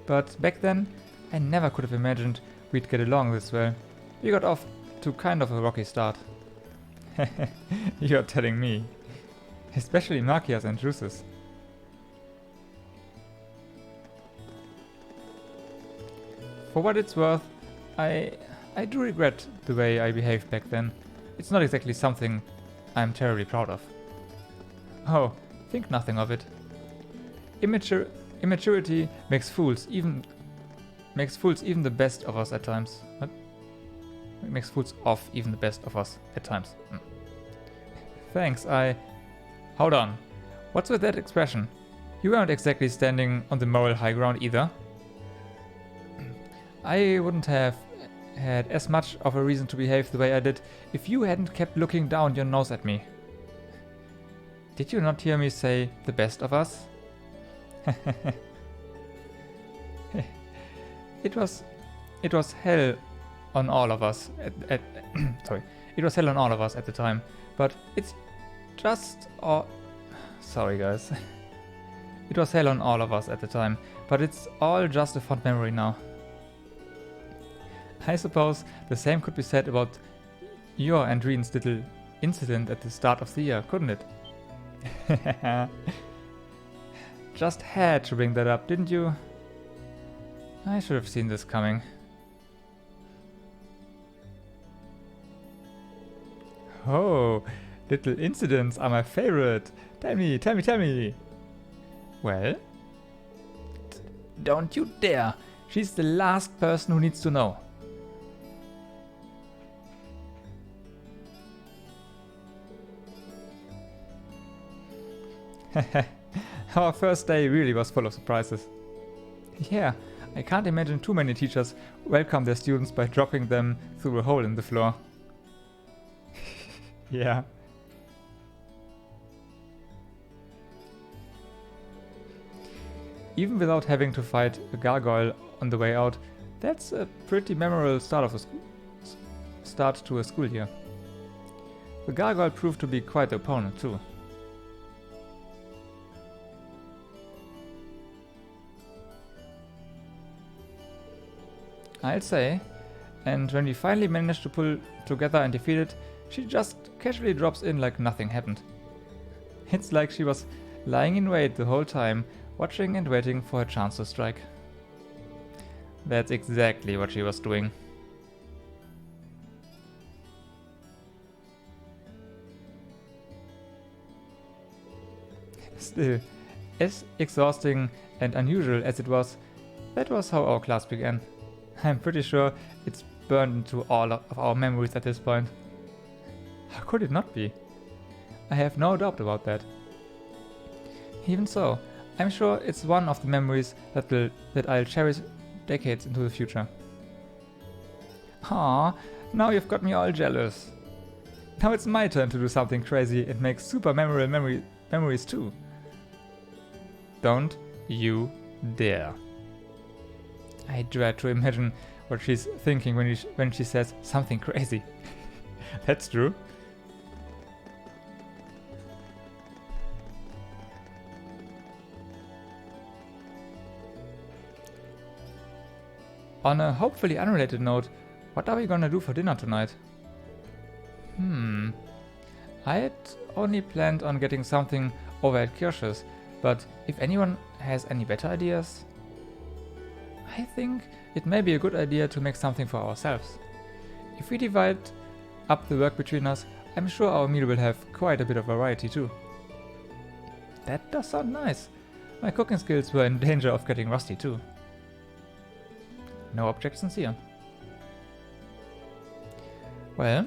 But back then, I never could have imagined we'd get along this well. We got off to kind of a rocky start. You're telling me. Especially Markias and Juices. For what it's worth, I do regret the way I behaved back then. It's not exactly something I'm terribly proud of. Oh, think nothing of it. Immaturity makes fools even makes fools even the best of us at times. What? It makes fools of even the best of us at times. Thanks, Hold on. What's with that expression? You weren't exactly standing on the moral high ground either. I wouldn't have had as much of a reason to behave the way I did if you hadn't kept looking down your nose at me. Did you not hear me say the best of us? It was hell on all of us sorry. It was hell on all of us at the time, but it's just sorry guys. It was hell on all of us at the time, but it's all just a fond memory now. I suppose the same could be said about your and Reen's little incident at the start of the year, couldn't it? Just had to bring that up, didn't you? I should have seen this coming. Oh, little incidents are my favorite. Tell me. Well? Don't you dare. She's the last person who needs to know. Our first day really was full of surprises. Yeah, I can't imagine too many teachers welcome their students by dropping them through a hole in the floor. Yeah. Even without having to fight a gargoyle on the way out, that's a pretty memorable start to a school year. The gargoyle proved to be quite the opponent too. I'll say, and when we finally managed to pull together and defeat it, she just casually drops in like nothing happened. It's like she was lying in wait the whole time, watching and waiting for her chance to strike. That's exactly what she was doing. Still, as exhausting and unusual as it was, that was how our class began. I'm pretty sure it's burned into all of our memories at this point. How could it not be? I have no doubt about that. Even so, I'm sure it's one of the memories that I'll cherish decades into the future. Aww, now you've got me all jealous. Now it's my turn to do something crazy and make super memorable memories too. Don't you dare. I dread to imagine what she's thinking when she says something crazy. That's true. On a hopefully unrelated note, what are we gonna do for dinner tonight? I had only planned on getting something over at Kirsch's, but if anyone has any better ideas, I think it may be a good idea to make something for ourselves. If we divide up the work between us, I'm sure our meal will have quite a bit of variety too. That does sound nice. My cooking skills were in danger of getting rusty too. No objections here. Well,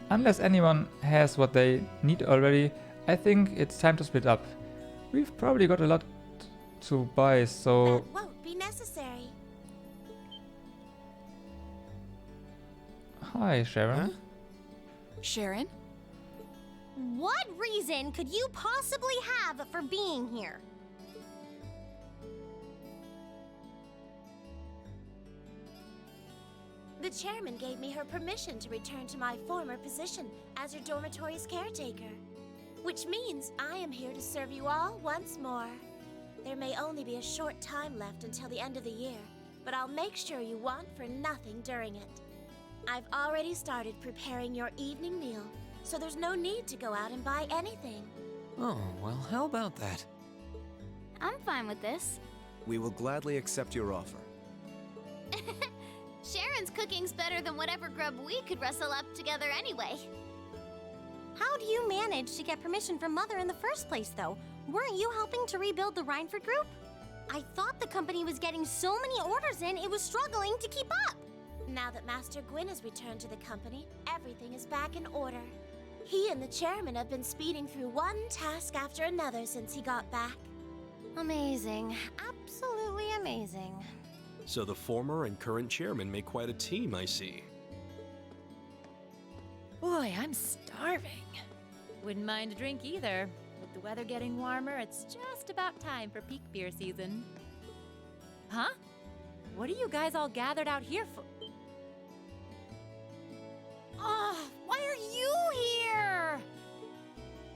unless anyone has what they need already, I think it's time to split up. We've probably got a lot to buy, so...
That won't be necessary.
Hi, Sharon.
Huh? Sharon?
What reason could you possibly have for being here?
The chairman gave me her permission to return to my former position as her dormitory's caretaker. Which means I am here to serve you all once more. There may only be a short time left until the end of the year, but I'll make sure you want for nothing during it. I've already started preparing your evening meal, so there's no need to go out and buy anything.
Oh, well, how about that?
I'm fine with this.
We will gladly accept your offer.
Sharon's cooking's better than whatever grub we could rustle up together anyway. How do you manage to get permission from Mother in the first place, though? Weren't you helping to rebuild the Rhineford group? I thought the company was getting so many orders in, it was struggling to keep up.
Now that Master Gwyn has returned to the company, everything is back in order. He and the chairman have been speeding through one task after another since he got back.
Amazing. Absolutely amazing.
So the former and current chairman make quite a team, I see.
Boy, I'm starving. Wouldn't mind a drink either. With the weather getting warmer, it's just about time for peak beer season. Huh? What are you guys all gathered out here for?
Oh, why are you here?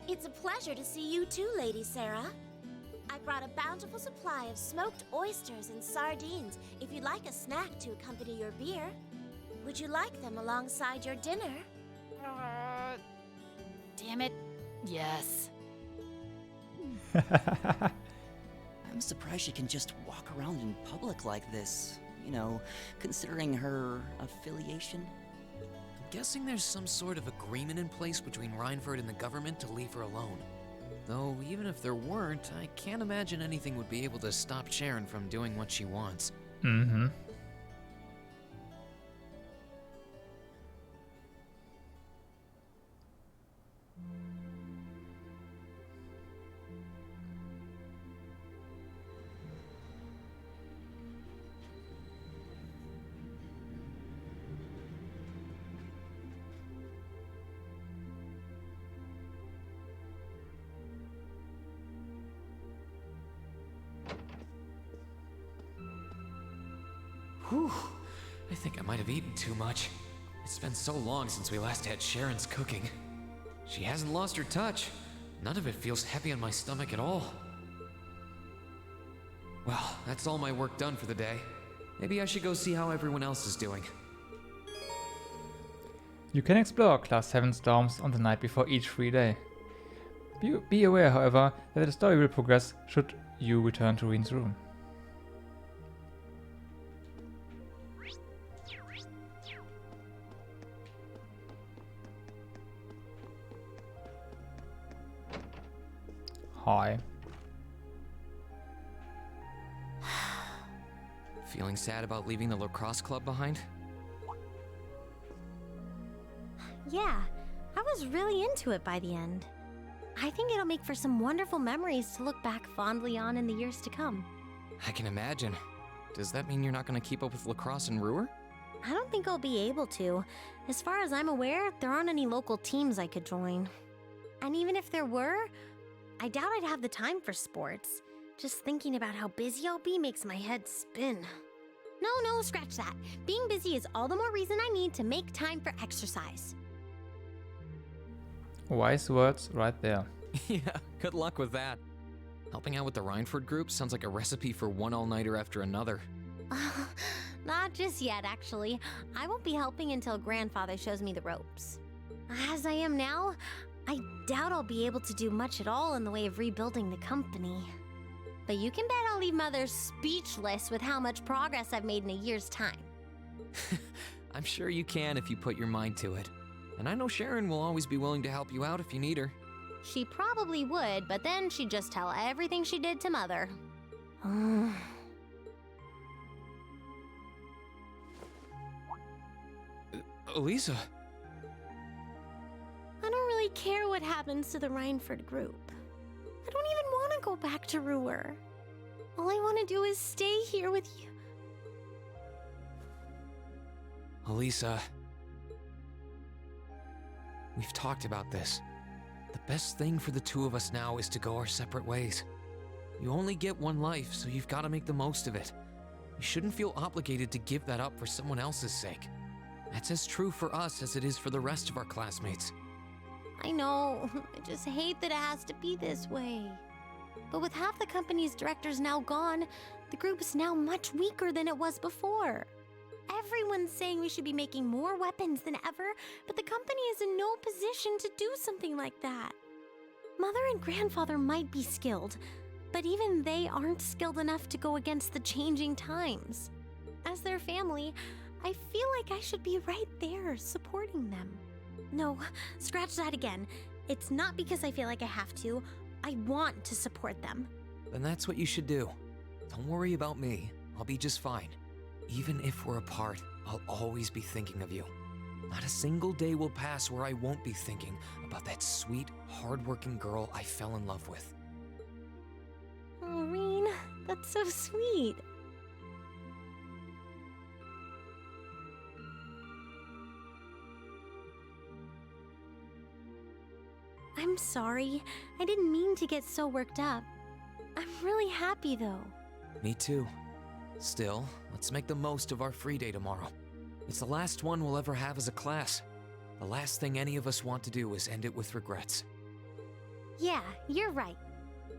It's a pleasure to see you too, Lady Sarah. I brought a bountiful supply of smoked oysters and sardines if you'd like a snack to accompany your beer. Would you like them alongside your dinner?
Damn it. Yes.
I'm surprised she can just walk around in public like this. You know, considering her affiliation.
I'm guessing there's some sort of agreement in place between Reinford and the government to leave her alone. Though, even if there weren't, I can't imagine anything would be able to stop Sharon from doing what she wants.
Mm-hmm.
Whew. I think I might have eaten too much. It's been so long since we last had Sharon's cooking. She hasn't lost her touch. None of it feels heavy on my stomach at all. Well, that's all my work done for the day. Maybe I should go see how everyone else is doing.
You can explore Class 7 storms on the night before each free day. Be aware, however, that the story will progress should you return to Reen's room. Hi.
Feeling sad about leaving the lacrosse club behind?
Yeah, I was really into it by the end. I think it'll make for some wonderful memories to look back fondly on in the years to come.
I can imagine. Does that mean you're not going to keep up with lacrosse and Ruhr?
I don't think I'll be able to. As far as I'm aware, there aren't any local teams I could join. And even if there were, I doubt I'd have the time for sports. Just thinking about how busy I'll be makes my head spin. No, scratch that. Being busy is all the more reason I need to make time for exercise.
Wise words right there.
Yeah, good luck with that. Helping out with the Reinford group sounds like a recipe for one all-nighter after another.
Not just yet, actually. I won't be helping until Grandfather shows me the ropes. As I am now, I doubt I'll be able to do much at all in the way of rebuilding the company. But you can bet I'll leave Mother speechless with how much progress I've made in a year's time.
I'm sure you can if you put your mind to it. And I know Sharon will always be willing to help you out if you need her.
She probably would, but then she'd just tell everything she did to Mother.
Elisa?
I don't really care what happens to the Reinford group. I don't even want to go back to Ruhr. All I want to do is stay here with you.
Elisa. We've talked about this. The best thing for the two of us now is to go our separate ways. You only get one life, so you've got to make the most of it. You shouldn't feel obligated to give that up for someone else's sake. That's as true for us as it is for the rest of our classmates.
I know, I just hate that it has to be this way. But with half the company's directors now gone, the group is now much weaker than it was before. Everyone's saying we should be making more weapons than ever, but the company is in no position to do something like that. Mother and Grandfather might be skilled, but even they aren't skilled enough to go against the changing times. As their family, I feel like I should be right there supporting them. No, scratch that again. It's not because I feel like I have to. I want to support them.
Then that's what you should do. Don't worry about me. I'll be just fine. Even if we're apart, I'll always be thinking of you. Not a single day will pass where I won't be thinking about that sweet, hardworking girl I fell in love with.
Oh, Reen, that's so sweet. I'm sorry. I didn't mean to get so worked up. I'm really happy though.
Me too. Still, let's make the most of our free day tomorrow. It's the last one we'll ever have as a class. The last thing any of us want to do is end it with regrets.
Yeah, you're right.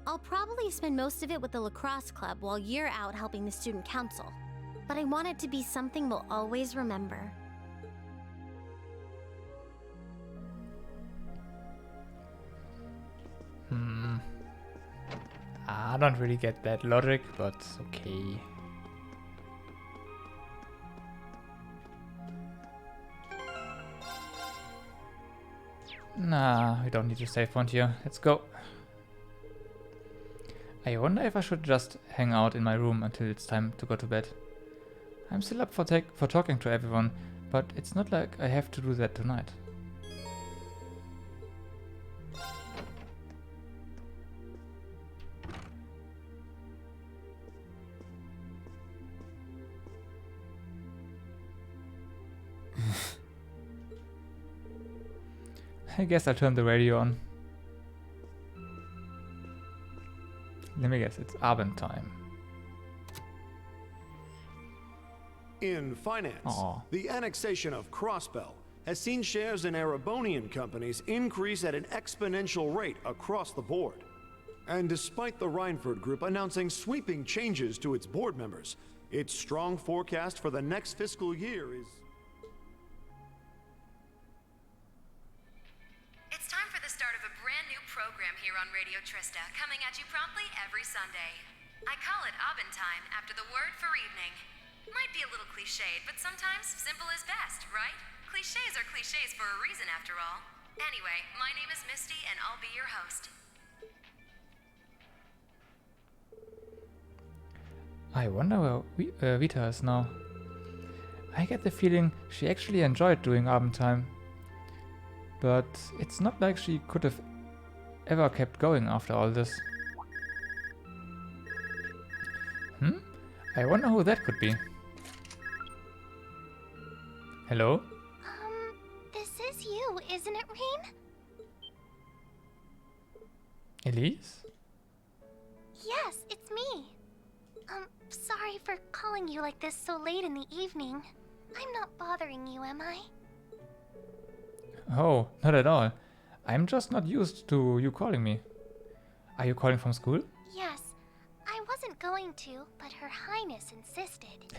I'll probably spend most of it with the lacrosse club while you're out helping the student council. But I want it to be something we'll always remember.
I don't really get that logic, but okay. Nah, we don't need to save point here. Let's go. I wonder if I should just hang out in my room until it's time to go to bed. I'm still up for talking to everyone, but it's not like I have to do that tonight. I guess I'll turn the radio on. Let me guess, it's Abend time.
In finance,
Aw.
the annexation of Crossbell has seen shares in Erebonian companies increase at an exponential rate across the board. And despite the Reinford Group announcing sweeping changes to its board members, its strong forecast for the next fiscal year is...
It's time for the start of a brand new program here on Radio Trista, coming at you promptly every Sunday. I call it Abend Time after the word for evening. Might be a little cliched, but sometimes simple is best, right? Clichés are clichés for a reason after all. Anyway, my name is Misty and I'll be your host.
I wonder where Vita is now. I get the feeling she actually enjoyed doing Abend time. But it's not like she could have ever kept going after all this. I wonder who that could be. Hello?
This is you, isn't it, Reen?
Elise?
Yes, it's me. Sorry for calling you like this so late in the evening. I'm not bothering you, am I?
Oh, not at all. I'm just not used to you calling me. Are you calling from school?
Yes. I wasn't going to, but Her Highness insisted.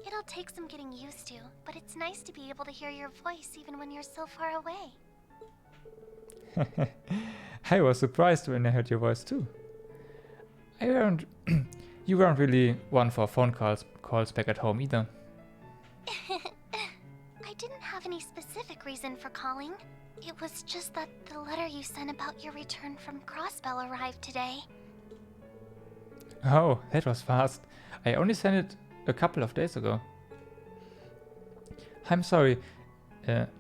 It'll take some getting used to, but it's nice to be able to hear your voice even when you're so far away.
I was surprised when I heard your voice too. You weren't really one for phone calls back at home either.
I didn't have any specific reason for calling. It was just that the letter you sent about your return from Crossbell arrived today.
Oh, that was fast. I only sent it a couple of days ago. I'm sorry.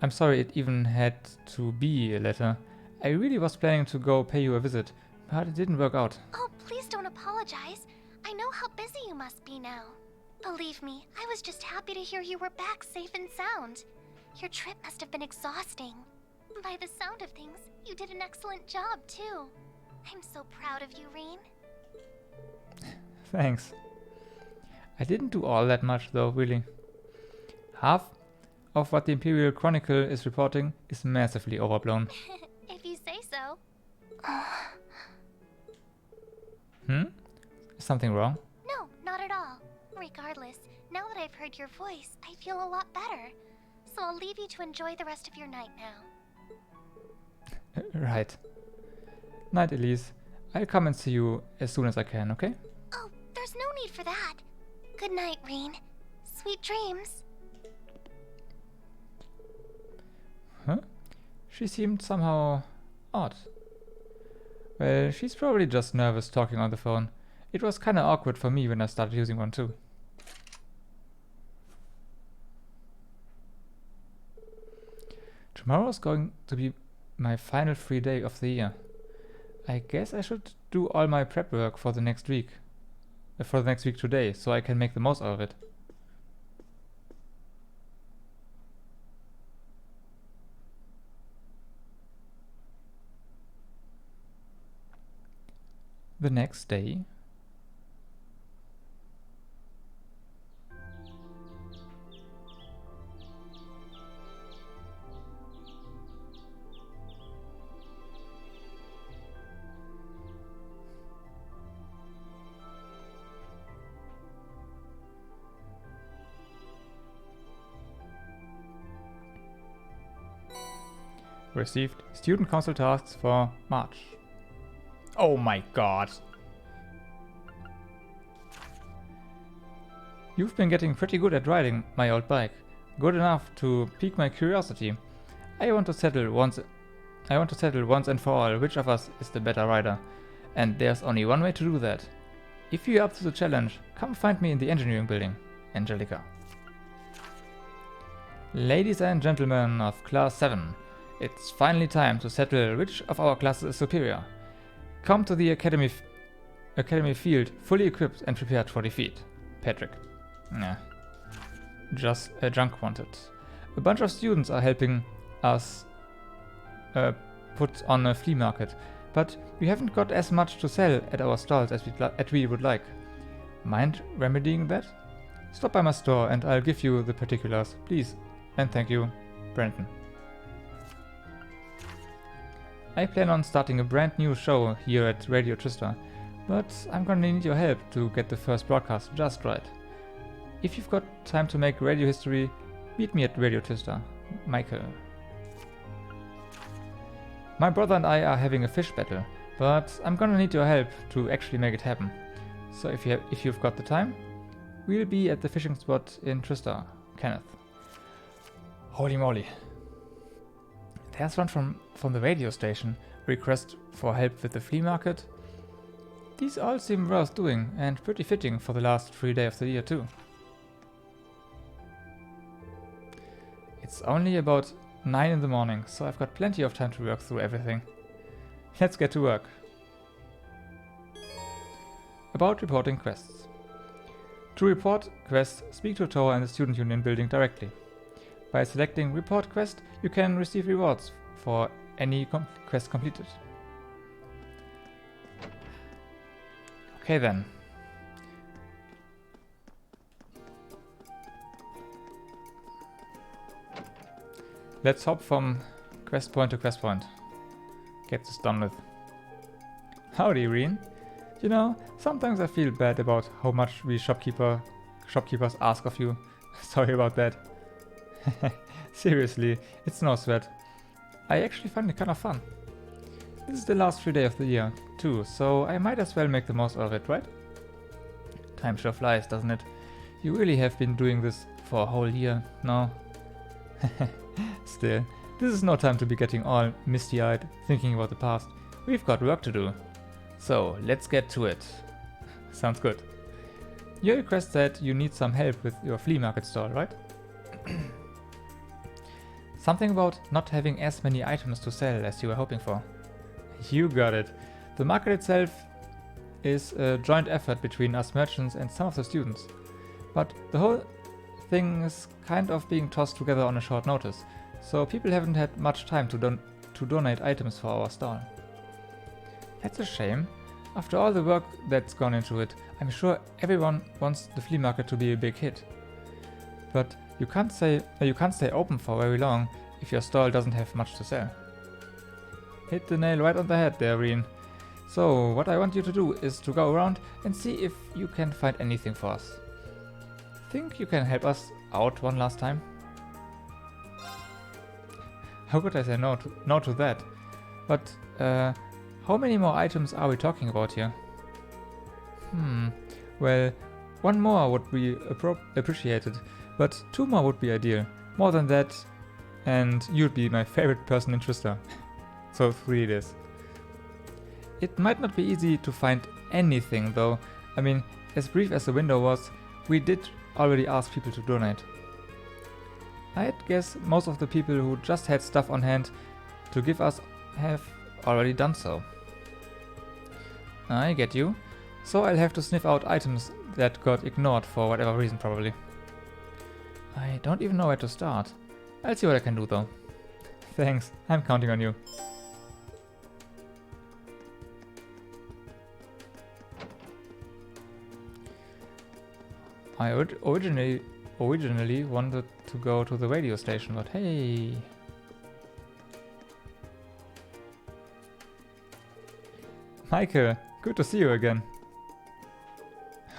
I'm sorry it even had to be a letter. I really was planning to go pay you a visit, but it didn't work out.
Oh, please don't apologize. I know how busy you must be now. Believe me, I was just happy to hear you were back safe and sound. Your trip must have been exhausting. By the sound of things, you did an excellent job, too. I'm so proud of you, Reen.
Thanks. I didn't do all that much though, really. Half of what the Imperial Chronicle is reporting is massively overblown.
If you say so.
Is something wrong?
No, not at all. Regardless, now that I've heard your voice, I feel a lot better. So I'll leave you to enjoy the rest of your night now.
Right. Night, Elise. I'll come and see you as soon as I can, okay?
Oh, there's no need for that. Good night, Reen. Sweet dreams.
Huh? She seemed somehow odd. Well, she's probably just nervous talking on the phone. It was kinda awkward for me when I started using one too. Tomorrow is going to be my final free day of the year. I guess I should do all my prep work for the next week. For the next week today, so I can make the most out of it. The next day. Received student council tasks for March. Oh my god. You've been getting pretty good at riding my old bike. Good enough to pique my curiosity. I want to settle once and for all which of us is the better rider. And there's only one way to do that. If you're up to the challenge, come find me in the engineering building. Angelica. Ladies and gentlemen of Class 7, it's finally time to settle which of our classes is superior. Come to the academy field fully equipped and prepared for defeat. Patrick. Nah. Just a junk wanted. A bunch of students are helping us put on a flea market, but we haven't got as much to sell at our stalls as we would like. Mind remedying that? Stop by my store and I'll give you the particulars, please. And thank you, Brandon. I plan on starting a brand new show here at Radio Trista, but I'm gonna need your help to get the first broadcast just right. If you've got time to make radio history, meet me at Radio Trista. Michael. My brother and I are having a fish battle, but I'm gonna need your help to actually make it happen. So if you've got the time, we'll be at the fishing spot in Trista. Kenneth. Holy moly. There's one from the radio station. Request for help with the flea market. These all seem worth doing and pretty fitting for the last free day of the year too. It's only about 9 in the morning, so I've got plenty of time to work through everything. Let's get to work. About reporting quests. To report quests, speak to Tower and the Student Union building directly. By selecting Report Quest, you can receive rewards for any quest completed. Okay then. Let's hop from quest point to quest point. Get this done with. Howdy, Reen. You know, sometimes I feel bad about how much we shopkeepers ask of you. Sorry about that. Seriously, it's no sweat. I actually find it kind of fun. This is the last free day of the year, too, so I might as well make the most of it, right? Time sure flies, doesn't it? You really have been doing this for a whole year, no? Still, this is no time to be getting all misty-eyed, thinking about the past. We've got work to do. So, let's get to it. Sounds good. Your request said you need some help with your flea market stall, right? Something about not having as many items to sell as you were hoping for. You got it. The market itself is a joint effort between us merchants and some of the students. But the whole thing is kind of being tossed together on a short notice, so people haven't had much time to donate items for our stall. That's a shame. After all the work that's gone into it, I'm sure everyone wants the flea market to be a big hit. But you can't stay open for very long if your stall doesn't have much to sell. Hit the nail right on the head there, Reen. So, what I want you to do is to go around and see if you can find anything for us. Think you can help us out one last time? How could I say no to that? But, how many more items are we talking about here? Well, one more would be appreciated, but 2 more would be ideal. More than that, and you'd be my favorite person in Trista. So 3 it is. It might not be easy to find anything though, I mean, as brief as the window was, we did already ask people to donate. I'd guess most of the people who just had stuff on hand to give us have already done so. I get you. So I'll have to sniff out items that got ignored for whatever reason probably. I don't even know where to start. I'll see what I can do though. Thanks, I'm counting on you. I originally wanted to go to the radio station, but hey. Michael, good to see you again.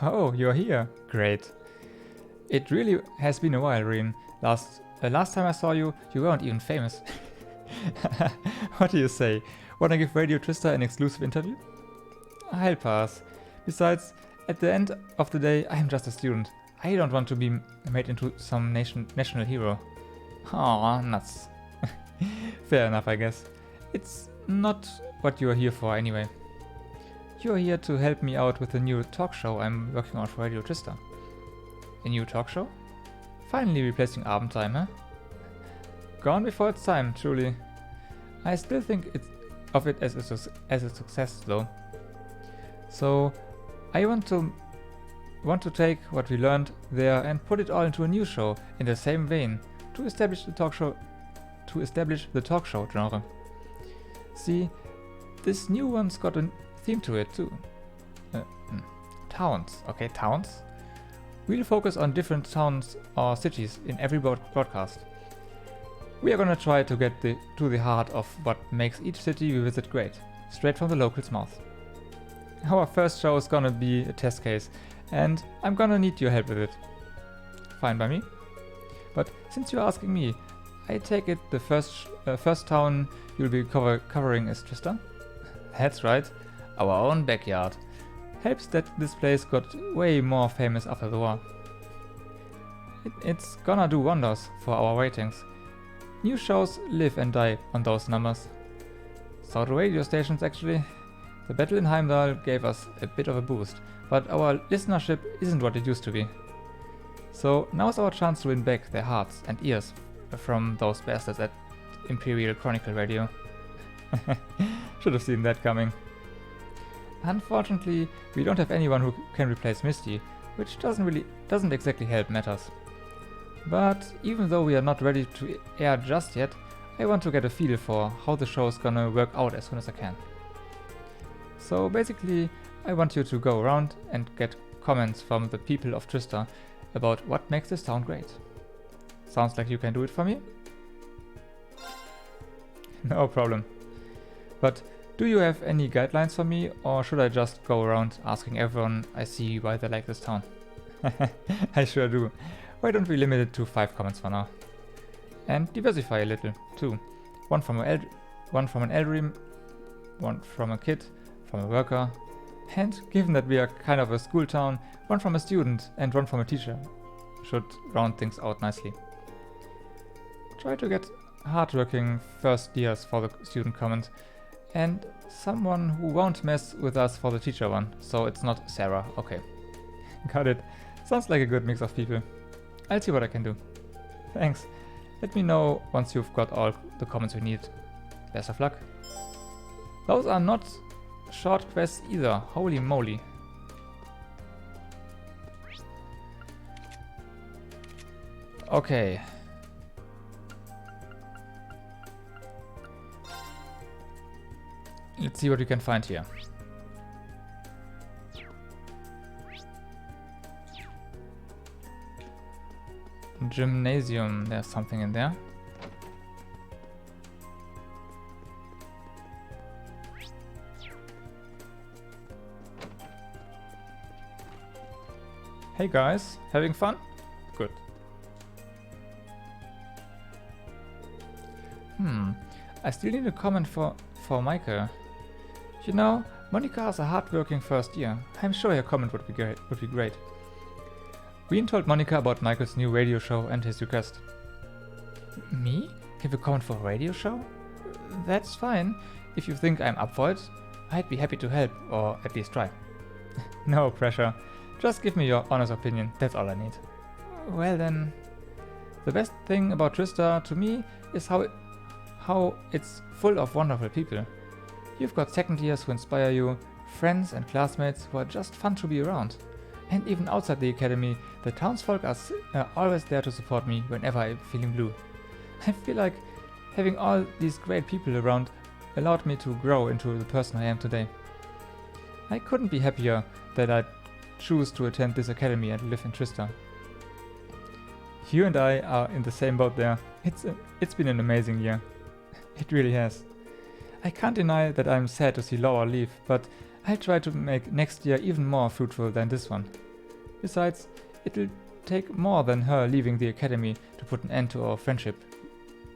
Oh, you're here. Great. It really has been a while, Reen. Last time I saw you, you weren't even famous. What do you say? Wanna give Radio Trista an exclusive interview? I'll pass. Besides, at the end of the day, I'm just a student. I don't want to be made into some national hero. Aw, nuts. Fair enough, I guess. It's not what you're here for anyway. You're here to help me out with the new talk show I'm working on for Radio Trista. A new talk show? Finally replacing Abendtime, huh? Gone before its time, truly. I still think of it as a success, though. So, I want to take what we learned there and put it all into a new show in the same vein to establish the talk show genre. See, this new one's got a theme to it too. Towns. Okay, towns. We'll focus on different towns or cities in every broadcast. We are gonna try to get to the heart of what makes each city we visit great, straight from the locals' mouth. Our first show is gonna be a test case, and I'm gonna need your help with it. Fine by me. But since you're asking me, I take it the first town you'll be covering is Trista? That's right, our own backyard. Helps that this place got way more famous after the war. It's gonna do wonders for our ratings. New shows live and die on those numbers. So do radio stations actually. The battle in Heimdall gave us a bit of a boost, but our listenership isn't what it used to be. So now's our chance to win back their hearts and ears from those bastards at Imperial Chronicle Radio. Should have seen that coming. Unfortunately, we don't have anyone who can replace Misty, which doesn't exactly help matters. But even though we are not ready to air just yet, I want to get a feel for how the show's gonna work out as soon as I can. So basically, I want you to go around and get comments from the people of Trista about what makes this town great. Sounds like you can do it for me? No problem. But do you have any guidelines for me, or should I just go around asking everyone I see why they like this town? I sure do. Why don't we limit it to 5 comments for now? And diversify a little, too. One from an elderly, one from a kid, from a worker, and given that we are kind of a school town, one from a student and one from a teacher. Should round things out nicely. Try to get hardworking first years for the student comment, and someone who won't mess with us for the teacher one, so it's not Sarah, okay. Got it. Sounds like a good mix of people. I'll see what I can do. Thanks. Let me know once you've got all the comments you need. Best of luck. Those are not short quests either, holy moly. Okay. Let's see what we can find here. Gymnasium, there's something in there. Hey guys, having fun? Good. I still need a comment for Michael. You know, Monica has a hard-working first year. I'm sure her comment would be great. Reen told Monica about Michael's new radio show and his request. Me? Give a comment for a radio show? That's fine. If you think I'm up for it, I'd be happy to help, or at least try. No pressure. Just give me your honest opinion, that's all I need. Well then, the best thing about Trista to me is how it's full of wonderful people. You've got second years who inspire you, friends and classmates who are just fun to be around. And even outside the academy, the townsfolk are always there to support me whenever I'm feeling blue. I feel like having all these great people around allowed me to grow into the person I am today. I couldn't be happier that I choose to attend this academy and live in Trista. You and I are in the same boat there. It's been an amazing year. It really has. I can't deny that I'm sad to see Laura leave, but I'll try to make next year even more fruitful than this one. Besides, it'll take more than her leaving the academy to put an end to our friendship.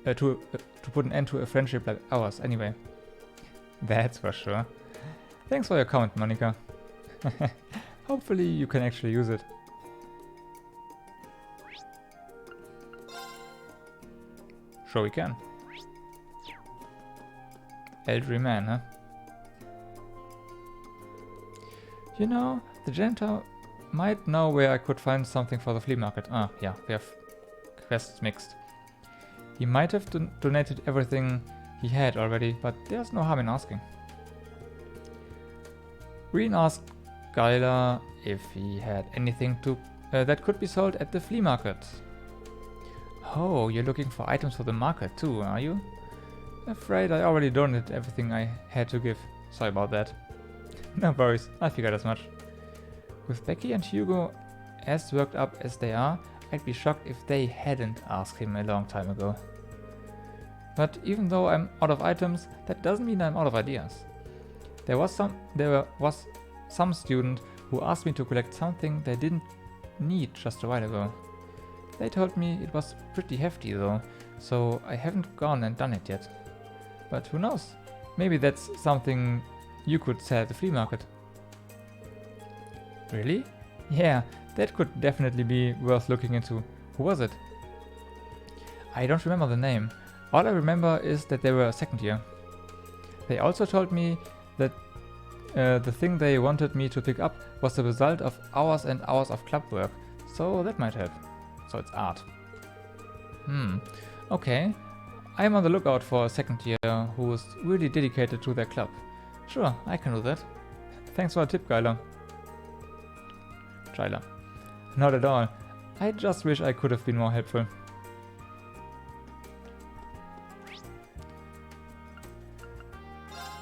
To put an end to a friendship like ours, anyway. That's for sure. Thanks for your comment, Monica. Hopefully you can actually use it. Sure we can. Elderly man, huh? You know, the janitor might know where I could find something for the flea market. Ah, yeah, we have quests mixed. He might have donated everything he had already, but there's no harm in asking. Green asked Skylar if he had anything that could be sold at the flea market. Oh, you're looking for items for the market too, are you? Afraid I already donated everything I had to give. Sorry about that. No worries, I figured as much. With Becky and Hugo as worked up as they are, I'd be shocked if they hadn't asked him a long time ago. But even though I'm out of items, that doesn't mean I'm out of ideas. There was some student who asked me to collect something they didn't need just a while ago. They told me it was pretty hefty though, so I haven't gone and done it yet. But who knows? Maybe that's something you could sell at the flea market. Really? Yeah, that could definitely be worth looking into. Who was it? I don't remember the name. All I remember is that they were second year. They also told me that the thing they wanted me to pick up was the result of hours and hours of club work, so that might help. So it's art. Okay. I'm on the lookout for a second year who's really dedicated to their club. Sure, I can do that. Thanks for the tip, Gyler. Not at all. I just wish I could have been more helpful.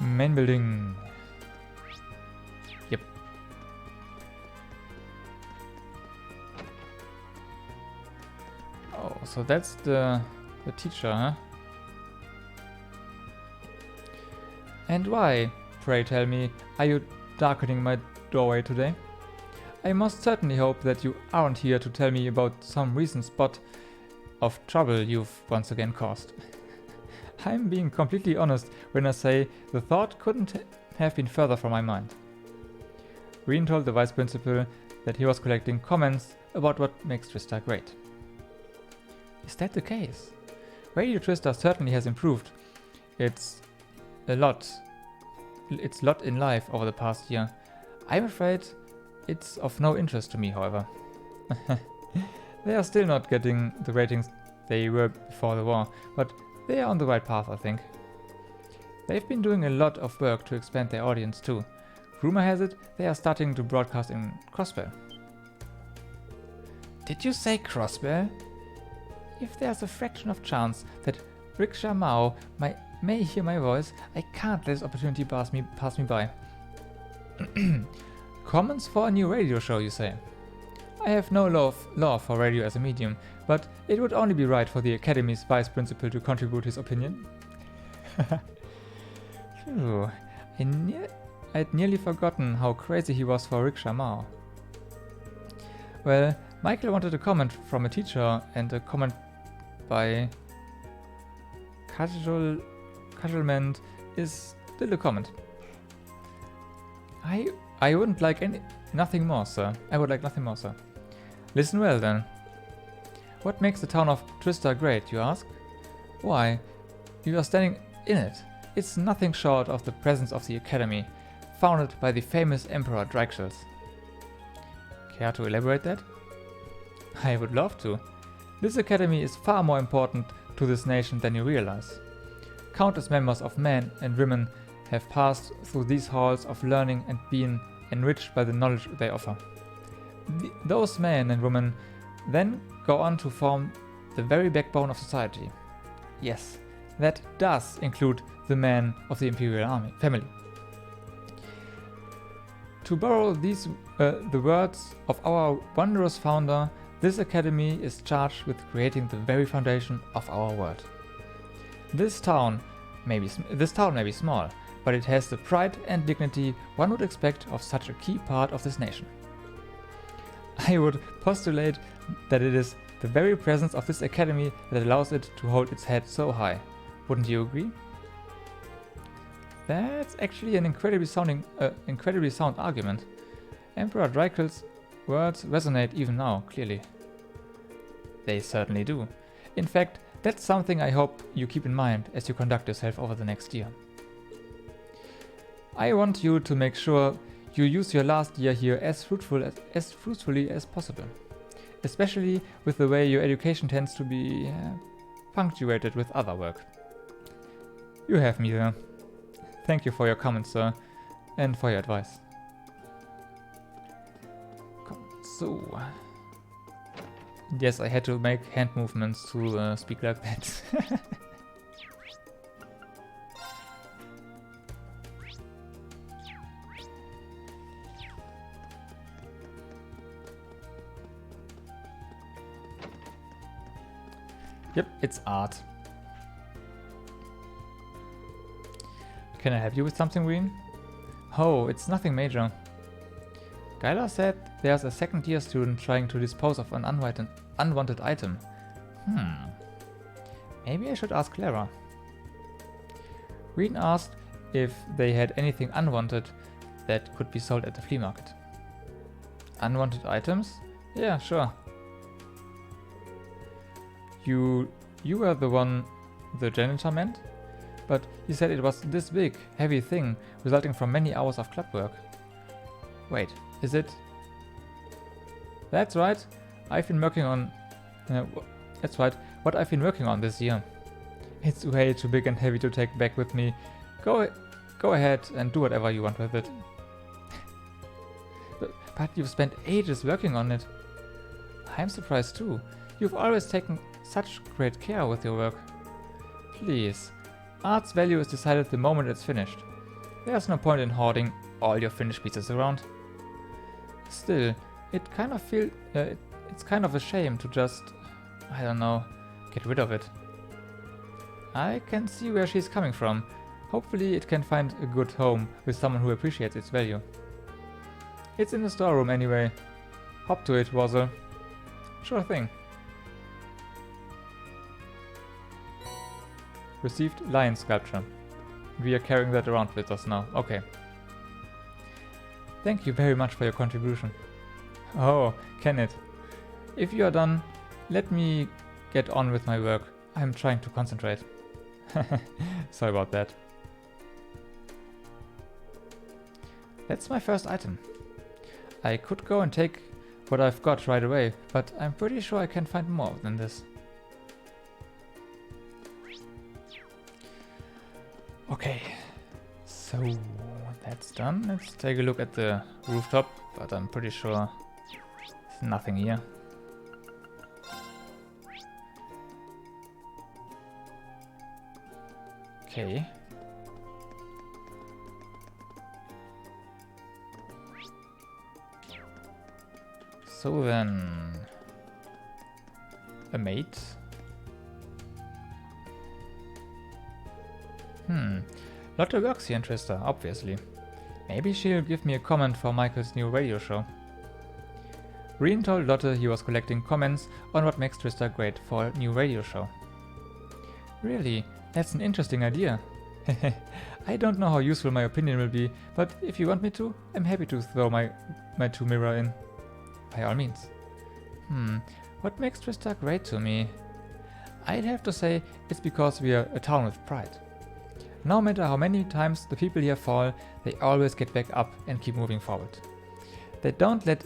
Main building. Yep. Oh, so that's the teacher, huh? And why, pray tell me, are you darkening my doorway today? I most certainly hope that you aren't here to tell me about some recent spot of trouble you've once again caused. I'm being completely honest when I say the thought couldn't have been further from my mind. Green told the vice principal that he was collecting comments about what makes Trista great. Is that the case? Radio Trista certainly has improved. It's lot in life over the past year. I'm afraid it's of no interest to me, however. They are still not getting the ratings they were before the war, but they are on the right path, I think. They've been doing a lot of work to expand their audience too. Rumor has it they are starting to broadcast in Crossbell. Did you say Crossbell? If there's a fraction of chance that Rickshaw Mao may hear my voice, I can't let this opportunity pass me by. Comments for a new radio show, you say? I have no love for radio as a medium, but it would only be right for the Academy's vice principal to contribute his opinion. Phew, I'd nearly forgotten how crazy he was for Rickshaw Mao. Well, Michael wanted a comment from a teacher, and a comment by casualment is still a comment. I wouldn't like nothing more, sir. I would like nothing more, sir. Listen well, then. What makes the town of Trista great, you ask? Why, you are standing in it. It's nothing short of the presence of the Academy. founded by the famous Emperor Dryxels. Care to elaborate that? I would love to. This academy is far more important to this nation than you realize. Countless members of men and women have passed through these halls of learning and been enriched by the knowledge they offer. Those men and women then go on to form the very backbone of society. Yes, that does include the men of the Imperial family. To borrow the words of our wondrous founder, this academy is charged with creating the very foundation of our world. This town may be small, but it has the pride and dignity one would expect of such a key part of this nation. I would postulate that it is the very presence of this academy that allows it to hold its head so high. Wouldn't you agree? That's actually an incredibly sound argument. Emperor Drykel's words resonate even now, clearly. They certainly do. In fact, that's something I hope you keep in mind as you conduct yourself over the next year. I want you to make sure you use your last year here as fruitfully as possible, especially with the way your education tends to be punctuated with other work. You have me there. Thank you for your comments, sir, and for your advice. So, yes, I had to make hand movements to speak like that. Yep, it's art. Can I help you with something, Reen? Oh, it's nothing major. Skylar said there's a second-year student trying to dispose of an unwanted item. Maybe I should ask Clara. Reen asked if they had anything unwanted that could be sold at the flea market. Unwanted items? Yeah, sure. You were the one the janitor meant? But he said it was this big, heavy thing, resulting from many hours of club work. Wait, is it? That's right. I've been working on... that's right, what I've been working on this year. It's way too big and heavy to take back with me. Go ahead and do whatever you want with it. But you've spent ages working on it. I'm surprised too. You've always taken such great care with your work. Please. Art's value is decided the moment it's finished. There's no point in hoarding all your finished pieces around. Still, it's kind of a shame to just, I don't know, get rid of it. I can see where she's coming from. Hopefully it can find a good home with someone who appreciates its value. It's in the storeroom anyway. Hop to it, Wazzle. Sure thing. Received lion sculpture. We are carrying that around with us now. Okay. Thank you very much for your contribution. Oh, Kenneth. If you are done, let me get on with my work. I'm trying to concentrate. Sorry about that. That's my first item. I could go and take what I've got right away, but I'm pretty sure I can find more than this. Okay, so that's done. Let's take a look at the rooftop, but I'm pretty sure there's nothing here. Okay. So then, a mate. Lotte works here in Trista, obviously. Maybe she'll give me a comment for Michael's new radio show. Reen told Lotte he was collecting comments on what makes Trista great for a new radio show. Really, that's an interesting idea. I don't know how useful my opinion will be, but if you want me to, I'm happy to throw my 2 mirror in. By all means. What makes Trista great to me? I'd have to say it's because we are a town with pride. No matter how many times the people here fall, they always get back up and keep moving forward. They don't let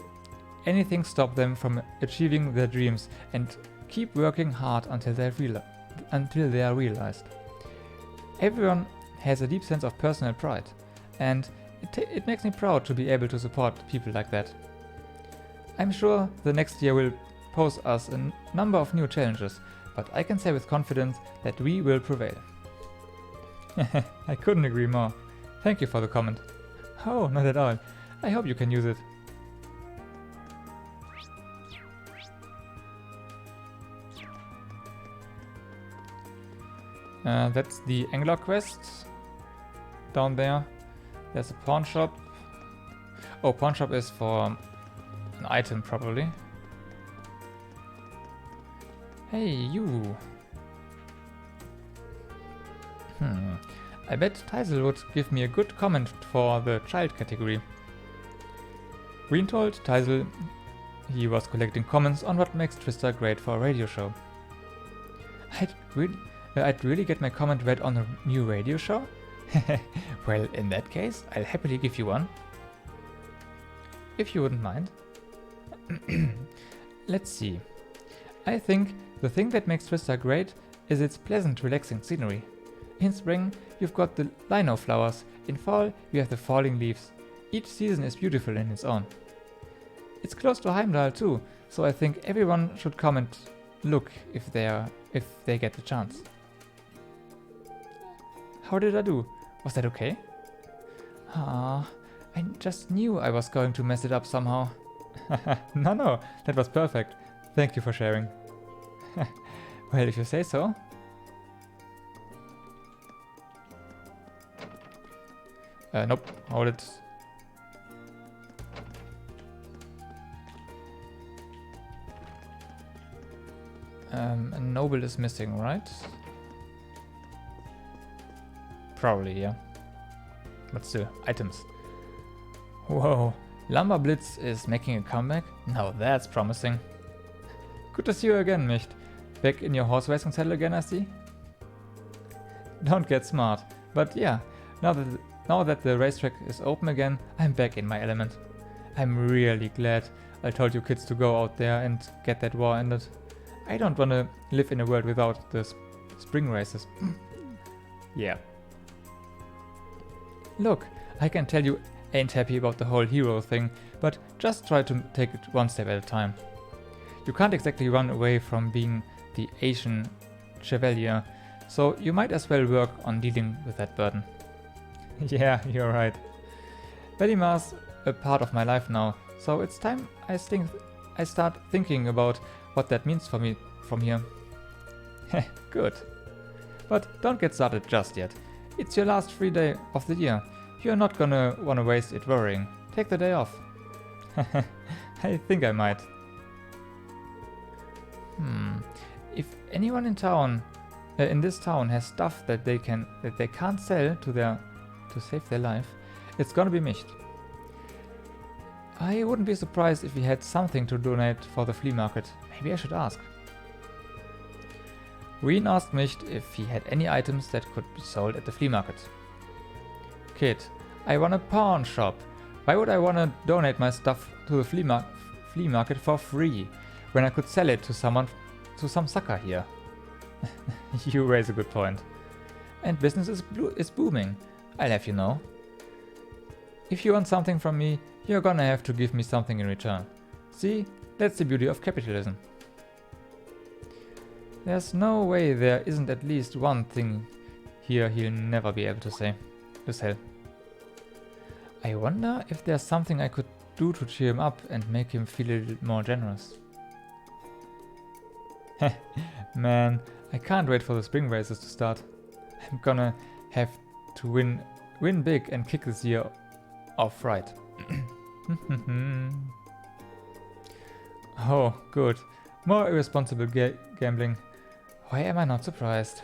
anything stop them from achieving their dreams and keep working hard until they are realized. Everyone has a deep sense of personal pride, and it makes me proud to be able to support people like that. I'm sure the next year will pose us a number of new challenges, but I can say with confidence that we will prevail. I couldn't agree more. Thank you for the comment. Oh, not at all. I hope you can use it. That's the Angler quest. Down there. There's a pawn shop. Oh, pawn shop is for an item probably. Hey, you. I bet Teisel would give me a good comment for the child category. Green told Teisel he was collecting comments on what makes Trista great for a radio show. I'd really get my comment read on a new radio show? Well, in that case, I'll happily give you one. If you wouldn't mind. Let's see. I think the thing that makes Trista great is its pleasant, relaxing scenery. In spring, you've got the lino flowers. In fall, you have the falling leaves. Each season is beautiful in its own. It's close to Heimdall too, so I think everyone should come and look if they get the chance. How did I do? Was that okay? I just knew I was going to mess it up somehow. No, that was perfect. Thank you for sharing. Well, if you say so. Nope, hold it. A noble is missing, right? Probably, yeah. But still, items. Whoa, Lumber Blitz is making a comeback? Now that's promising. Good to see you again, Micht. Back in your horse racing saddle again, I see? Don't get smart. But yeah, now that the racetrack is open again, I'm back in my element. I'm really glad I told you kids to go out there and get that war ended. I don't want to live in a world without the spring races. Yeah. Look, I can tell you ain't happy about the whole hero thing, but just try to take it one step at a time. You can't exactly run away from being the Asian chevalier, so you might as well work on dealing with that burden. Yeah, you're right. Velimar's a part of my life now, so it's time I start thinking about what that means for me from here. Good. But don't get started just yet. It's your last free day of the year. You're not gonna wanna waste it worrying. Take the day off. I think I might. If anyone in this town has stuff that they can't sell to save their life, it's gonna be Micht. I wouldn't be surprised if he had something to donate for the flea market. Maybe I should ask. Ween asked Micht if he had any items that could be sold at the flea market. Kid, I run a pawn shop. Why would I want to donate my stuff to the flea market for free when I could sell it to some sucker here? You raise a good point. And business is booming, I'll have you know. If you want something from me, you're gonna have to give me something in return. See, that's the beauty of capitalism. There's no way there isn't at least one thing here he'll never be able to sell. I wonder if there's something I could do to cheer him up and make him feel a little more generous. Man, I can't wait for the spring races to start. I'm gonna have to win big and kick this year off right. Oh, good. More irresponsible gambling. Why am I not surprised?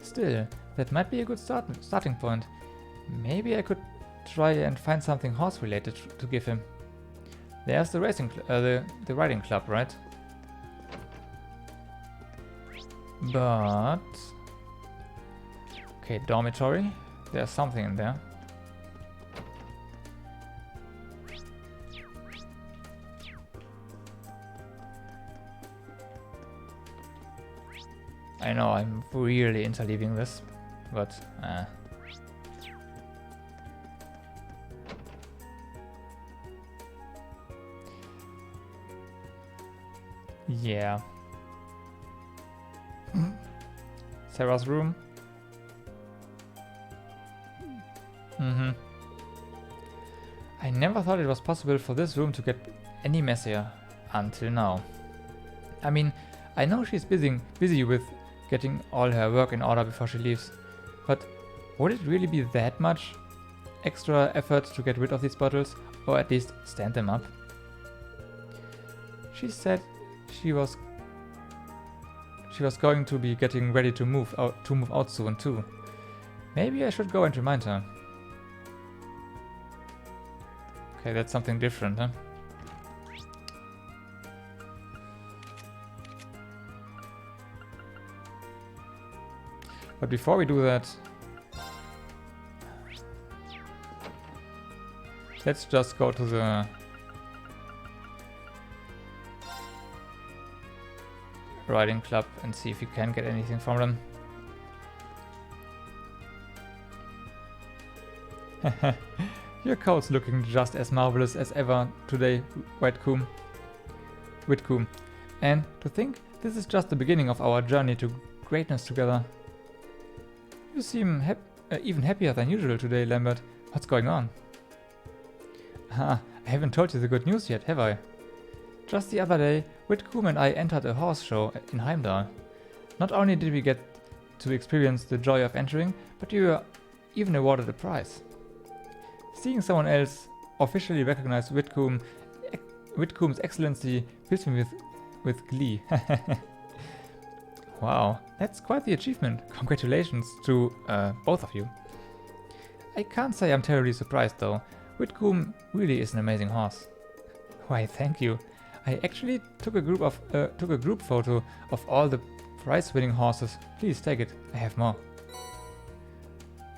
Still, that might be a good starting point. Maybe I could try and find something horse-related to give him. There's the the riding club, right? But Okay, dormitory. There's something in there. I know I'm really into leaving this, but yeah. Sarah's room. I never thought it was possible for this room to get any messier until now. I mean, I know she's busy with getting all her work in order before she leaves, but would it really be that much extra effort to get rid of these bottles, or at least stand them up? She said she was going to be getting ready to move out soon too. Maybe I should go and remind her. Okay, that's something different, huh? But before we do that, let's just go to the riding club and see if we can get anything from them. Your coat's looking just as marvelous as ever today, Whitcomb. And to think this is just the beginning of our journey to greatness together. You seem even happier than usual today, Lambert. What's going on? I haven't told you the good news yet, have I? Just the other day, Whitcomb and I entered a horse show in Heimdall. Not only did we get to experience the joy of entering, but we were even awarded a prize. Seeing someone else officially recognize Whitcomb's excellency fills me with glee. Wow, that's quite the achievement. Congratulations to both of you. I can't say I'm terribly surprised though. Whitcomb really is an amazing horse. Why, thank you. I actually took a group photo of all the prize-winning horses. Please take it. I have more.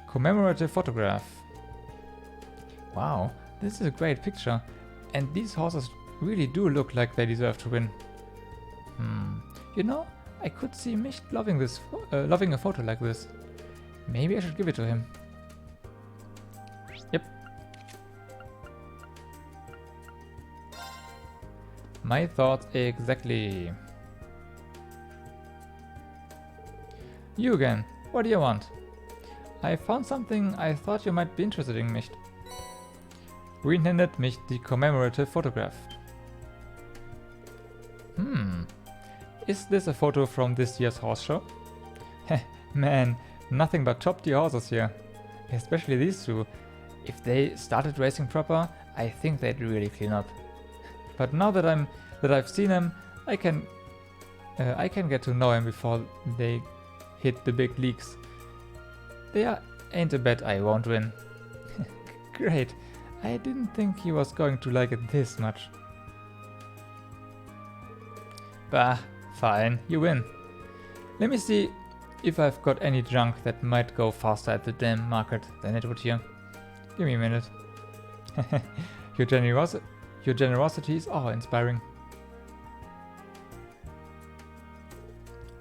Commemorative photograph. Wow, this is a great picture, and these horses really do look like they deserve to win. You know, I could see Mich loving a photo like this. Maybe I should give it to him. Yep. My thoughts exactly. You again. What do you want? I found something I thought you might be interested in, Mich. We handed Mich the commemorative photograph. Is this a photo from this year's horse show? Heh, man, nothing but top-tier horses here. Especially these two. If they started racing proper, I think they'd really clean up. But now that I've seen them, I can get to know him before they hit the big leagues. Ain't a bet I won't win. Great. I didn't think he was going to like it this much. Bah, fine, you win. Let me see if I've got any junk that might go faster at the damn market than it would here. Give me a minute. Your generosity is awe-inspiring.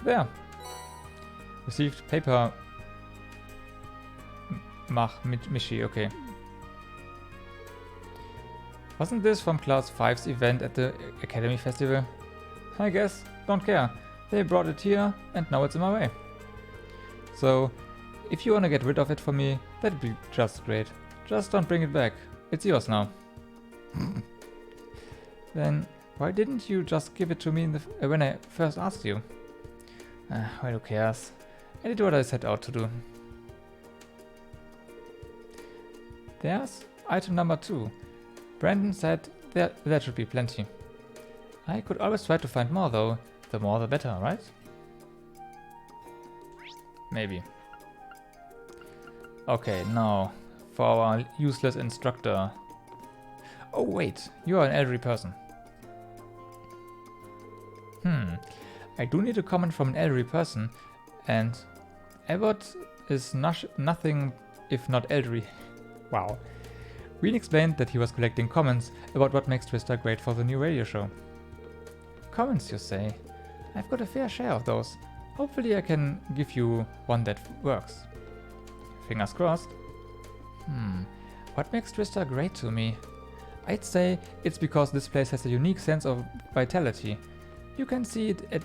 There. Received paper. Mach mit Michi, okay. Wasn't this from Class 5's event at the Academy Festival? I guess. Don't care. They brought it here and now it's in my way. So, if you wanna get rid of it for me, that'd be just great. Just don't bring it back. It's yours now. Then, why didn't you just give it to me when I first asked you? Well, who cares? I did what I set out to do. There's item number 2. Brandon said there should be plenty. I could always try to find more though. The more the better, right? Maybe. Okay, now for our useless instructor. Oh wait, you are an elderly person. I do need a comment from an elderly person, and Abbott is nothing if not elderly. Wow. Wien explained that he was collecting comments about what makes Twister great for the new radio show. Comments, you say? I've got a fair share of those. Hopefully I can give you one that works. Fingers crossed. What makes Twister great to me? I'd say it's because this place has a unique sense of vitality. You can see it at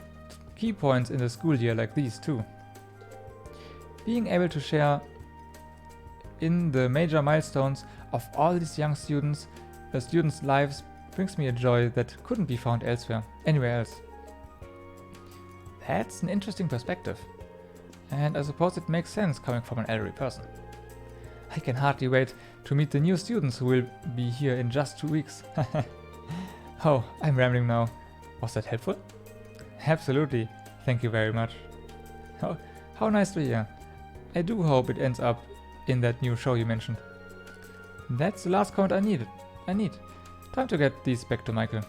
key points in the school year like these too. Being able to share in the major milestones of all these young students' lives brings me a joy that couldn't be found anywhere else. That's an interesting perspective, and I suppose it makes sense coming from an elderly person. I can hardly wait to meet the new students who will be here in just 2 weeks. Oh, I'm rambling now. Was that helpful? Absolutely. Thank you very much. Oh, how nice to hear. I do hope it ends up in that new show you mentioned. That's the last comment I need. Time to get these back to Michael.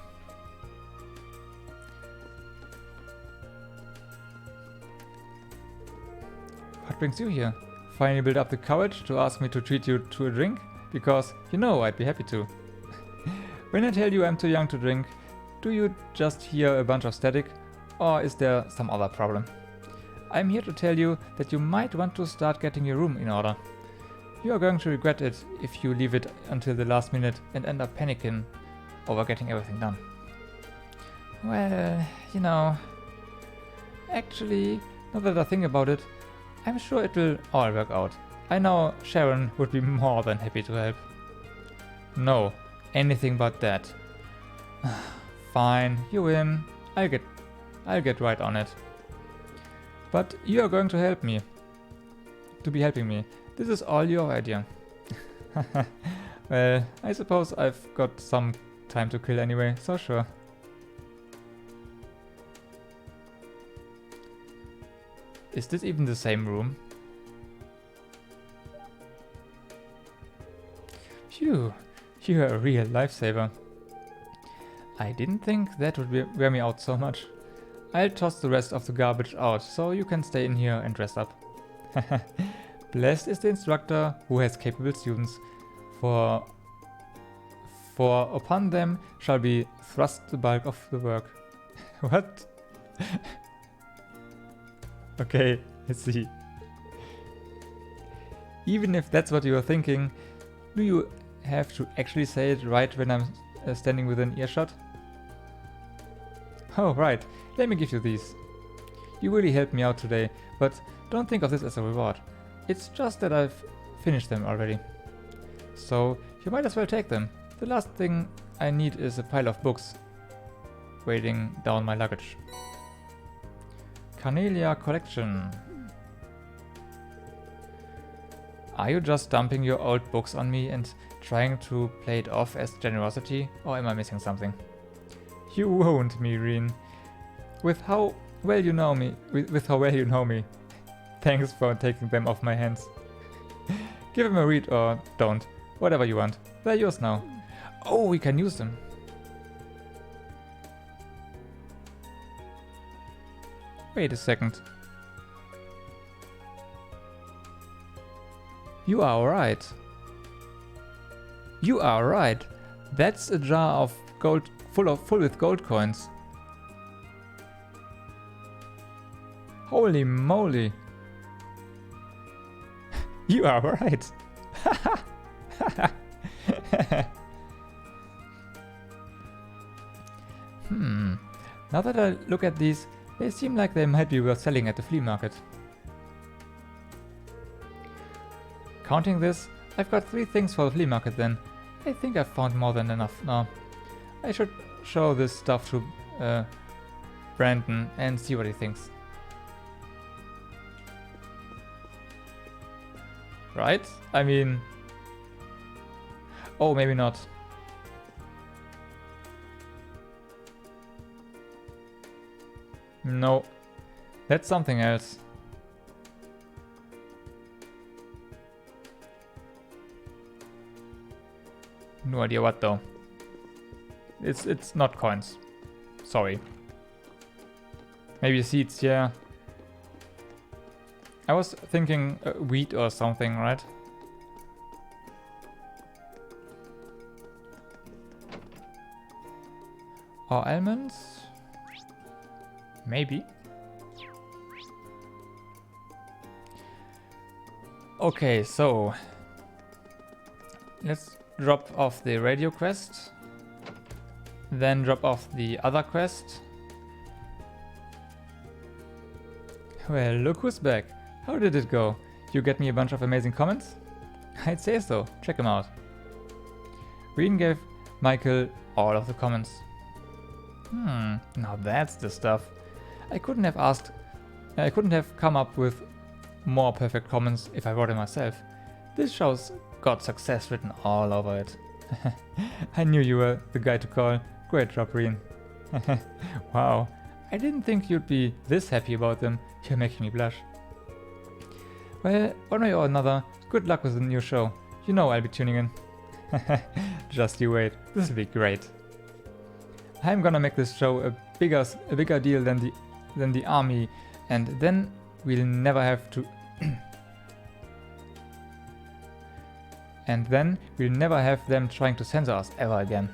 What brings you here? Finally build up the courage to ask me to treat you to a drink? Because you know I'd be happy to. When I tell you I'm too young to drink, do you just hear a bunch of static? Or is there some other problem? I'm here to tell you that you might want to start getting your room in order. You are going to regret it if you leave it until the last minute and end up panicking over getting everything done. Well, you know, actually, now that I think about it, I'm sure it will all work out. I know Sharon would be more than happy to help. No, anything but that. Fine, you win. I'll get right on it. But you are going to help me. To be helping me. This is all your idea. Well, I suppose I've got some time to kill anyway, so sure. Is this even the same room? Phew, you're a real lifesaver. I didn't think that would wear me out so much. I'll toss the rest of the garbage out, so you can stay in here and rest up. Blessed is the instructor who has capable students, for upon them shall be thrust the bulk of the work. What? Okay, let's see. Even if that's what you are thinking, do you have to actually say it right when I'm standing within earshot? Oh, right. Let me give you these. You really helped me out today, but don't think of this as a reward. It's just that I've finished them already. So, you might as well take them. The last thing I need is a pile of books weighing down my luggage. Carnelia Collection. Are you just dumping your old books on me and trying to play it off as generosity, or am I missing something? You won't, Mireen. With how well you know me, thanks for taking them off my hands. Give them a read or don't, whatever you want. They're yours now. Oh, we can use them. Wait a second. You are right. You are right. That's a jar of gold full with gold coins. Holy moly. You are right. Now that I look at these, they seem like they might be worth selling at the flea market. Counting this, I've got 3 things for the flea market then. I think I've found more than enough now. I should show this stuff to Brandon and see what he thinks. Right? I mean... Oh, maybe not. No. That's something else. No idea what though. It's not coins. Sorry. Maybe seeds, yeah. I was thinking wheat or something, right? Or almonds? Maybe. Okay, so let's drop off the radio quest, then drop off the other quest. Well, look who's back. How did it go? You get me a bunch of amazing comments? I'd say so. Check them out. Reen gave Michael all of the comments. Now that's the stuff. I couldn't have come up with more perfect comments if I wrote it myself. This show's got success written all over it. I knew you were the guy to call. Great job, Reen. Wow, I didn't think you'd be this happy about them. You're making me blush. Well, one way or another, good luck with the new show. You know I'll be tuning in. Just you wait, this will be great. I'm gonna make this show a bigger deal than the army, and then we'll never have to and then we'll never have them trying to censor us ever again.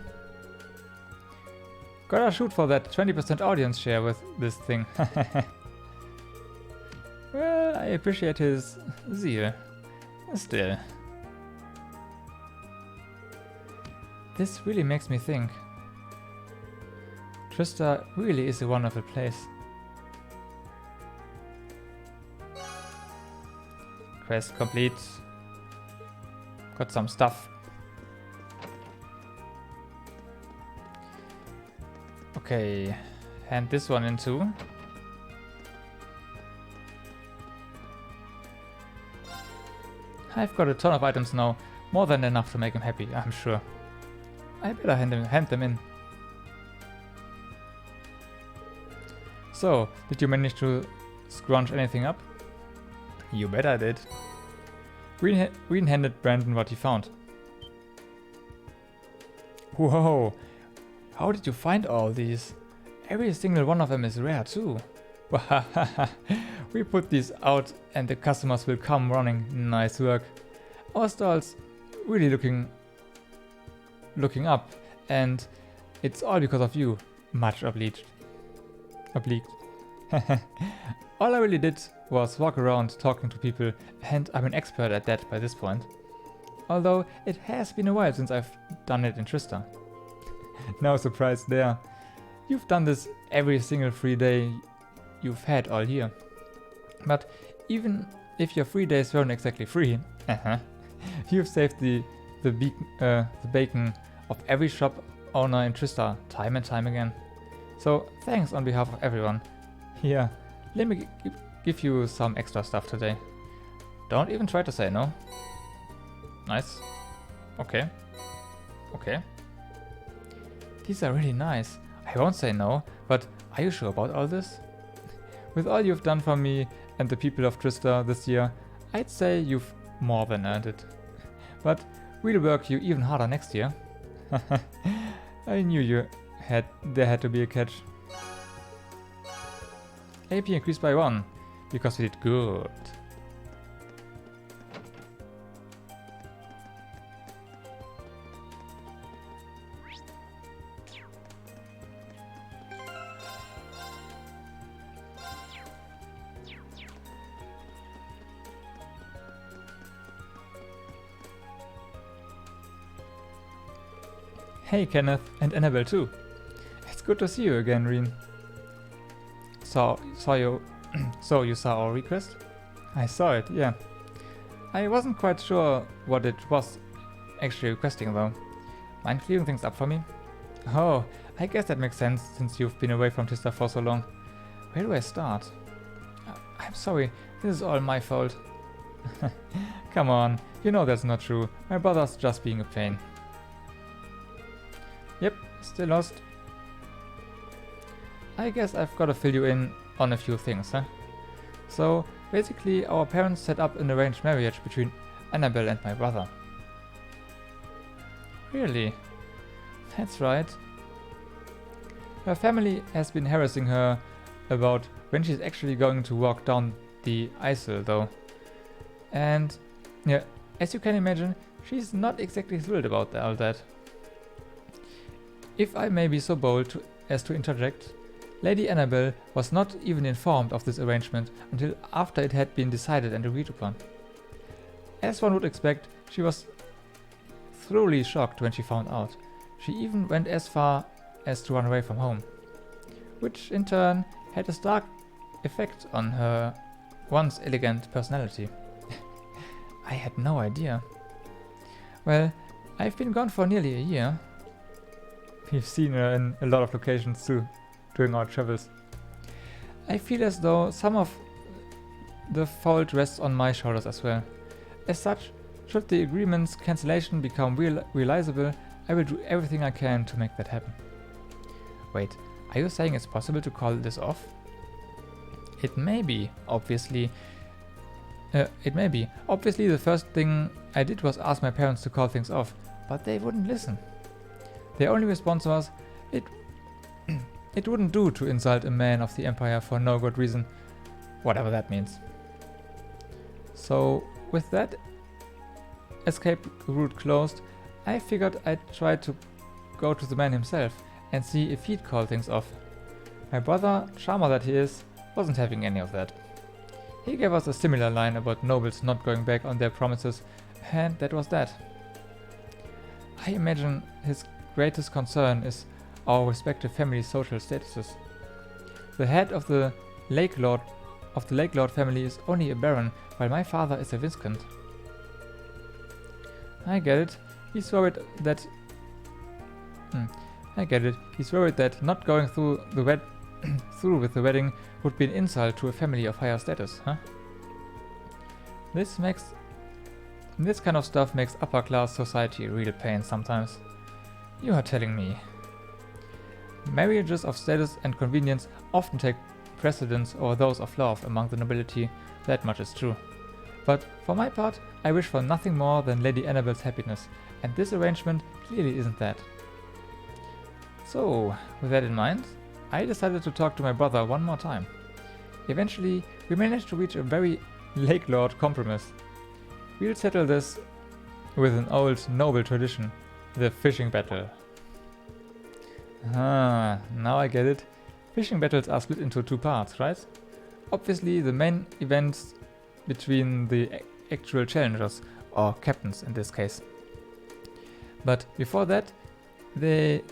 Gotta shoot for that 20% audience share with this thing. Well, I appreciate his zeal. Still. This really makes me think. Trista really is a wonderful place. Quest complete. Got some stuff. Okay, hand this one in too. I've got a ton of items now, more than enough to make him happy, I'm sure. I better hand them in. So, did you manage to scrunch anything up? You bet I did. Reen handed Brandon what he found. Whoa! How did you find all these? Every single one of them is rare too. We put these out and the customers will come running. Nice work. Our stall's really looking up, and it's all because of you. Much obliged. All I really did was walk around talking to people, and I'm an expert at that by this point. Although it has been a while since I've done it in Trista. No surprise there. You've done this every single free day you've had all year. But even if your free days weren't exactly free, you've saved the bacon of every shop owner in Trista time and time again. So thanks on behalf of everyone. Here, let me give you some extra stuff today. Don't even try to say no. Nice. Okay. Okay. These are really nice. I won't say no, but are you sure about all this? With all you've done for me and the people of Trista this year, I'd say you've more than earned it. But we'll work you even harder next year. I knew there had to be a catch. AP increased by 1, because we did good. Hey Kenneth, and Annabelle too. It's good to see you again, Reen. So you saw our request? I saw it, yeah. I wasn't quite sure what it was actually requesting though. Mind clearing things up for me? Oh, I guess that makes sense since you've been away from Trista for so long. Where do I start? I'm sorry, this is all my fault. Come on, you know that's not true. My brother's just being a pain. Yep, still lost. I guess I've got to fill you in on a few things, huh? So, basically our parents set up an arranged marriage between Annabelle and my brother. Really? That's right. Her family has been harassing her about when she's actually going to walk down the ISIL though. And yeah, as you can imagine, she's not exactly thrilled about all that. If I may be so bold as to interject, Lady Annabelle was not even informed of this arrangement until after it had been decided and agreed upon. As one would expect, she was thoroughly shocked when she found out. She even went as far as to run away from home, which in turn had a stark effect on her once elegant personality. I had no idea. Well, I've been gone for nearly a year. We've seen her in a lot of locations too, during our travels. I feel as though some of the fault rests on my shoulders as well. As such, should the agreement's cancellation become realizable, I will do everything I can to make that happen. Wait, are you saying it's possible to call this off? It may be, obviously. Obviously, the first thing I did was ask my parents to call things off, but they wouldn't listen. Their only response was, it wouldn't do to insult a man of the Empire for no good reason, whatever that means. So, with that escape route closed, I figured I'd try to go to the man himself and see if he'd call things off. My brother, charmer that he is, wasn't having any of that. He gave us a similar line about nobles not going back on their promises, and that was that. I imagine his greatest concern is our respective family social statuses. The head of the Lake Lord family is only a baron, while my father is a viscount. I get it. He's worried that not going through with the wedding would be an insult to a family of higher status, huh? This kind of stuff makes upper class society a real pain sometimes. You are telling me. Marriages of status and convenience often take precedence over those of love among the nobility, that much is true. But for my part, I wish for nothing more than Lady Annabelle's happiness, and this arrangement clearly isn't that. So, with that in mind, I decided to talk to my brother one more time. Eventually, we managed to reach a very Lake Lord compromise. We'll settle this with an old noble tradition, the fishing battle. Ah, now I get it. Fishing battles are split into two parts, right? Obviously, the main events between the actual challengers, or captains in this case. But before that, their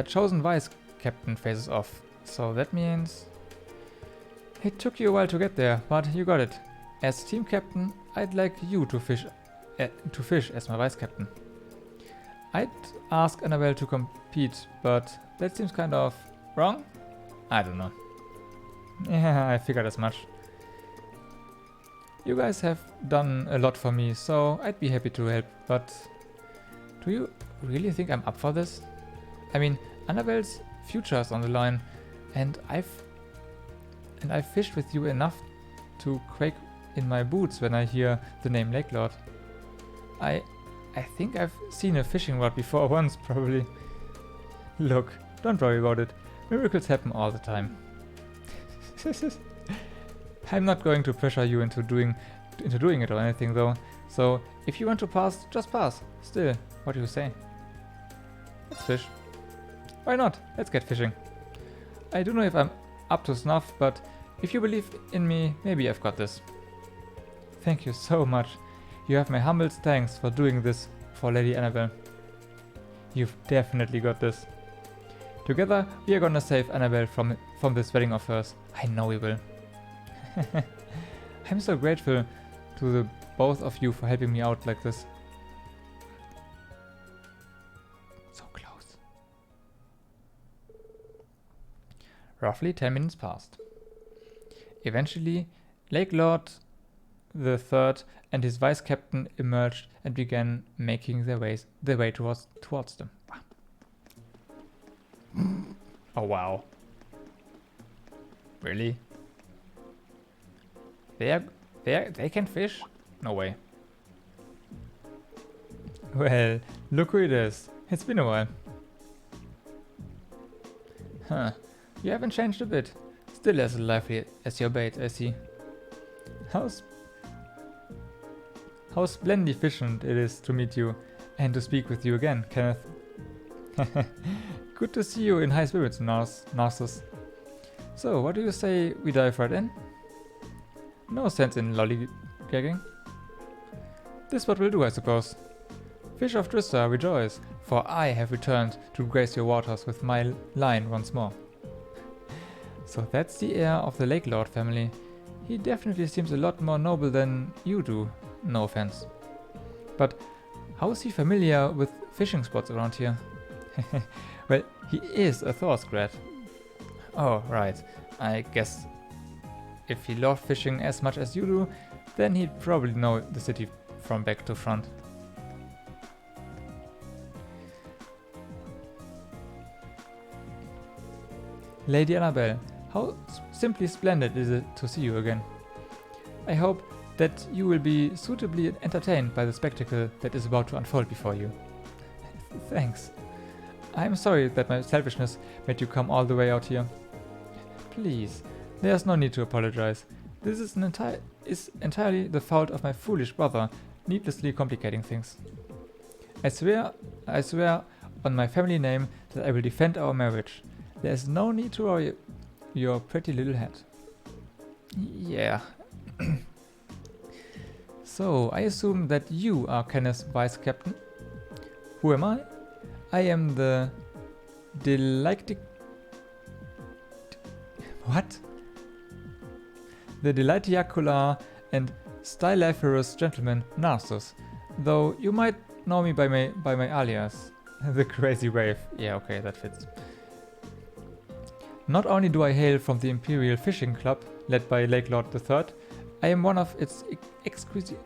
chosen vice captain faces off. So that means it took you a while to get there, but you got it. As team captain, I'd like you to fish as my vice captain. I'd ask Annabelle to compete, but that seems kind of wrong? I don't know. Yeah, I figured as much. You guys have done a lot for me, so I'd be happy to help, but do you really think I'm up for this? I mean, Annabelle's future is on the line, and I've fished with you enough to quake in my boots when I hear the name Lake Lord. I think I've seen a fishing rod before once, probably. Look, don't worry about it. Miracles happen all the time. I'm not going to pressure you into doing it or anything though. So if you want to pass, just pass. Still, what do you say? Let's fish. Why not? Let's get fishing. I don't know if I'm up to snuff, but if you believe in me, maybe I've got this. Thank you so much. You have my humblest thanks for doing this for Lady Annabelle. You've definitely got this. Together, we are gonna save Annabelle from this wedding of hers. I know we will. I'm so grateful to the both of you for helping me out like this. So close. Roughly 10 minutes passed. Eventually, Lake Lord the Third and his vice captain emerged and began making their way towards them. Oh wow. Really? They can fish? No way. Well, look who it is. It's been a while. Huh. You haven't changed a bit. Still as lively as your bait, I see. How splendificent it is to meet you and to speak with you again, Kenneth. Good to see you in high spirits, Narcissus. So, what do you say we dive right in? No sense in lollygagging. This what we'll do, I suppose. Fish of Trista, rejoice, for I have returned to grace your waters with my line once more. So that's the heir of the Lake Lord family. He definitely seems a lot more noble than you do, no offense. But how is he familiar with fishing spots around here? Well, he is a Thor's-grad. Oh, right. I guess if he loved fishing as much as you do, then he'd probably know the city from back to front. Lady Annabelle, how simply splendid is it to see you again. I hope that you will be suitably entertained by the spectacle that is about to unfold before you. Thanks. I'm sorry that my selfishness made you come all the way out here. Please, there's no need to apologize. This is entirely the fault of my foolish brother, needlessly complicating things. I swear on my family name that I will defend our marriage. There is no need to worry your pretty little head. Yeah. So, I assume that you are Kenneth's vice captain? Who am I? I am the What? The delitiacular and styliferous gentleman Narcissus, though you might know me by my alias, the Crazy Wave. Yeah, okay, that fits. Not only do I hail from the Imperial Fishing Club, led by Lake Lord III, I am one of its exquisite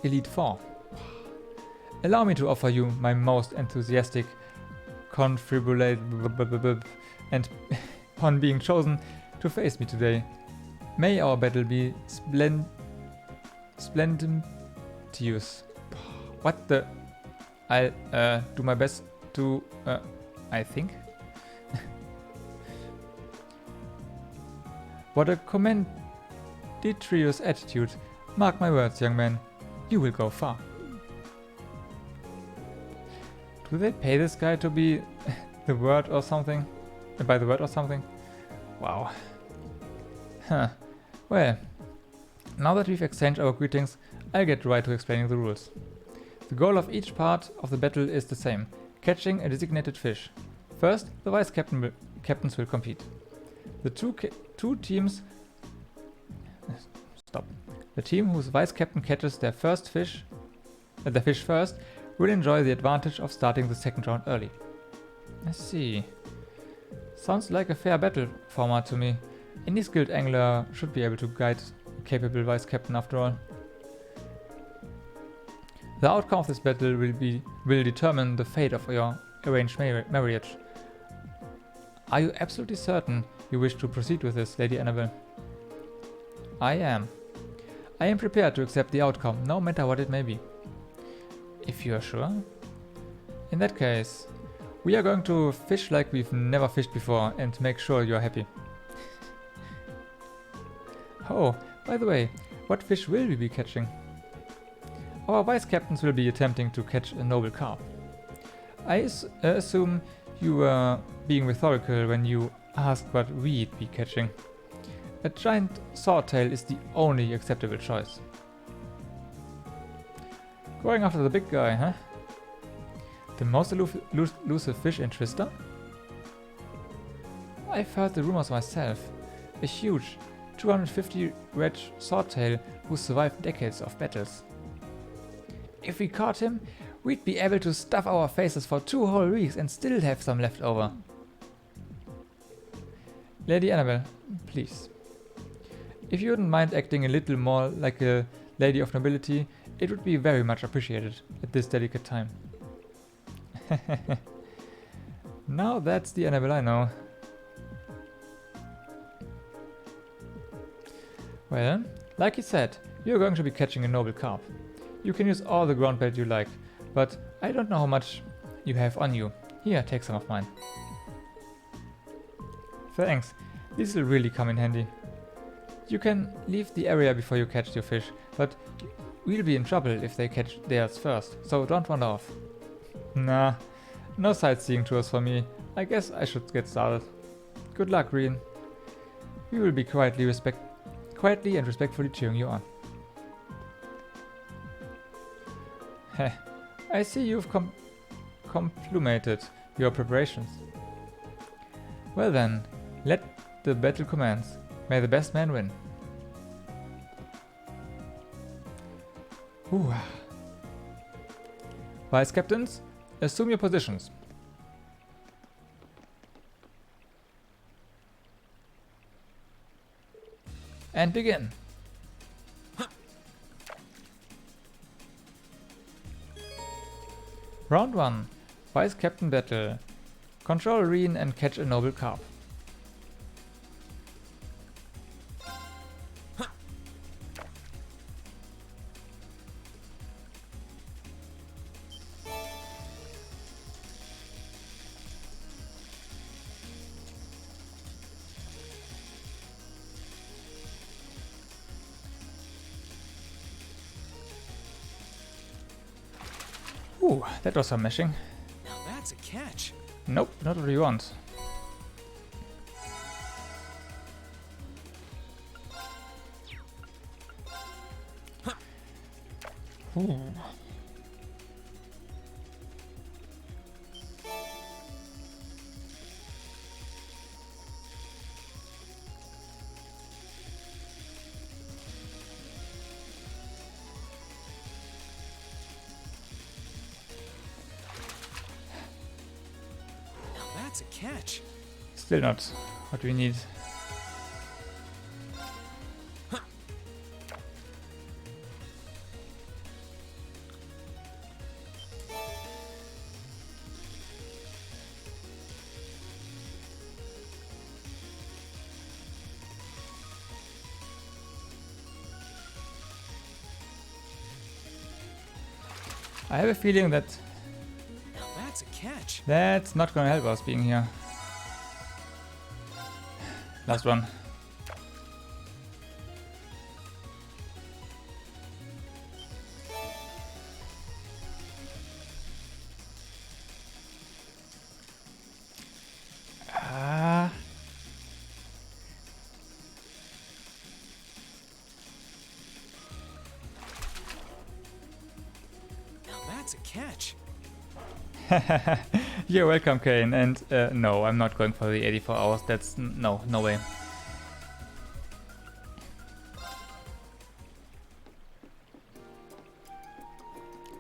Elite Four. Allow me to offer you my most enthusiastic confibulate and upon being chosen to face me today. May our battle be splendentious. What the? I'll do my best to, I think. What a commendatory attitude. Mark my words, young man. You will go far. Do they pay this guy to be the word or something? By the word or something? Wow. Huh. Well, now that we've exchanged our greetings, I'll get right to explaining the rules. The goal of each part of the battle is the same, catching a designated fish. First, the vice captains will compete. The two teams... Stop. The team whose vice captain catches their fish first will enjoy the advantage of starting the second round early. I see. Sounds like a fair battle format to me. Any skilled angler should be able to guide a capable vice captain after all. The outcome of this battle will determine the fate of your arranged marriage. Are you absolutely certain you wish to proceed with this, Lady Annabelle? I am. I am prepared to accept the outcome, no matter what it may be. If you are sure? In that case, we are going to fish like we've never fished before and make sure you are happy. Oh, by the way, what fish will we be catching? Our vice captains will be attempting to catch a noble carp. I assume you were being rhetorical when you asked what we'd be catching. A giant swordtail is the only acceptable choice. Going after the big guy, huh? The most elusive fish in Trista? I've heard the rumors myself. A huge, 250 wedge swordtail who survived decades of battles. If we caught him, we'd be able to stuff our faces for 2 whole weeks and still have some left over. Lady Annabelle, please. If you wouldn't mind acting a little more like a lady of nobility, it would be very much appreciated at this delicate time. Now that's the Annabelle I know. Well, like you said, you're going to be catching a noble carp. You can use all the ground bait you like, but I don't know how much you have on you. Here, take some of mine. Thanks. These will really come in handy. You can leave the area before you catch your fish, but we'll be in trouble if they catch theirs first, so don't wander off. Nah, no sightseeing tours for me. I guess I should get started. Good luck, Green. We will be quietly and respectfully cheering you on. Heh, I see you've complimented your preparations. Well then, let the battle commence. May the best man win. Ooh. Vice captains, assume your positions. And begin. Round 1. Vice Captain Battle. Control Reen and catch a noble carp. Ooh, that was some meshing.
Now that's a catch.
Nope, not what you want. Ooh.
That's a catch.
Still not what we need. I have a feeling that
Now that's a catch.
that's not gonna help us being here. Last one. Ah.
Now that's a catch.
You're welcome, Kane. And no, I'm not going for the 84 hours. That's no way.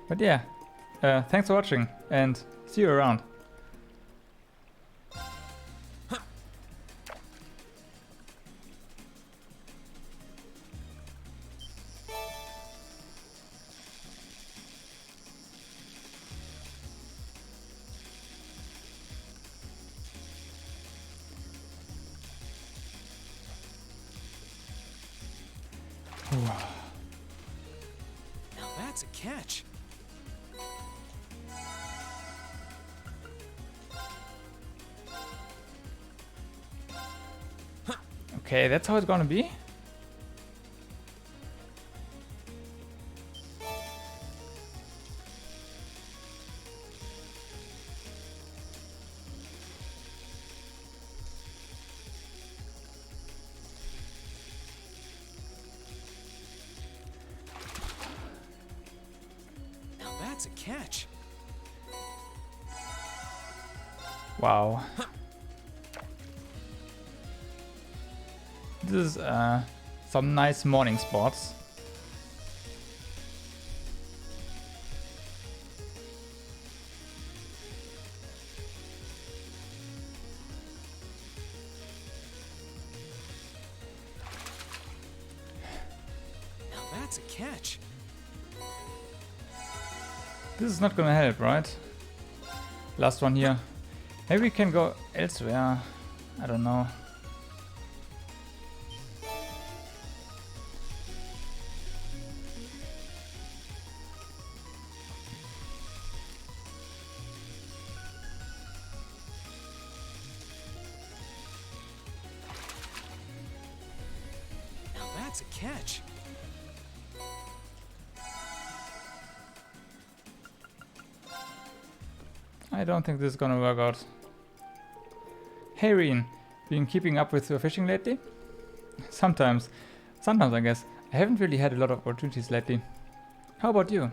But yeah, thanks for watching and see you around.
Now that's a catch.
Okay, that's how it's gonna be?
Now that's a catch.
Wow. This is some nice morning spots.
Now that's a catch.
This is not gonna help, right? Last one here. Maybe we can go elsewhere. I don't know.
to catch.
I don't think this is gonna work out. Hey Reen, been keeping up with your fishing lately? Sometimes I guess. I haven't really had a lot of opportunities lately. How about you?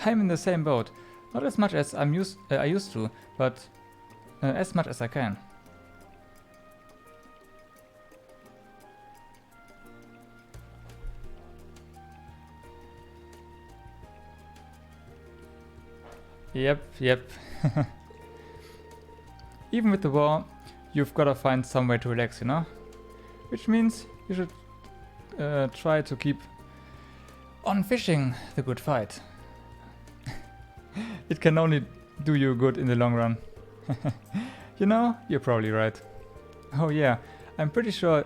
I'm in the same boat. Not as much as I used to, but as much as I can. Yep. Even with the war, you've gotta find some way to relax, you know? Which means you should try to keep on fishing the good fight. It can only do you good in the long run. You know, you're probably right. Oh yeah, I'm pretty sure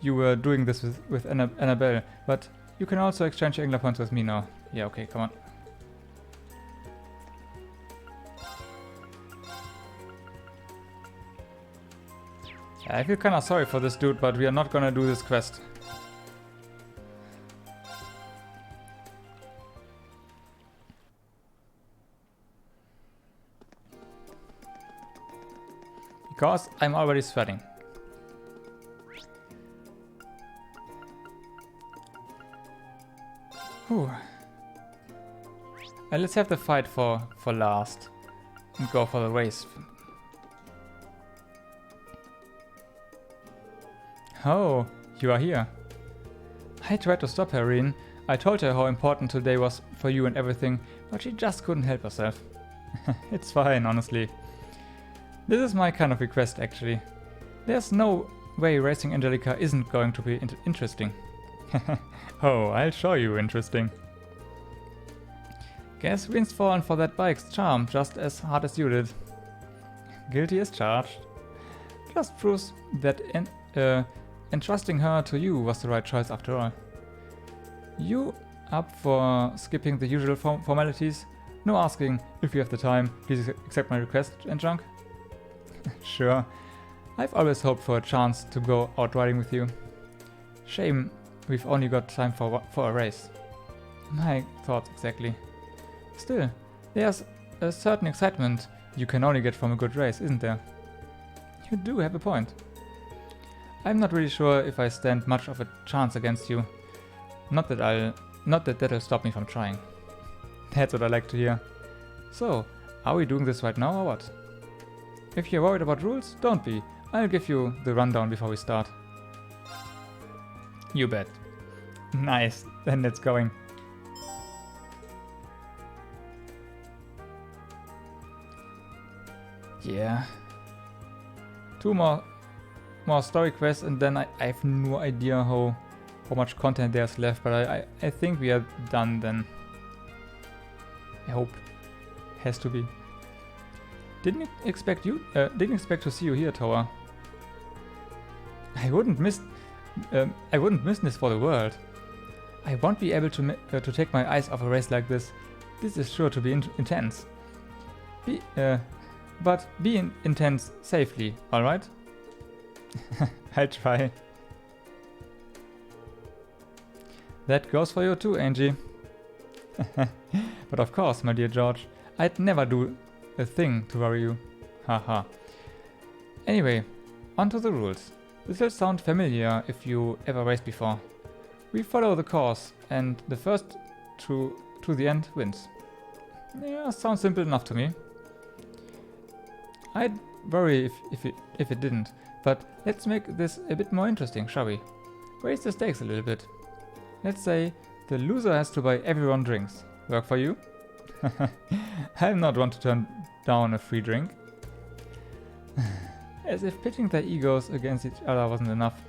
you were doing this with Annabelle, but you can also exchange angler points with me now. Yeah, okay, come on. Yeah, I feel kinda sorry for this dude, but we are not gonna do this quest. Because I'm already sweating. Whew. Let's have the fight for last. And go for the race. Oh, you are here. I tried to stop her, Reen. I told her how important today was for you and everything, but she just couldn't help herself. It's fine, honestly. This is my kind of request, actually. There's no way racing Angelica isn't going to be interesting. Oh, I'll show you interesting. Guess Reen's fallen for that bike's charm just as hard as you did. Guilty as charged. Just proves that entrusting her to you was the right choice after all. You up for skipping the usual formalities? No asking if you have the time, please accept my request and junk? Sure. I've always hoped for a chance to go out riding with you. Shame we've only got time for a race. My thoughts exactly. Still, there's a certain excitement you can only get from a good race, isn't there? You do have a point. I'm not really sure if I stand much of a chance against you. Not that that'll stop me from trying. That's what I like to hear. So, are we doing this right now or what? If you're worried about rules, don't be. I'll give you the rundown before we start. You bet. Nice, then let's going. Yeah. 2 more story quests and then I have no idea how much content there's left, but I think we are done then. I hope. Has to be. Didn't expect to see you here, Tower. I wouldn't miss this for the world. I won't be able to take my eyes off a race like this. This is sure to be intense. But be intense safely, alright? I'll try. That goes for you too, Angie. But of course, my dear George, I'd never do a thing to worry you. Haha. Anyway, on to the rules. This will sound familiar if you ever raced before. We follow the course, and the first to the end wins. Yeah, sounds simple enough to me. I'd worry if it didn't, but let's make this a bit more interesting, shall we? Raise the stakes a little bit. Let's say the loser has to buy everyone drinks. Work for you? I'm not one to turn down a free drink. As if pitting their egos against each other wasn't enough.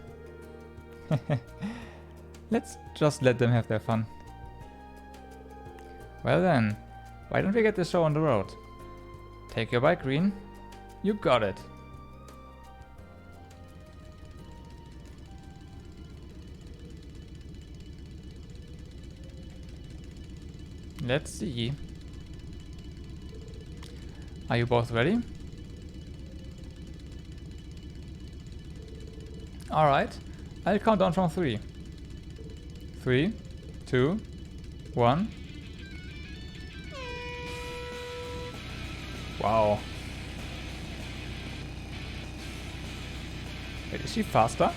Let's just let them have their fun. Well then, why don't we get the show on the road? Take your bike, Green. You got it. Let's see. Are you both ready? Alright, I'll count down from 3. 3, 2, 1. Wow. Wait, is she faster?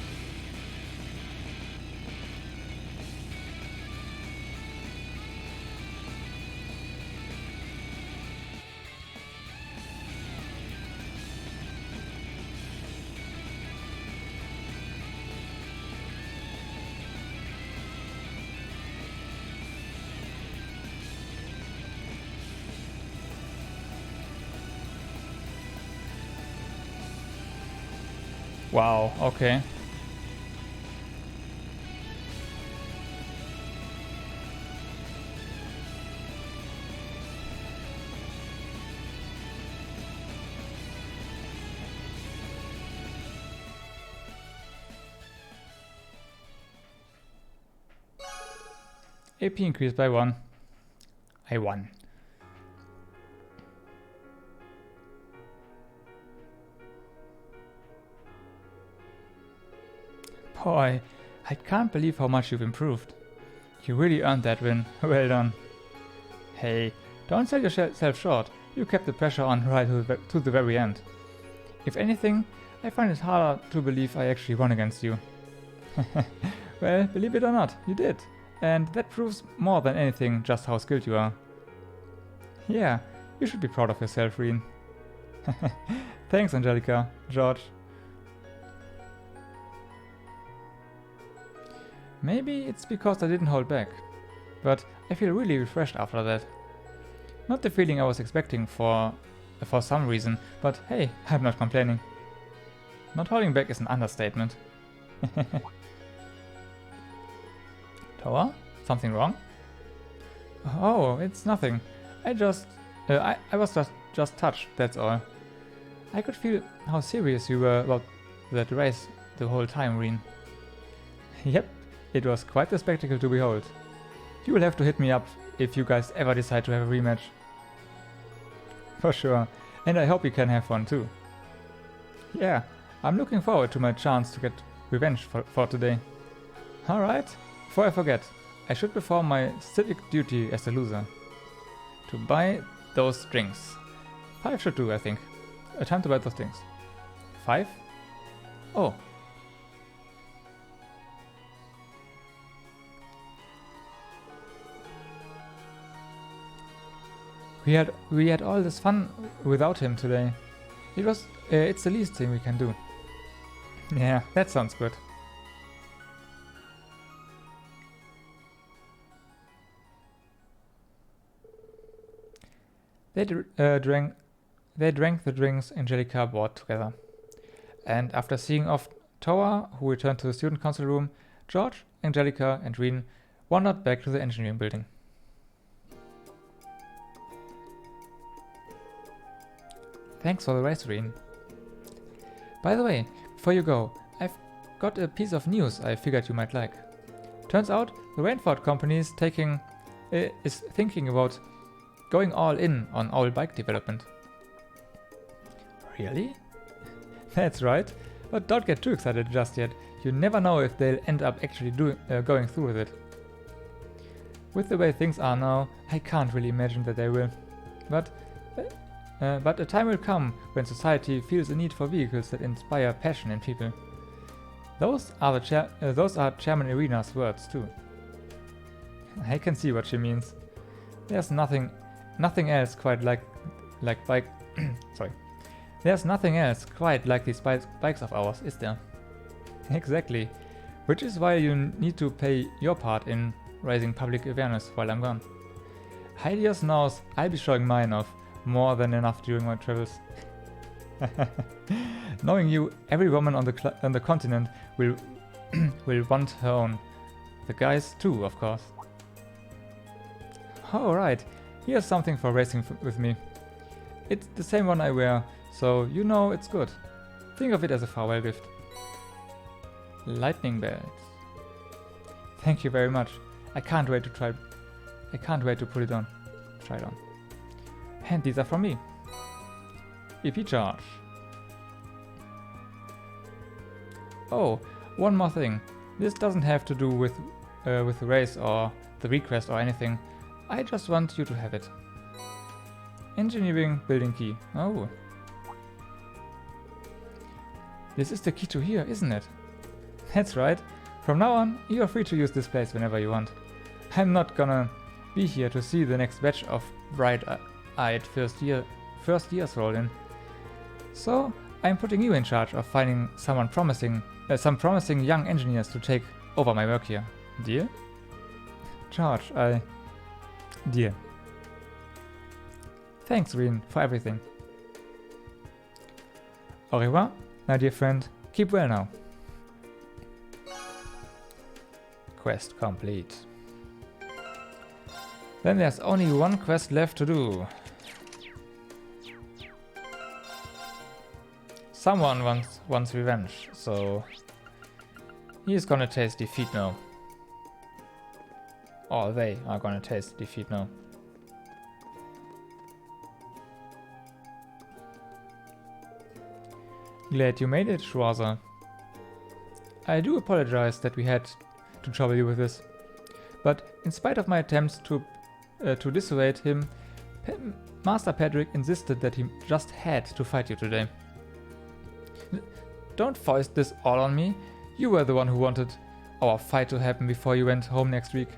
Wow, okay. AP increased by 1. I won. Boy, I can't believe how much you've improved. You really earned that win. Well done. Hey, don't sell yourself short. You kept the pressure on right to the very end. If anything, I find it harder to believe I actually won against you. Well, believe it or not, you did. And that proves more than anything just how skilled you are. Yeah, you should be proud of yourself, Reen. Thanks, Angelica, George. Maybe it's because I didn't hold back, but I feel really refreshed after that. Not the feeling I was expecting for some reason, but hey, I'm not complaining. Not holding back is an understatement. Toa? Something wrong? Oh, it's nothing. I was just touched, that's all. I could feel how serious you were about that race the whole time, Reen. Yep, it was quite a spectacle to behold. You will have to hit me up if you guys ever decide to have a rematch. For sure, and I hope you can have fun too. Yeah, I'm looking forward to my chance to get revenge for today. Alright, before I forget, I should perform my civic duty as a loser. To buy those drinks. 5 should do, I think. Time to buy those things. 5? Oh. We had all this fun without him today. It's the least thing we can do. Yeah, that sounds good. They drank the drinks Angelica bought together. And after seeing off Toa, who returned to the student council room, George, Angelica, and Reen wandered back to the engineering building. Thanks for the race, Reen. By the way, before you go, I've got a piece of news I figured you might like. Turns out the Rainford company is thinking about going all in on owl bike development. Really? That's right, but don't get too excited just yet. You never know if they'll end up actually going through with it. With the way things are now, I can't really imagine that they will. But a time will come when society feels a need for vehicles that inspire passion in people. Those are Chairman Irina's words too. I can see what she means. There's nothing else quite like bike. Sorry. There's nothing else quite like these bikes of ours, is there? Exactly. Which is why you need to play your part in raising public awareness while I'm gone. Heidi just knows I'll be showing mine off more than enough during my travels. Knowing you, every woman on the continent will want her own. The guys too, of course. Alright, here's something for racing with me. It's the same one I wear, so you know it's good. Think of it as a farewell gift. Lightning belts. Thank you very much. I can't wait to put it on. Try it on. And these are from me. EP charge. Oh, one more thing. This doesn't have to do with with the race or the request or anything. I just want you to have it. Engineering building key. Oh. This is the key to here, isn't it? That's right. From now on, you are free to use this place whenever you want. I'm not gonna be here to see the next batch of bright-eyed first years roll in. So, I'm putting you in charge of finding some promising young engineers to take over my work here. Deal? Charge, Deal. Thanks, Reen, for everything. Au revoir, my dear friend. Keep well now. Quest complete. Then there's only one quest left to do. Someone wants revenge, so he's gonna taste defeat now. Or they are gonna taste defeat now. Glad you made it, Schwarzer. I do apologize that we had to trouble you with this, but in spite of my attempts to dissuade him, Master Patrick insisted that he just had to fight you today. Don't foist this all on me. You were the one who wanted our fight to happen before you went home next week.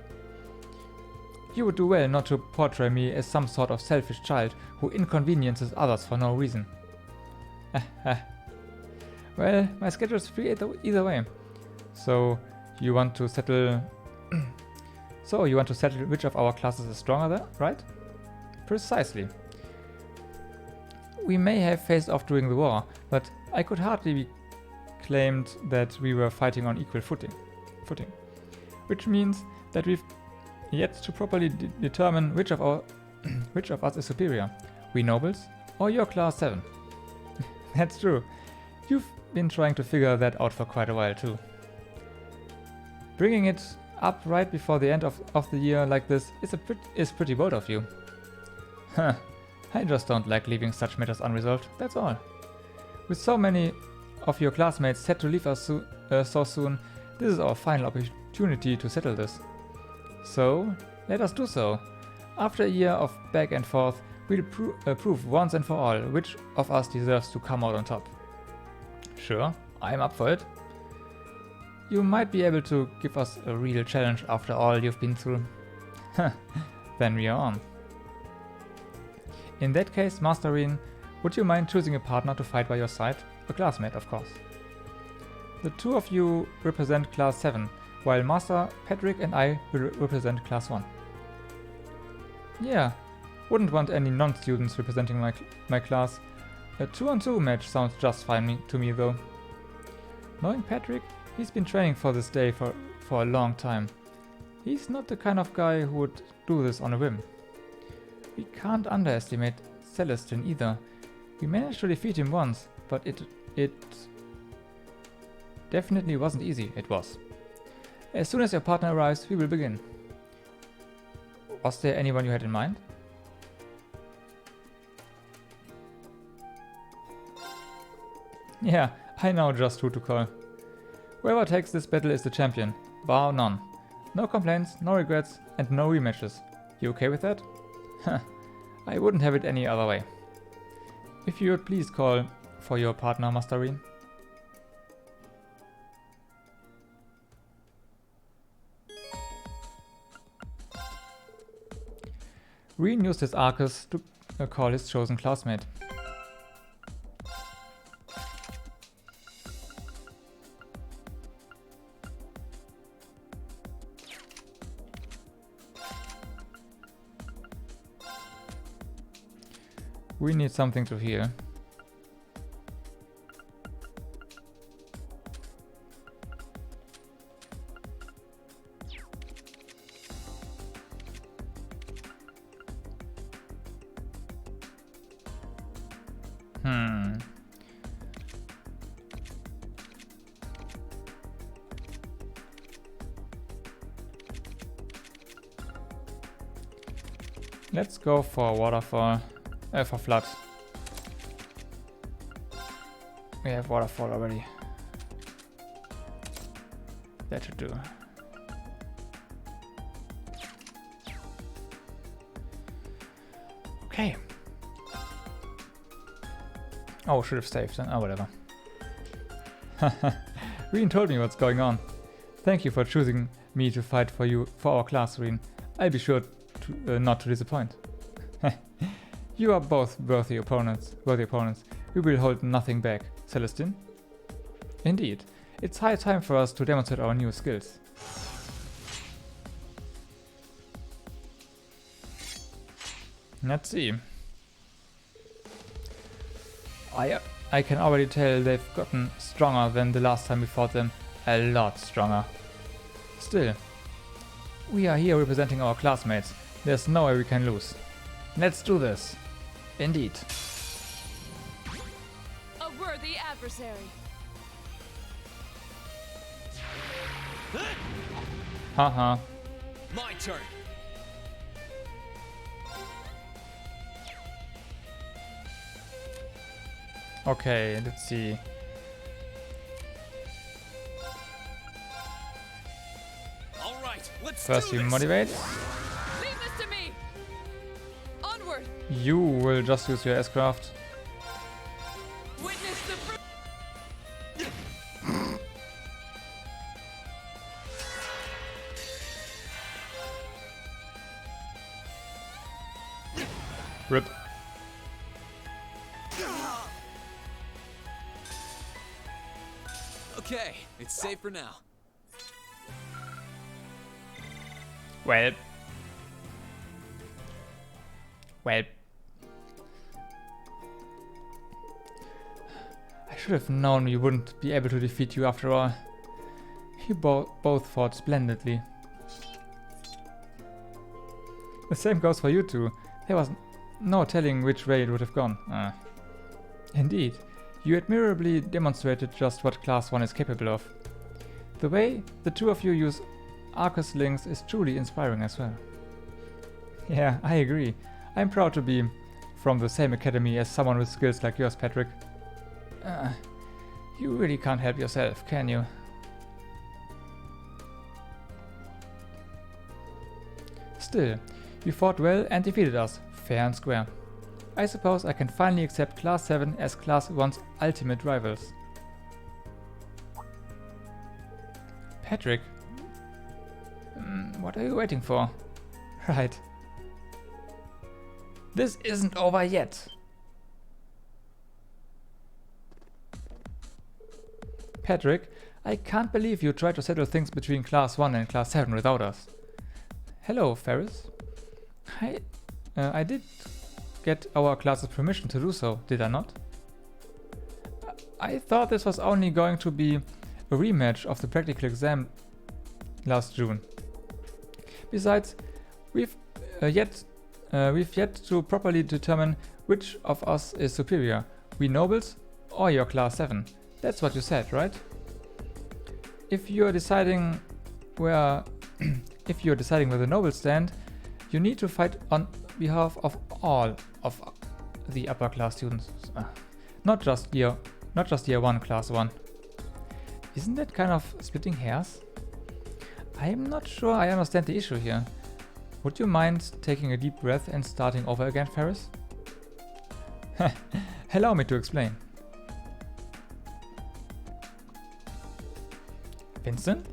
You would do well not to portray me as some sort of selfish child who inconveniences others for no reason. Well, my schedule is free either way. So you want to settle which of our classes is stronger there, right? Precisely. We may have faced off during the war, but I could hardly be claimed that we were fighting on equal footing. Which means that we've yet to properly determine which of us is superior. We nobles or your class 7. That's true. You've been trying to figure that out for quite a while too. Bringing it up right before the end of the year like this is pretty bold of you. Huh. I just don't like leaving such matters unresolved, that's all. With so many of your classmates set to leave us so soon, this is our final opportunity to settle this. So, let us do so. After a year of back and forth, we'll prove once and for all which of us deserves to come out on top. Sure, I'm up for it. You might be able to give us a real challenge after all you've been through. Then we are on. In that case, Master Reen, would you mind choosing a partner to fight by your side? A classmate, of course. The two of you represent Class 7, while Master Patrick and I will represent Class 1. Yeah, wouldn't want any non-students representing my class. A 2-on-2 match sounds just fine to me though. Knowing Patrick, he's been training for this day for a long time. He's not the kind of guy who would do this on a whim. We can't underestimate Celestin either. We managed to defeat him once, but it definitely wasn't easy, it was. As soon as your partner arrives, we will begin. Was there anyone you had in mind? Yeah, I know just who to call. Whoever takes this battle is the champion, bar none. No complaints, no regrets, and no rematches. You okay with that? I wouldn't have it any other way. If you would please call for your partner, Master Reen. Reen used his Arcus to call his chosen classmate. We need something to heal. Let's go for waterfall. For flood. We have waterfall already. That should do. Okay. Oh, should have saved then. Oh, whatever. Reen told me what's going on. Thank you for choosing me to fight for you for our class, Reen. I'll be sure to, not to disappoint. You are both worthy opponents. We will hold nothing back. Celestine? Indeed. It's high time for us to demonstrate our new skills. Let's see. I can already tell they've gotten stronger than the last time we fought them. A lot stronger. Still, we are here representing our classmates. There's no way we can lose. Let's do this. Indeed.
A worthy adversary.
Haha.
My turn.
Okay, let's see.
All right, let's
First
do
you
this.
motivate.
Leave this to me. Onward.
You will just use your S-Craft.
Witness the
Rip.
Okay, it's safe for now.
Well. I should have known we wouldn't be able to defeat you after all. You both fought splendidly. The same goes for you two. There was no telling which way it would have gone. Indeed, you admirably demonstrated just what Class 1 is capable of. The way the two of you use Arcus links is truly inspiring as well. Yeah, I agree. I'm proud to be from the same academy as someone with skills like yours, Patrick. You really can't help yourself, can you? Still, you fought well and defeated us, fair and square. I suppose I can finally accept Class 7 as Class 1's ultimate rivals. Patrick? What are you waiting for? Right. This isn't over yet. Patrick, I can't believe you tried to settle things between Class 1 and Class 7 without us. Hello, Ferris. I did get our class's permission to do so, did I not? I thought this was only going to be a rematch of the practical exam last June. Besides, we've yet to properly determine which of us is superior, we nobles or your Class 7. That's what you said, right? If you're deciding where the nobles stand, you need to fight on behalf of all of the upper class students, not just year 1 Class 1. Isn't that kind of splitting hairs? I am not sure I understand the issue here. Would you mind taking a deep breath and starting over again, Ferris? Allow me to explain. Vincent?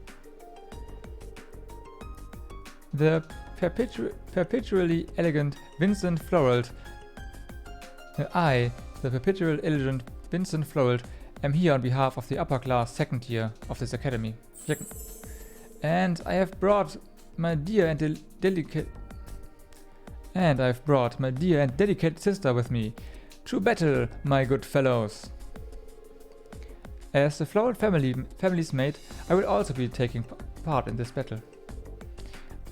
The perpetually elegant Vincent Florald. I, the perpetually elegant Vincent Florald, am here on behalf of the upper class second year of this academy. And I have brought my dear and dedicated sister with me to battle, my good fellows. As the Florald family's mate, I will also be taking part in this battle.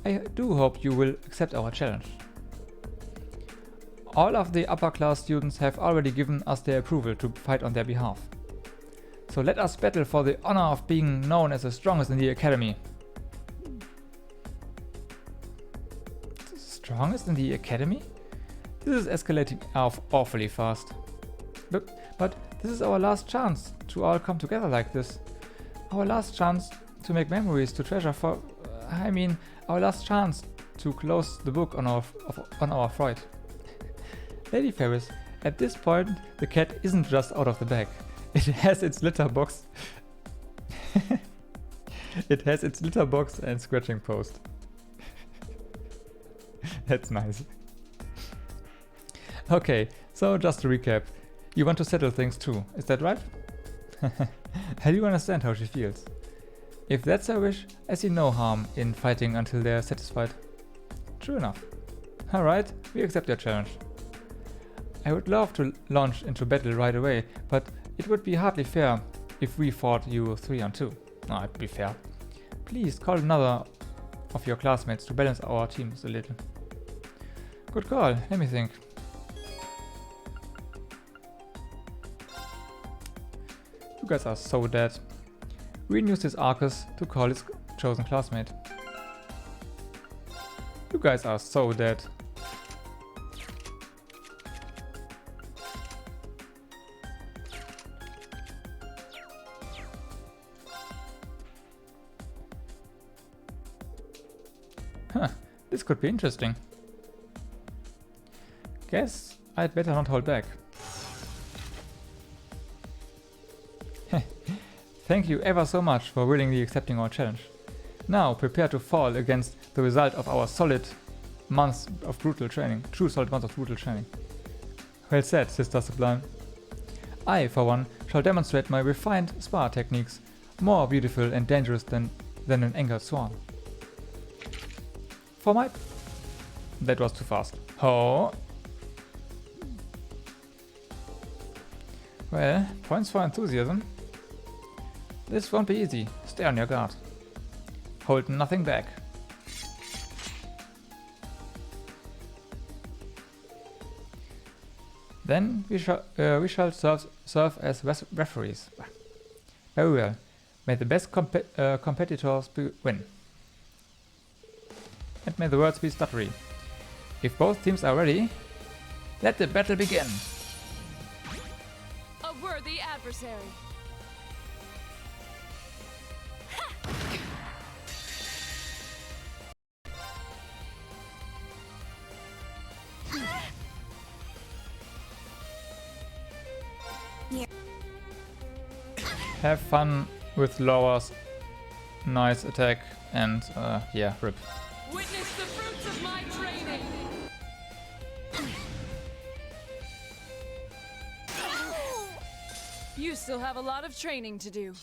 I do hope you will accept our challenge. All of the upper class students have already given us their approval to fight on their behalf. So let us battle for the honor of being known as the strongest in the academy. Strongest in the academy? This is escalating awfully fast. But this is our last chance to all come together like this. Our last chance to make memories to treasure for... our last chance to close the book on our Freud. Lady Ferris, at this point, the cat isn't just out of the bag. It has its litter box. It has its litter box and scratching post. That's nice. Okay, so just to recap. You want to settle things too, is that right? I do understand how she feels. If that's her wish, I see no harm in fighting until they're satisfied. True enough. Alright, we accept your challenge. I would love to launch into battle right away, but it would be hardly fair if we fought you 3-on-2. No, it'd be fair. Please call another of your classmates to balance our teams a little. Good call, let me think. You guys are so dead. Green used his Arcus to call his chosen classmate. You guys are so dead. Huh, this could be interesting. Guess I'd better not hold back. Thank you ever so much for willingly accepting our challenge. Now prepare to fall against the result of our solid months of brutal training. True solid months of brutal training. Well said, Sister Sublime. I, for one, shall demonstrate my refined spar techniques, more beautiful and dangerous than an angered swan. For my... That was too fast. Oh. Well, points for enthusiasm. This won't be easy. Stay on your guard. Hold nothing back. Then we shall serve as referees. Very well. May the best competitors win. And may the words be stuttery. If both teams are ready, let the battle begin.
A worthy adversary.
Have fun with Laura's nice attack and yeah, rip.
Witness the fruits of my training. You still have a lot of training to do.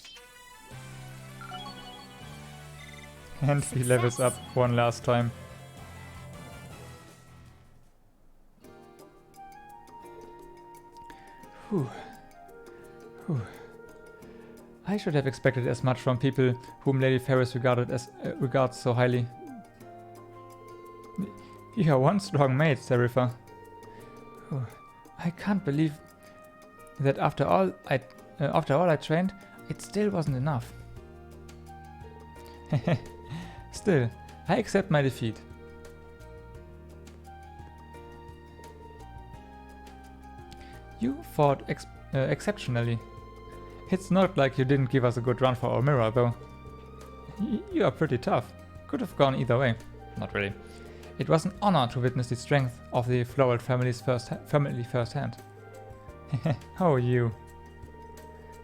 And he levels up one last time. Whew. Whew. I should have expected as much from people whom Lady Ferris regards so highly. You are one strong mate, Serapha. Whew. I can't believe that after all I trained, it still wasn't enough. Still, I accept my defeat. You fought exceptionally. It's not like you didn't give us a good run for our mirror, though. You are pretty tough. Could have gone either way. Not really. It was an honor to witness the strength of the Floral family's family firsthand. How are you?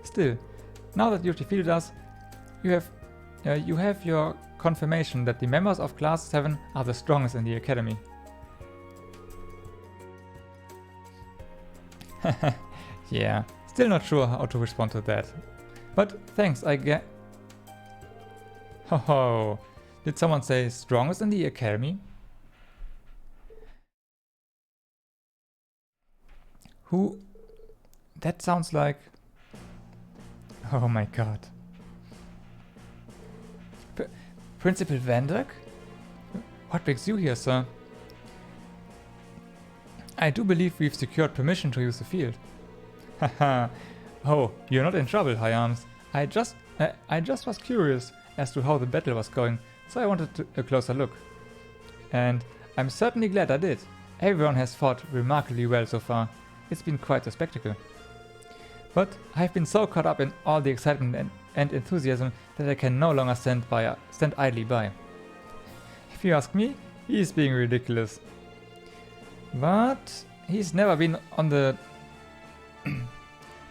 Still, now that you've defeated us, you have your confirmation that the members of Class 7 are the strongest in the Academy. Yeah, still not sure how to respond to that. But thanks, I get... Ho, did someone say strongest in the Academy? Who? That sounds like... Oh my god. Principal Vanderk? What brings you here, sir? I do believe we've secured permission to use the field. Haha. Oh, you're not in trouble, High Arms. I just was curious as to how the battle was going, so I wanted a closer look. And I'm certainly glad I did. Everyone has fought remarkably well so far. It's been quite a spectacle. But I've been so caught up in all the excitement and enthusiasm that I can no longer stand idly by. If you ask me, he's being ridiculous. But he's never been on the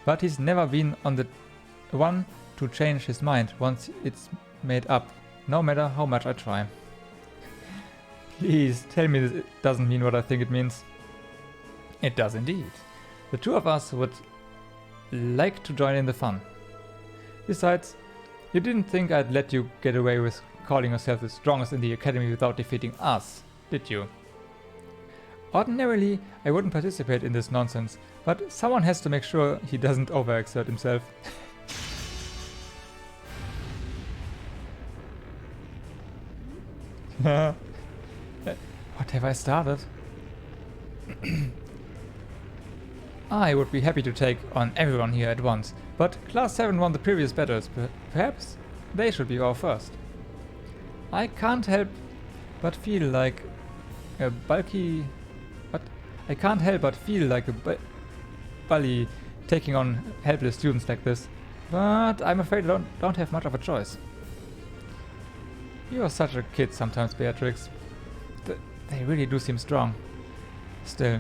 but he's never been on the one to change his mind once it's made up, no matter how much I try. Please tell me this doesn't mean what I think it means. It does indeed. The two of us would like to join in the fun. Besides, you didn't think I'd let you get away with calling yourself the strongest in the academy without defeating us, did you? Ordinarily, I wouldn't participate in this nonsense, but someone has to make sure he doesn't overexert himself. What have I started? I would be happy to take on everyone here at once, but Class 7 won the previous battles. Perhaps they should be our first. I can't help but feel like a bulky... I can't help but feel like a bully taking on helpless students like this, but I'm afraid I don't have much of a choice. You're such a kid sometimes, Beatrix. They really do seem strong. Still,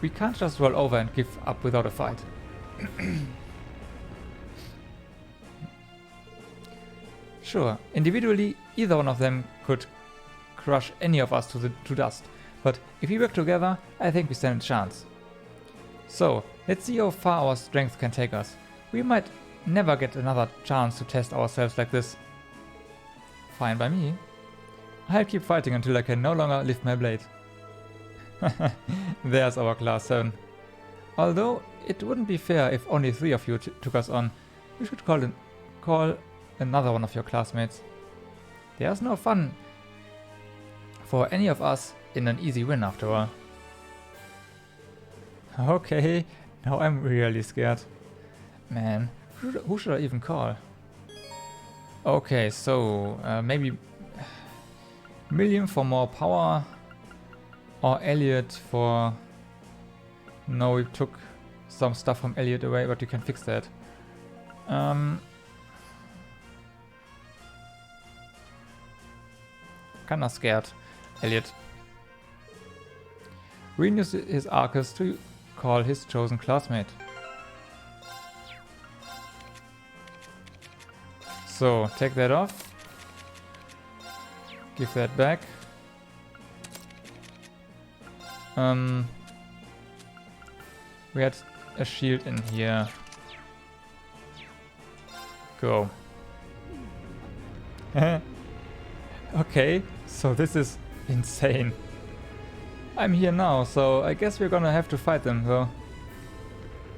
we can't just roll over and give up without a fight. Sure, individually, either one of them could crush any of us to dust. But if we work together, I think we stand a chance. So, let's see how far our strength can take us. We might never get another chance to test ourselves like this. Fine by me. I'll keep fighting until I can no longer lift my blade. There's our Class 7. Although, it wouldn't be fair if only 3 of you took us on. You should call another one of your classmates. There's no fun for any of us in an easy win after all. Okay, now I'm really scared. Man, who should I even call? Okay, so maybe Million for more power, or Elliot for... No, we took some stuff from Elliot away, but we can fix that. Kinda scared, Elliot. Green used his Arcus to call his chosen classmate. So, take that off. Give that back. We had a shield in here. Go. Okay, so this is insane. I'm here now, so I guess we're gonna have to fight them, though.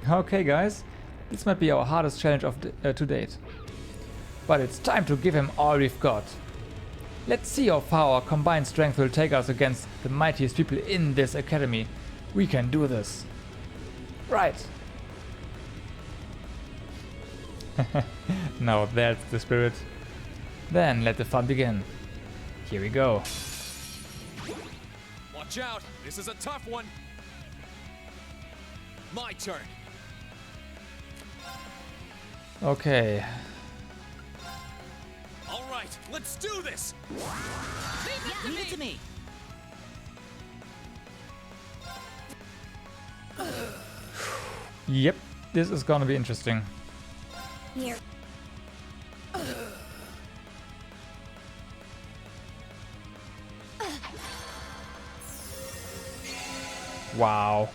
Okay, guys, this might be our hardest challenge of to date. But it's time to give him all we've got. Let's see how far our combined strength will take us against the mightiest people in this academy. We can do this. Right. Now that's the spirit. Then let the fun begin. Here we go.
Watch out! This is a tough one! My turn!
Okay.
Alright, let's do this!
Leave it to me!
Yep, this is gonna be interesting.
Here.
Wow.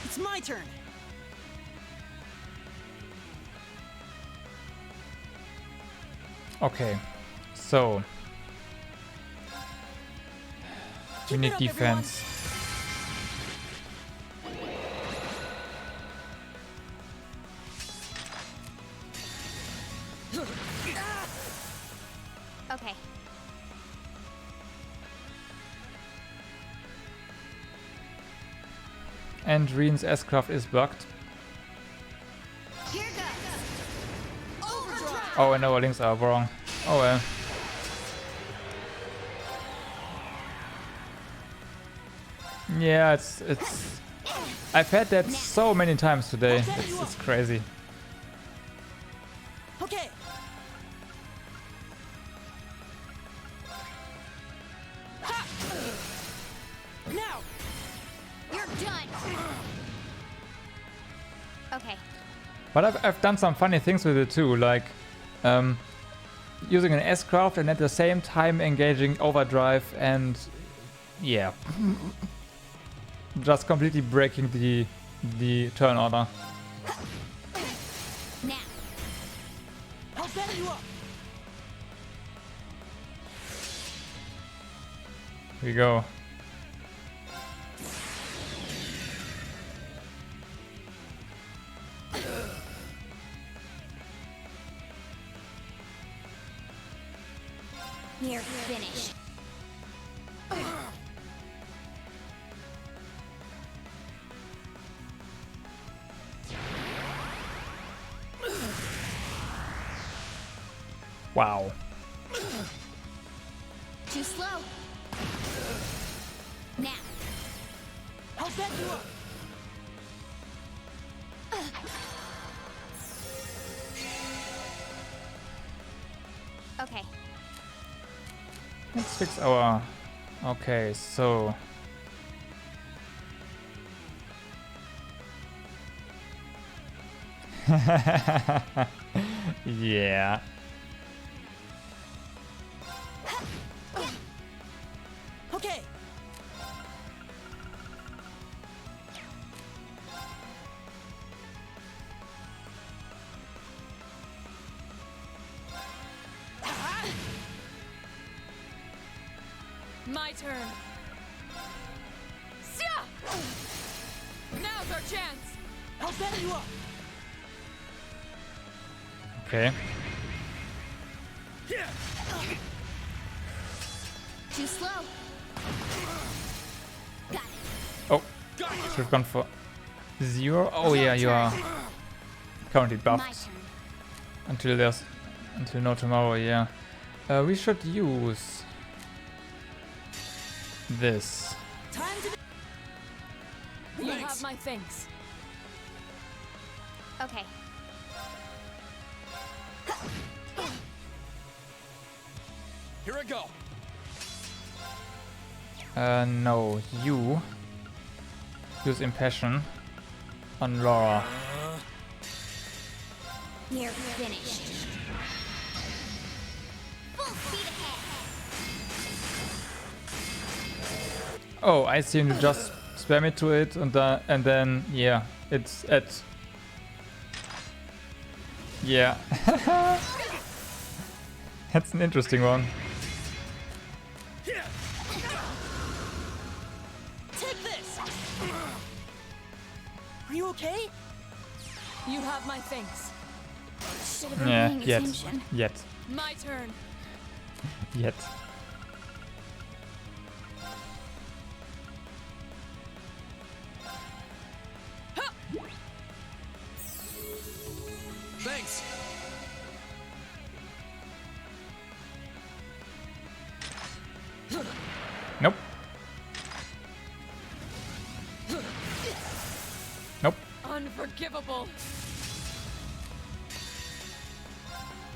It's my turn.
Okay, so we need defense.
Okay.
And Reen's S-Craft is bugged.
Here goes. Overdrive.
Oh, and our links are wrong. Oh well. Yeah, it's I've had that so many times today. It's crazy.
Okay.
Now! You're done! Okay.
But I've done some funny things with it too, like using an S-craft and at the same time engaging overdrive and yeah. Just completely breaking the turn order.
Now. I'll set you up.
Here we go.
You're finished.
Wow.
Too slow. Now. I'll set you up. Okay.
Let's fix our... Okay, so... yeah.
Okay.
My turn. Now's our chance.
I'll set you up.
Okay.
Too slow. Got it.
Oh, should have gone for 0. Oh yeah, you are currently buffed until no tomorrow. Yeah, we should use this.
Time to. You have my thanks.
Okay.
Here I go.
No, you use Impassion on Laura.
You're finished. Full speed ahead.
Oh, I see you just spam it to it and then yeah, it's at... Yeah. That's an interesting one.
Take this. Are you okay? You have my thanks.
Should have been
Yeah,
paying
yet.
attention.
Yet.
My turn.
Yet.
Thanks.
Nope. Nope.
Unforgivable.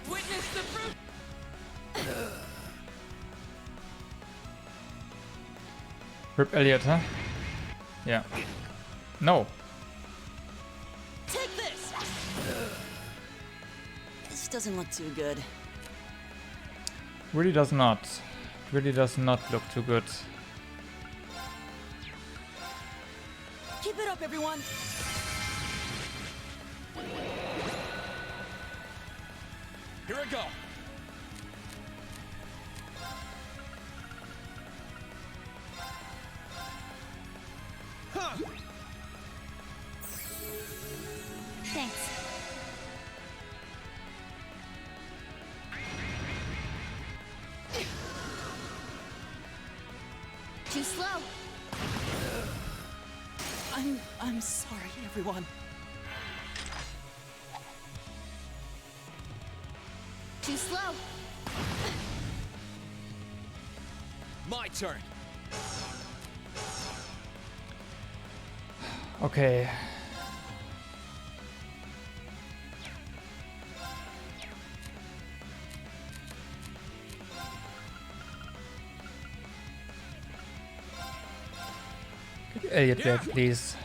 Witness the fruit.
Rip Elliot, huh? Yeah. No.
Take this.
This doesn't look too good.
Really does not. Really does not look too good.
Keep it up, everyone.
Here I go. Huh.
Thanks. Too slow.
I'm sorry, everyone.
Too slow.
My turn.
Okay. Idiot dead, please.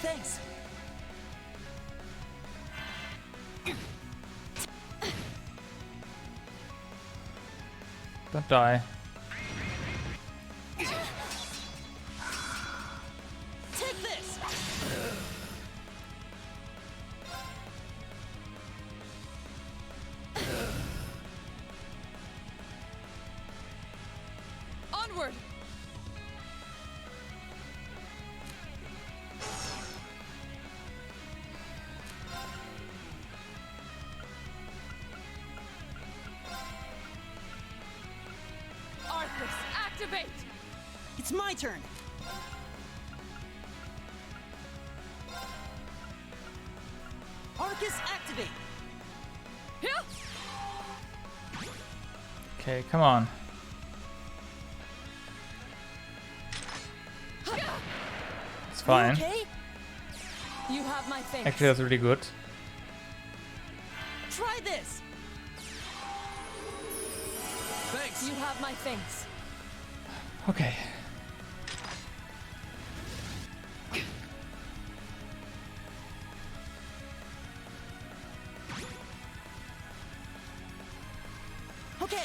Thanks.
Don't die.
Take this.
Onward! Arthas, activate!
It's my turn. Arcus, activate.
Here!
Okay, come on. It's fine.
Okay? You have my thanks.
Actually, that's really good.
Try this.
Thanks. You have my thanks.
Okay.
Okay.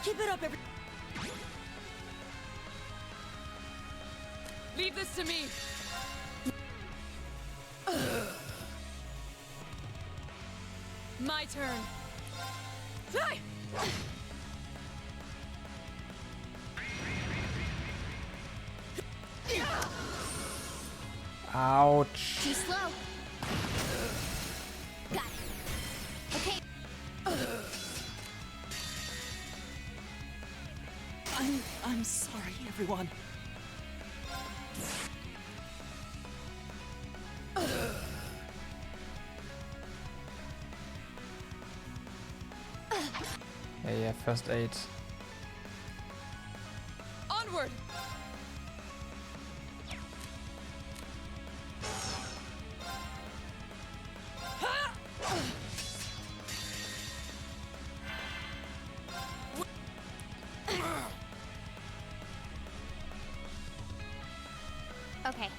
Keep it up, every.
Leave this to me. My turn. Die!
Ouch.
Too slow. Got it. Okay.
I'm sorry, everyone.
Yeah, first aid.
Onward!
Okay.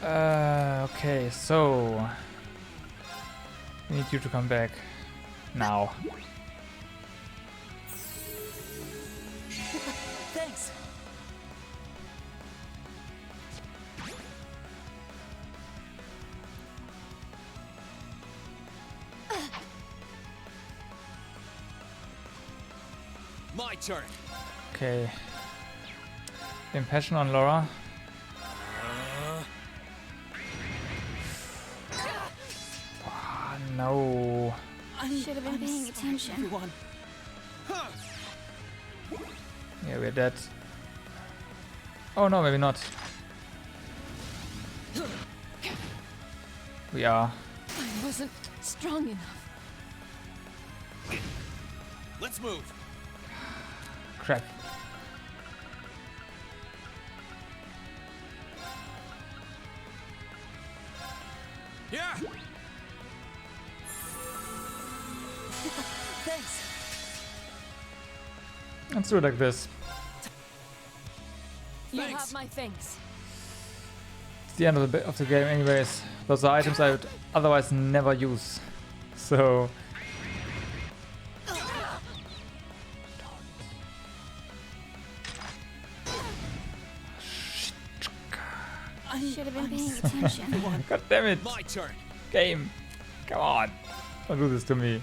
Okay, so we need you to come back now.
Thanks.
My turn.
Okay. Impassion on Laura. Ah, no.
I should have been paying attention.
Everyone.
Yeah, we're dead. Oh no, maybe not. We are.
I wasn't strong enough.
Let's move.
Crap.
Yeah.
Thanks.
Let's do it like this.
You have my thanks.
It's the end of the game anyways. Those are items I would otherwise never use. So
I should have been paying attention.
God damn it.
My turn.
Game. Come on. Don't do this to me.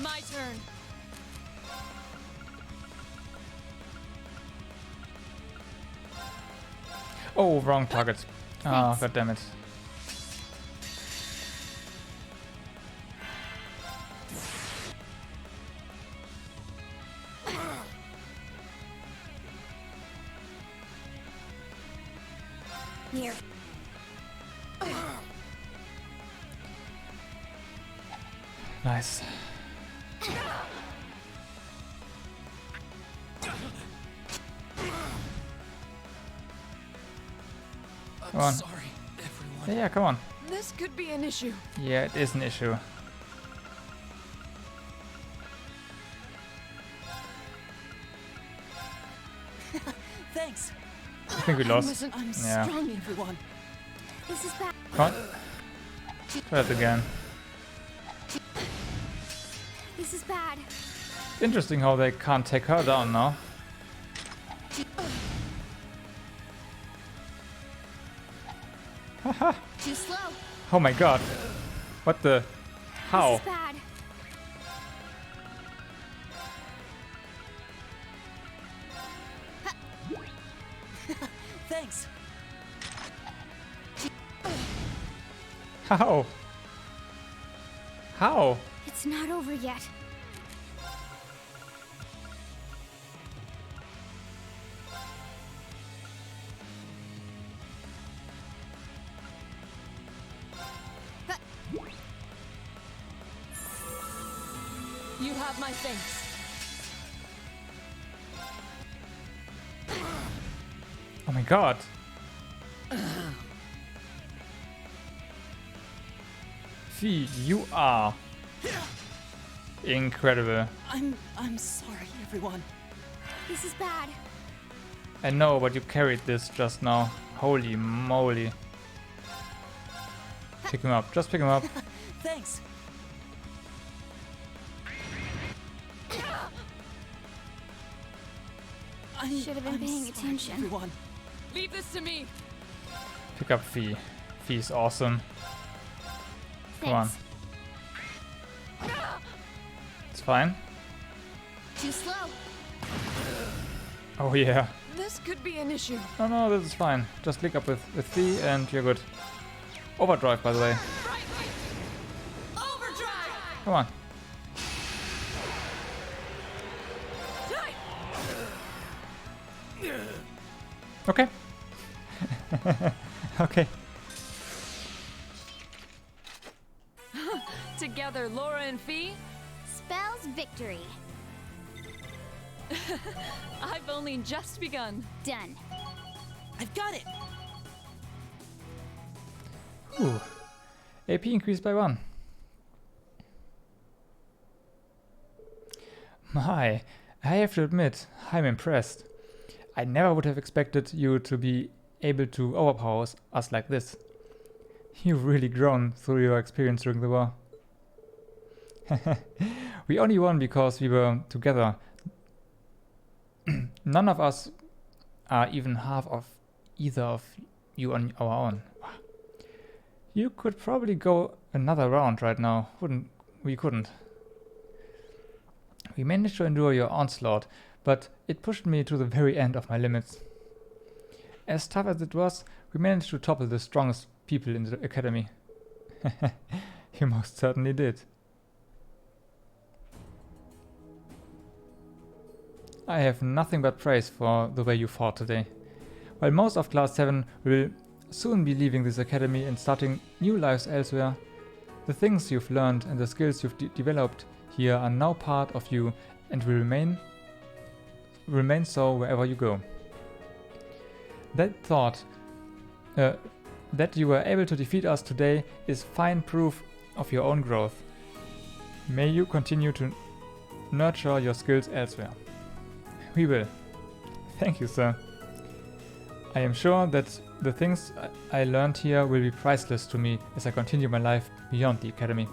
My turn.
Oh, wrong target. Oh, god damn it.
Here.
Nice. Come on.
Sorry, everyone.
Yeah, come on.
This could be an issue.
Yeah, it is an issue.
Thanks.
I think we lost.
I'm
Yeah.
strong, everyone.
This is bad.
Come on. Try it again.
This is bad.
Interesting how they can't take her down now. Haha.
Too slow.
Oh my god. What the? How?
This is bad.
Thanks.
How? How?
It's not over yet.
You have my thanks.
Oh my god. Fee, you are incredible.
I'm sorry, everyone.
This is bad.
I know, but you carried this just now. Holy moly. Pick him up. Just pick him up.
Thanks.
Should have been paying attention.
Everyone.
Leave this to me.
Pick up Fee. Fee's awesome. Come on. It's fine.
Too slow.
Oh yeah.
This could be an issue.
No, this is fine. Just click up with Fee and you're good. Overdrive, by the way.
Overdrive!
Come on. Okay. Okay.
Together, Laura and Fee.
Spells victory.
I've only just begun.
Done.
I've got it.
Ooh. AP increased by 1. My, I have to admit, I'm impressed. I never would have expected you to be able to overpower us like this. You've really grown through your experience during the war. We only won because we were together. None of us are even half of either of you on our own. You could probably go another round right now, wouldn't we? Couldn't. We managed to endure your onslaught, but it pushed me to the very end of my limits. As tough as it was, we managed to topple the strongest people in the academy. You most certainly did. I have nothing but praise for the way you fought today. While most of Class 7 will soon be leaving this academy and starting new lives elsewhere, the things you've learned and the skills you've developed here are now part of you and will remain so wherever you go. That thought that you were able to defeat us today is fine proof of your own growth. May you continue to nurture your skills elsewhere. We will. Thank you, sir. I am sure that the things I learned here will be priceless to me as I continue my life beyond the academy.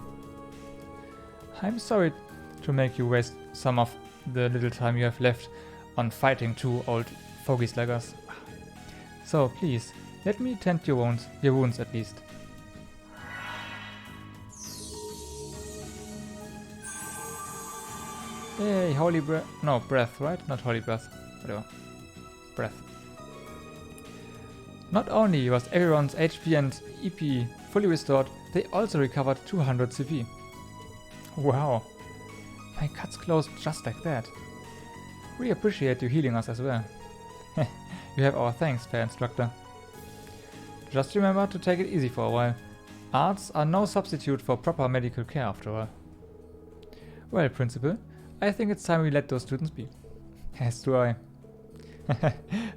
I'm sorry to make you waste some of the little time you have left on fighting 2 old fogies like us. So please, let me tend your wounds at least. Yay, holy breath. No, breath, right? Not holy breath. Whatever. Breath. Not only was everyone's HP and EP fully restored, they also recovered 200 CP. Wow. My cuts closed just like that. We appreciate you healing us as well. You have our thanks, fair instructor. Just remember to take it easy for a while. Arts are no substitute for proper medical care after all. Well, Principal, I think it's time we let those students be. As do I.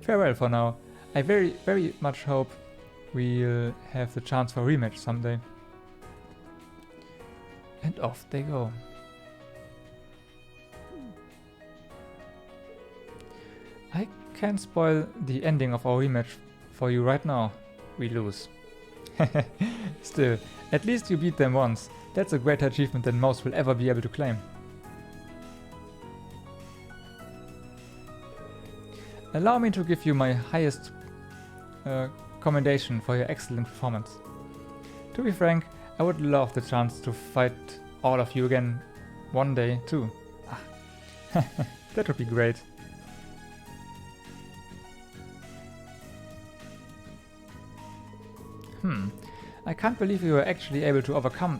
Farewell for now. I very, very much hope we'll have the chance for a rematch someday. And off they go. I can spoil the ending of our rematch for you right now. We lose. Still, at least you beat them once. That's a greater achievement than most will ever be able to claim. Allow me to give you my highest commendation for your excellent performance. To be frank, I would love the chance to fight all of you again one day too. That would be great. I can't believe you were actually able to overcome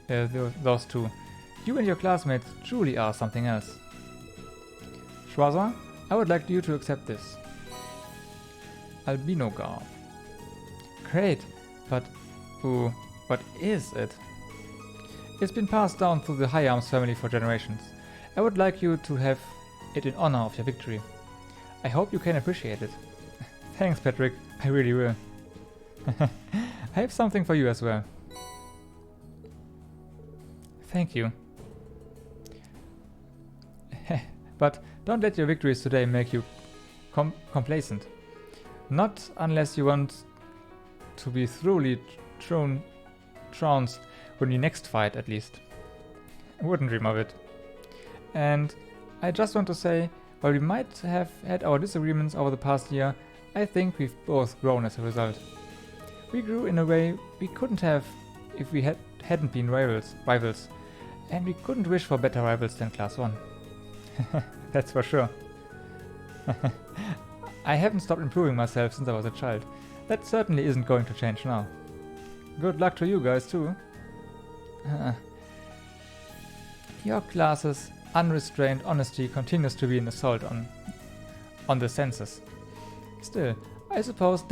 those two. You and your classmates truly are something else. Schwarzer, I would like you to accept this. Albino garb. Great, but what is it? It's been passed down through the High Arms family for generations. I would like you to have it in honor of your victory. I hope you can appreciate it. Thanks, Patrick, I really will. I have something for you as well. Thank you. But don't let your victories today make you complacent. Not unless you want to be thoroughly trounced when we next fight, at least. I wouldn't dream of it. And I just want to say, while we might have had our disagreements over the past year, I think we've both grown as a result. We grew in a way we couldn't have if we hadn't been rivals, and we couldn't wish for better rivals than Class 1. That's for sure. I haven't stopped improving myself since I was a child. That certainly isn't going to change now. Good luck to you guys too. Your class's unrestrained honesty continues to be an assault on the senses. Still, I suppose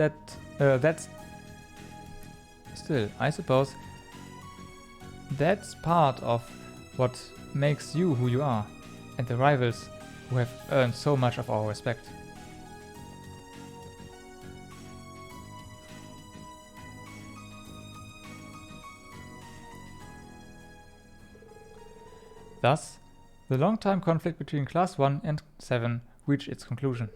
that's part of what makes you who you are, and the rivals who have earned so much of our respect. Thus, the long-time conflict between Class 1 and 7 reached its conclusion.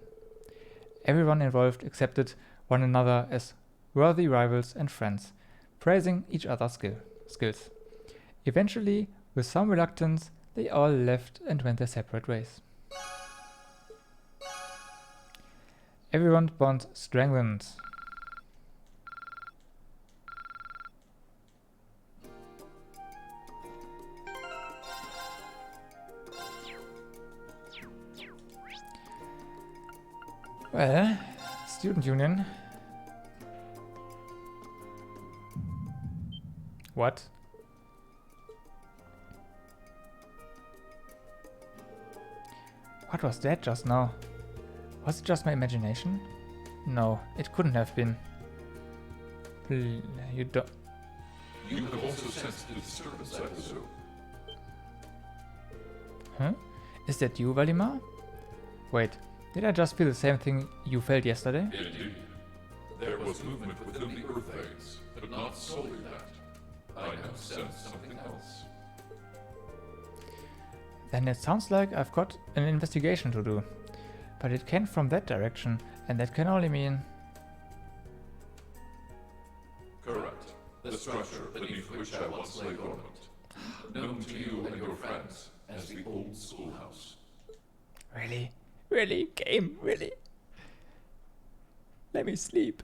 Everyone involved accepted one another as worthy rivals and friends, praising each other's skills. Eventually, with some reluctance, they all left and went their separate ways. Everyone's bond strengthened. Well, student union. What? What was that just now? Was it just my imagination? No, it couldn't have been. You don't...
You have also sensed the disturbance, I presume.
Huh? Is that you, Valimar? Wait, did I just feel the same thing you felt yesterday?
Indeed. There was movement within the Earth Eggs, but not solely that. I now sense something else.
Then it sounds like I've got an investigation to do. But it came from that direction, and that can only mean...
Correct. The structure beneath which I once lay dormant. Known to you and your friends as the Old Schoolhouse.
Really? Really? Game? Really? Let me sleep.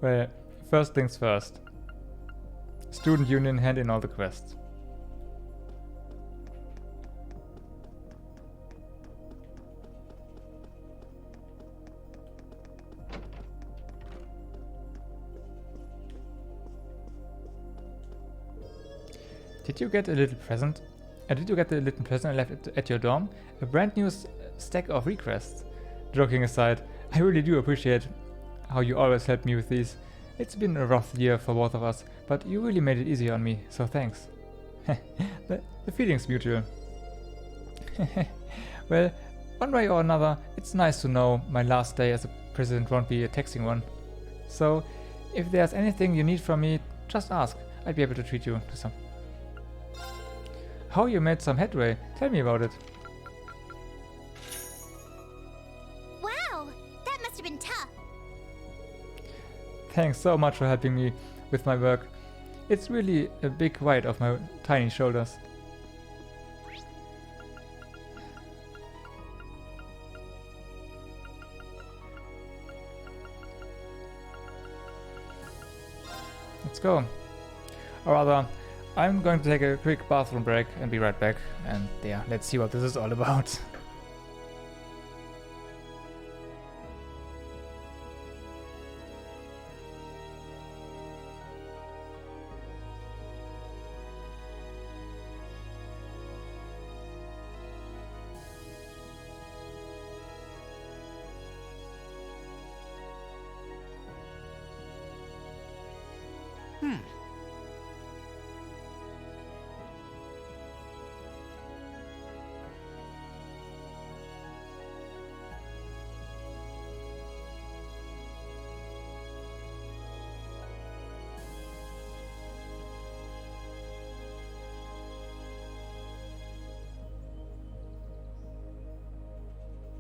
Well, first things first. Student Union, hand in all the quests. Did you get a little present? Did you get the little present I left at your dorm? A brand new stack of requests. Joking aside, I really do appreciate how you always help me with these. It's been a rough year for both of us, but you really made it easier on me, so thanks. the feeling's mutual. Well, one way or another, it's nice to know my last day as a president won't be a taxing one. So, if there's anything you need from me, just ask. I'd be able to treat you to some. How you made some headway? Tell me about it.
Wow, that must have been tough.
Thanks so much for helping me with my work. It's really a big weight off my tiny shoulders. Let's go. Or rather, I'm going to take a quick bathroom break and be right back. And yeah, let's see what this is all about.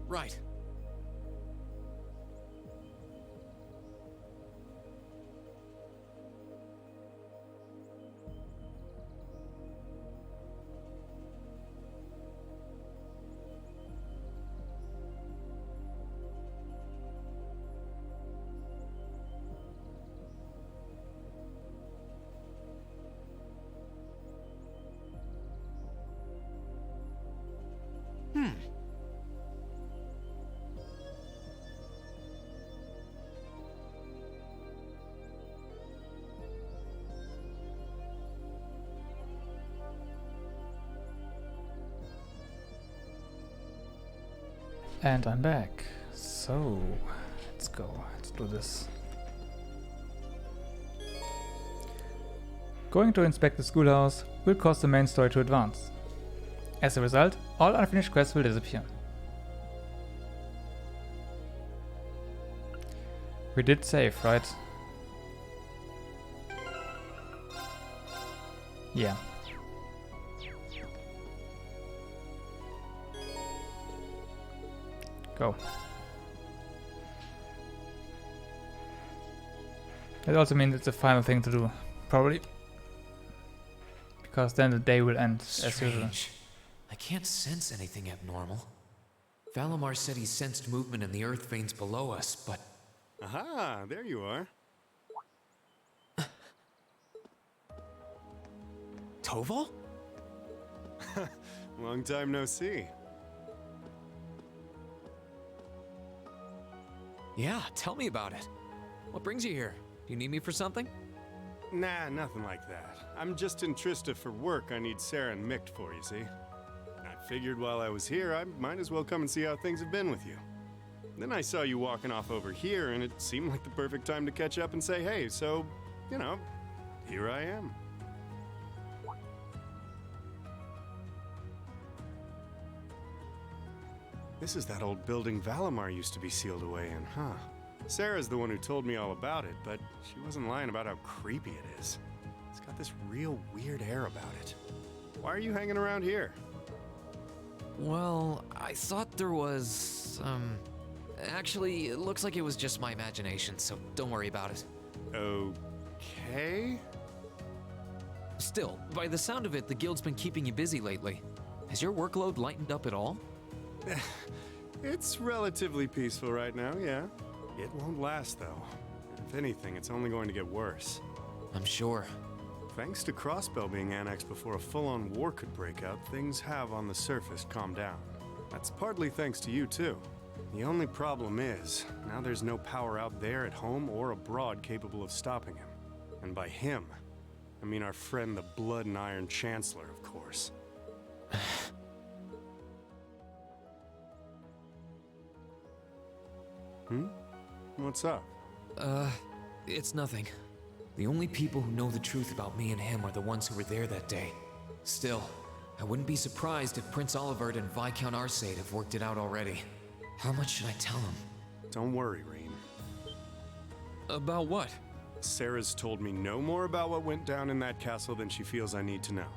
Right.
And I'm back. So, let's go. Let's do this. Going to inspect the schoolhouse will cause the main story to advance. As a result, all unfinished quests will disappear. We did save, right? Yeah. Go. It also means it's the final thing to do, probably. Because then the day will end, as usual.
I can't sense anything abnormal. Valimar said he sensed movement in the earth veins below us, but...
Aha, there you are.
Toval?
Long time no see.
Yeah, tell me about it. What brings you here? Do you need me for something?
Nah, nothing like that. I'm just in Trista for work I need Sarah and Mick for, you see. I figured while I was here, I might as well come and see how things have been with you. Then I saw you walking off over here, and it seemed like the perfect time to catch up and say hey, so, you know, here I am. This is that old building Valimar used to be sealed away in, huh? Sarah's the one who told me all about it, but she wasn't lying about how creepy it is. It's got this real weird air about it. Why are you hanging around here?
Well, I thought there was, Actually, it looks like it was just my imagination, so don't worry about it.
Okay?
Still, by the sound of it, the guild's been keeping you busy lately. Has your workload lightened up at all?
It's relatively peaceful right now, yeah. It won't last, though. If anything, it's only going to get worse.
I'm sure.
Thanks to Crossbell being annexed before a full-on war could break out, things have on the surface calmed down. That's partly thanks to you, too. The only problem is, now there's no power out there at home or abroad capable of stopping him. And by him, I mean our friend the Blood and Iron Chancellor, of course. What's up?
It's nothing. The only people who know the truth about me and him are the ones who were there that day. Still, I wouldn't be surprised if Prince Olivert and Viscount Arcade have worked it out already. How much should I tell him?
Don't worry, Rean.
About what?
Sarah's told me no more about what went down in that castle than she feels I need to know.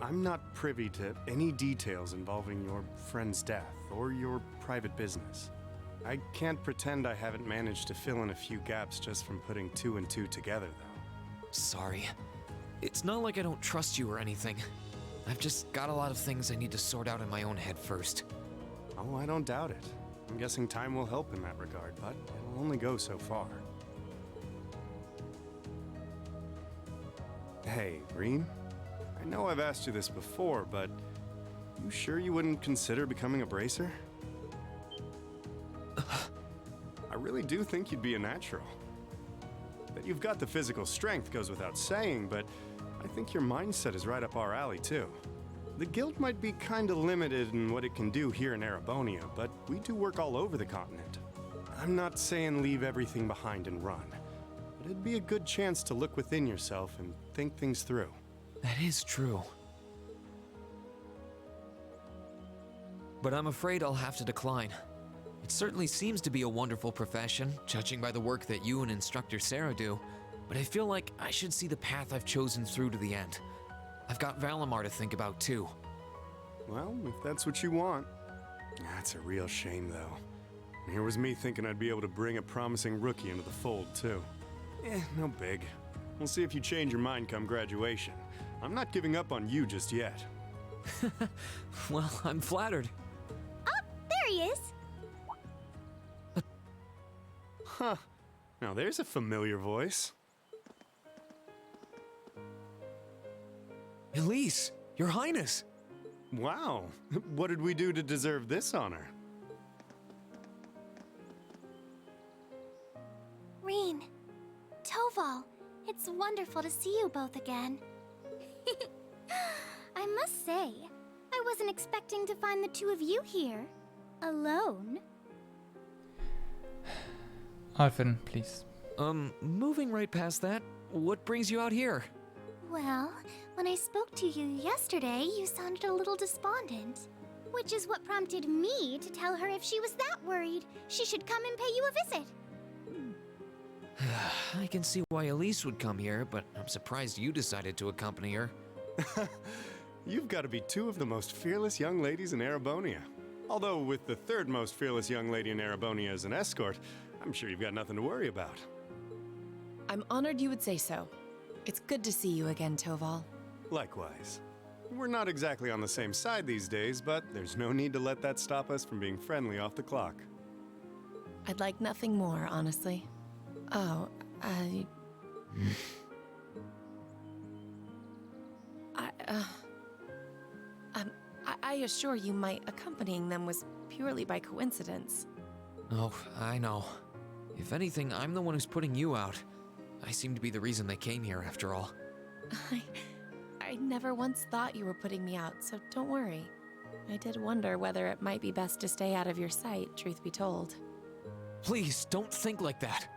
I'm not privy to any details involving your friend's death or your private business. I can't pretend I haven't managed to fill in a few gaps just from putting two and two together, though.
Sorry. It's not like I don't trust you or anything. I've just got a lot of things I need to sort out in my own head first.
Oh, I don't doubt it. I'm guessing time will help in that regard, but it'll only go so far. Hey, Rean. I know I've asked you this before, but you sure you wouldn't consider becoming a bracer? I really do think you'd be a natural. That you've got the physical strength goes without saying, but I think your mindset is right up our alley, too. The guild might be kinda limited in what it can do here in Erebonia, but we do work all over the continent. I'm not saying leave everything behind and run, but it'd be a good chance to look within yourself and think things through.
That is true. But I'm afraid I'll have to decline. It certainly seems to be a wonderful profession, judging by the work that you and Instructor Sarah do, but I feel like I should see the path I've chosen through to the end. I've got Valimar to think about too.
Well, if that's what you want. That's a real shame, though. Here was me thinking I'd be able to bring a promising rookie into the fold, too. No big. We'll see if you change your mind come graduation. I'm not giving up on you just yet.
Well, I'm flattered.
Oh, there he is!
Huh. Now there's a familiar voice.
Elise, Your Highness!
Wow. What did we do to deserve this honor?
Rean, Toval, it's wonderful to see you both again. I must say, I wasn't expecting to find the two of you here, alone.
Alvin, please.
Moving right past that, what brings you out here?
Well, when I spoke to you yesterday, you sounded a little despondent. Which is what prompted me to tell her if she was that worried, she should come and pay you a visit.
I can see why Elise would come here, but I'm surprised you decided to accompany her.
You've got to be two of the most fearless young ladies in Erebonia. Although with the third most fearless young lady in Erebonia as an escort, I'm sure you've got nothing to worry about.
I'm honored you would say so. It's good to see you again, Toval.
Likewise. We're not exactly on the same side these days, but there's no need to let that stop us from being friendly off the clock.
I'd like nothing more, honestly. Oh, I assure you my accompanying them was purely by coincidence.
Oh, I know. If anything, I'm the one who's putting you out. I seem to be the reason they came here, after all.
I never once thought you were putting me out, so don't worry. I did wonder whether it might be best to stay out of your sight, truth be told.
Please, don't think like that.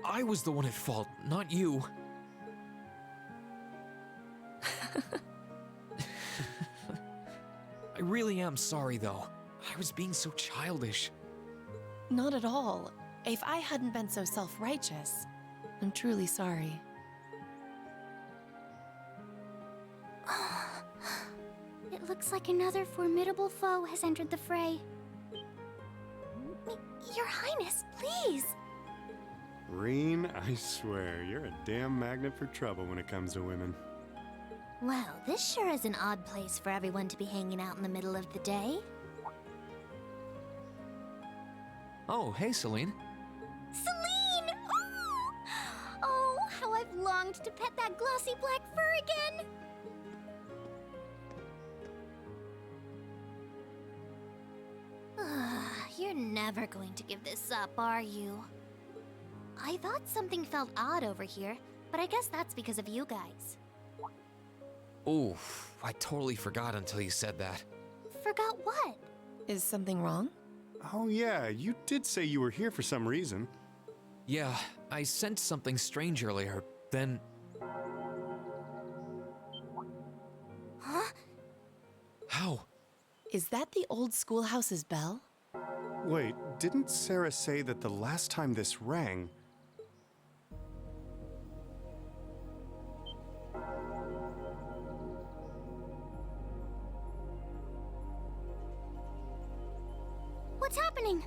I was the one at fault, not you. I really am sorry, though. I was being so childish.
Not at all. If I hadn't been so self-righteous, I'm truly sorry.
It looks like another formidable foe has entered the fray. Your Highness, please!
Rean, I swear, you're a damn magnet for trouble when it comes to women.
Well, this sure is an odd place for everyone to be hanging out in the middle of the day.
Oh, hey, Celine.
Celine! Oh, how I've longed to pet that glossy black fur again! You're never going to give this up, are you? I thought something felt odd over here, but I guess that's because of you guys.
Oof, I totally forgot until you said that.
Forgot what?
Is something wrong?
Oh yeah, you did say you were here for some reason.
Yeah, I sensed something strange earlier, then...
Huh?
How?
Is that the old schoolhouse's bell?
Wait, didn't Sarah say that the last time this rang...
What's happening?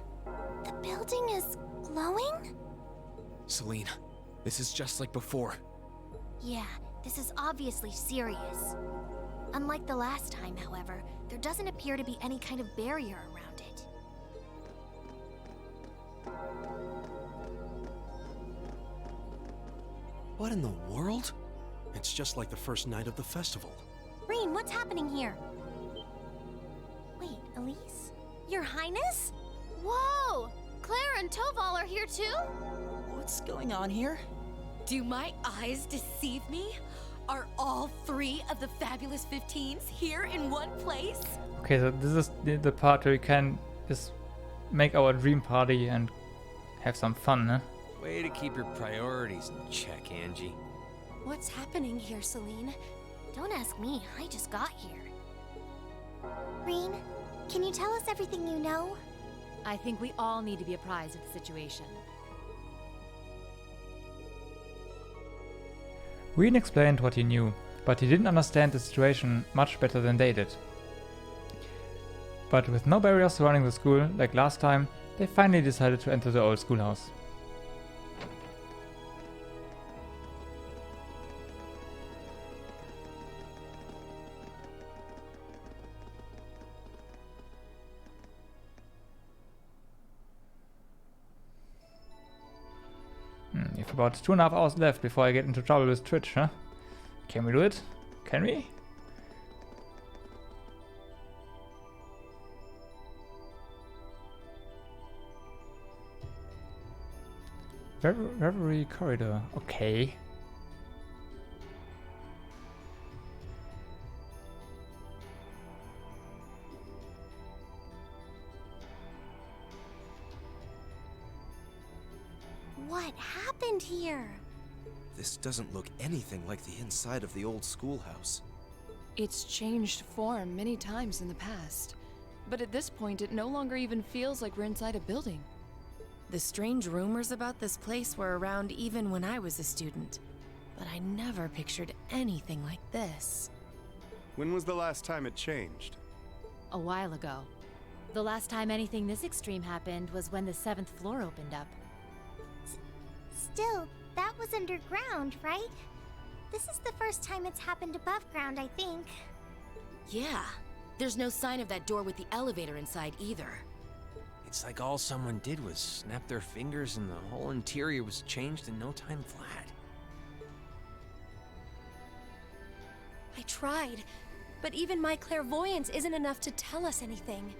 The building is glowing?
Celine, this is just like before.
Yeah, this is obviously serious. Unlike the last time, however, there doesn't appear to be any kind of barrier around it.
What in the world? It's just like the first night of the festival.
Rean, what's happening here? Wait, Elise? Your Highness? Whoa! Claire and Toval are here too?
What's going on here?
Do my eyes deceive me? Are all 3 of the fabulous 15s here in one place?
Okay, so this is the part where we can just make our dream party and have some fun, huh?
Way to keep your priorities in check, Angie.
What's happening here, Celine? Don't ask me, I just got here. Rean, can you tell us everything you know?
I think we all need to be apprised of the situation.
Rean explained what he knew, but he didn't understand the situation much better than they did. But with no barriers surrounding the school, like last time, they finally decided to enter the old schoolhouse. We have about 2.5 hours left before I get into trouble with Twitch, huh? Can we do it? Can we? Reverie corridor. Okay.
What happened here?
This doesn't look anything like the inside of the old schoolhouse.
It's changed form many times in the past, but at this point it no longer even feels like we're inside a building.
The strange rumors about this place were around even when I was a student, but I never pictured anything like this.
When was the last time it changed?
A while ago. The last time anything this extreme happened was when the 7th floor opened up.
Still, that was underground, right? This is the first time it's happened above ground, I think.
Yeah. There's no sign of that door with the elevator inside either.
It's like all someone did was snap their fingers and the whole interior was changed in no time flat.
I tried, but even my clairvoyance isn't enough to tell us anything.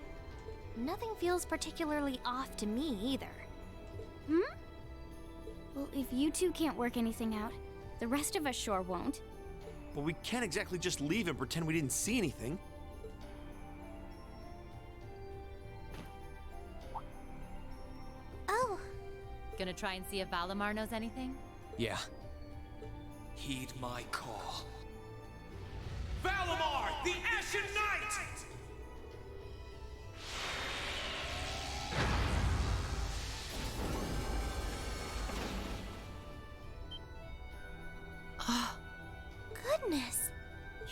Nothing feels particularly off to me either. Well, if you two can't work anything out, the rest of us sure won't.
But we can't exactly just leave and pretend we didn't see anything.
Oh.
Gonna try and see if Valimar knows anything?
Yeah.
Heed my call. Valimar, the Ashen Knight!
Goodness.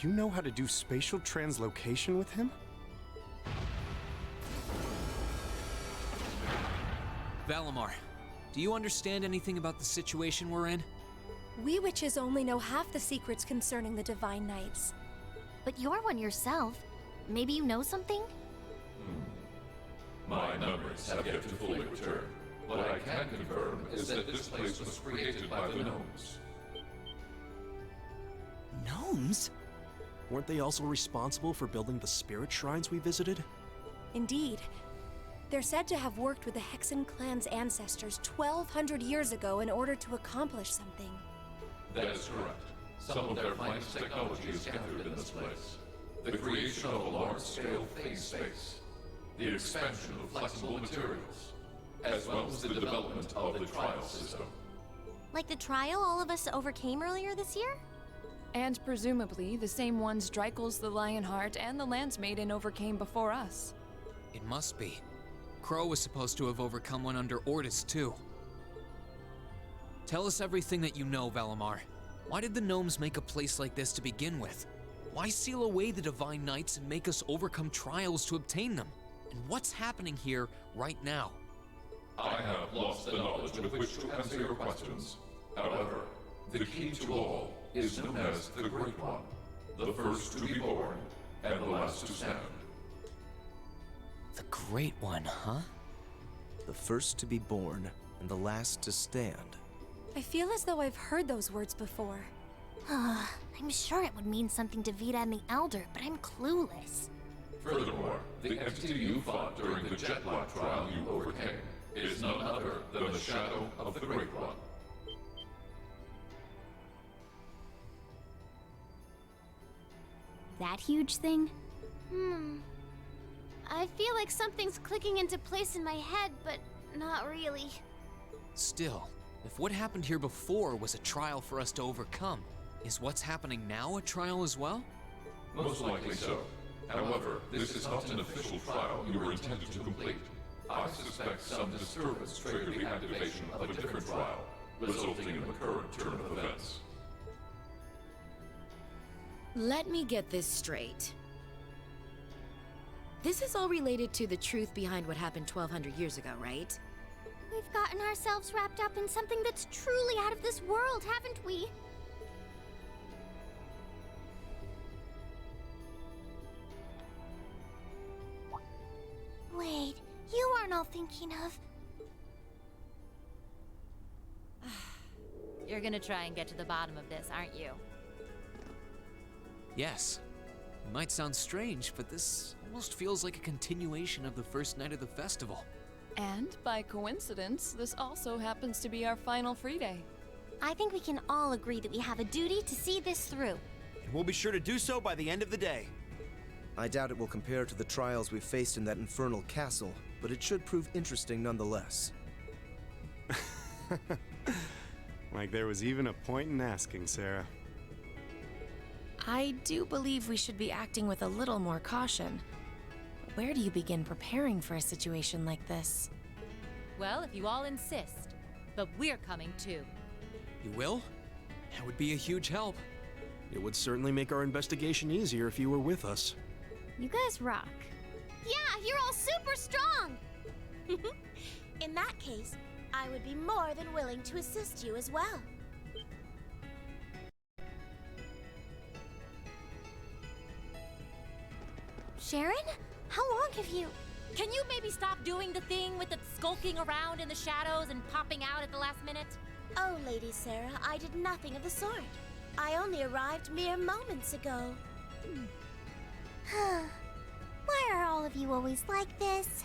You know how to do spatial translocation with him?
Valimar, do you understand anything about the situation we're in?
We witches only know half the secrets concerning the Divine Knights.
But you're one yourself. Maybe you know something?
My numbers have yet to fully return. What I can confirm is that this place was created by the gnomes.
Gnomes? Weren't they also responsible for building the spirit shrines we visited?
Indeed. They're said to have worked with the Hexen clan's ancestors 1,200 years ago in order to accomplish something.
That is correct. Some of their finest technology is gathered in this place. The creation of a large-scale phase space. the expansion of flexible materials, as well as the development of the trial system.
Like the trial all of us overcame earlier this year?
And presumably the same ones Dreichel's the Lionheart and the Lance Maiden overcame before us.
It must be. Crow was supposed to have overcome one under Ordis, too. Tell us everything that you know, Valimar. Why did the gnomes make a place like this to begin with? Why seal away the Divine Knights and make us overcome trials to obtain them? And what's happening here right now?
I have lost the knowledge with which to answer your questions. However, the key to all is known as the Great One, the first to be born and the last to stand.
The Great One, huh?
The first to be born and the last to stand.
I feel as though I've heard those words before.
I'm sure it would mean something to Vita and the Elder, but I'm clueless.
Furthermore, the entity you fought during the Jet Black trial you overcame is none other than the shadow of the Great One.
That huge thing? I feel like something's clicking into place in my head, but not really.
Still, if what happened here before was a trial for us to overcome, is what's happening now a trial as well?
Most likely so. However, this is not an official trial you were intended to complete. I suspect some disturbance triggered the activation of a different trial, resulting in the current turn of events.
Let me get this straight. This is all related to the truth behind what happened 1,200 years ago, right?
We've gotten ourselves wrapped up in something that's truly out of this world, haven't we? Wait, you aren't all thinking of...
You're gonna try and get to the bottom of this, aren't you?
Yes. It might sound strange, but this almost feels like a continuation of the first night of the festival.
And, by coincidence, this also happens to be our final free day.
I think we can all agree that we have a duty to see this through.
And we'll be sure to do so by the end of the day.
I doubt it will compare to the trials we've faced in that infernal castle, but it should prove interesting nonetheless.
Like there was even a point in asking, Sarah.
I do believe we should be acting with a little more caution. Where do you begin preparing for a situation like this?
Well, if you all insist. But we're coming too.
You will? That would be a huge help.
It would certainly make our investigation easier if you were with us.
You guys rock. Yeah, you're all super strong! In that case, I would be more than willing to assist you as well. Sharon? How long have you...
Can you maybe stop doing the thing with the skulking around in the shadows and popping out at the last minute?
Oh, Lady Sarah, I did nothing of the sort. I only arrived mere moments ago. Why are all of you always like this?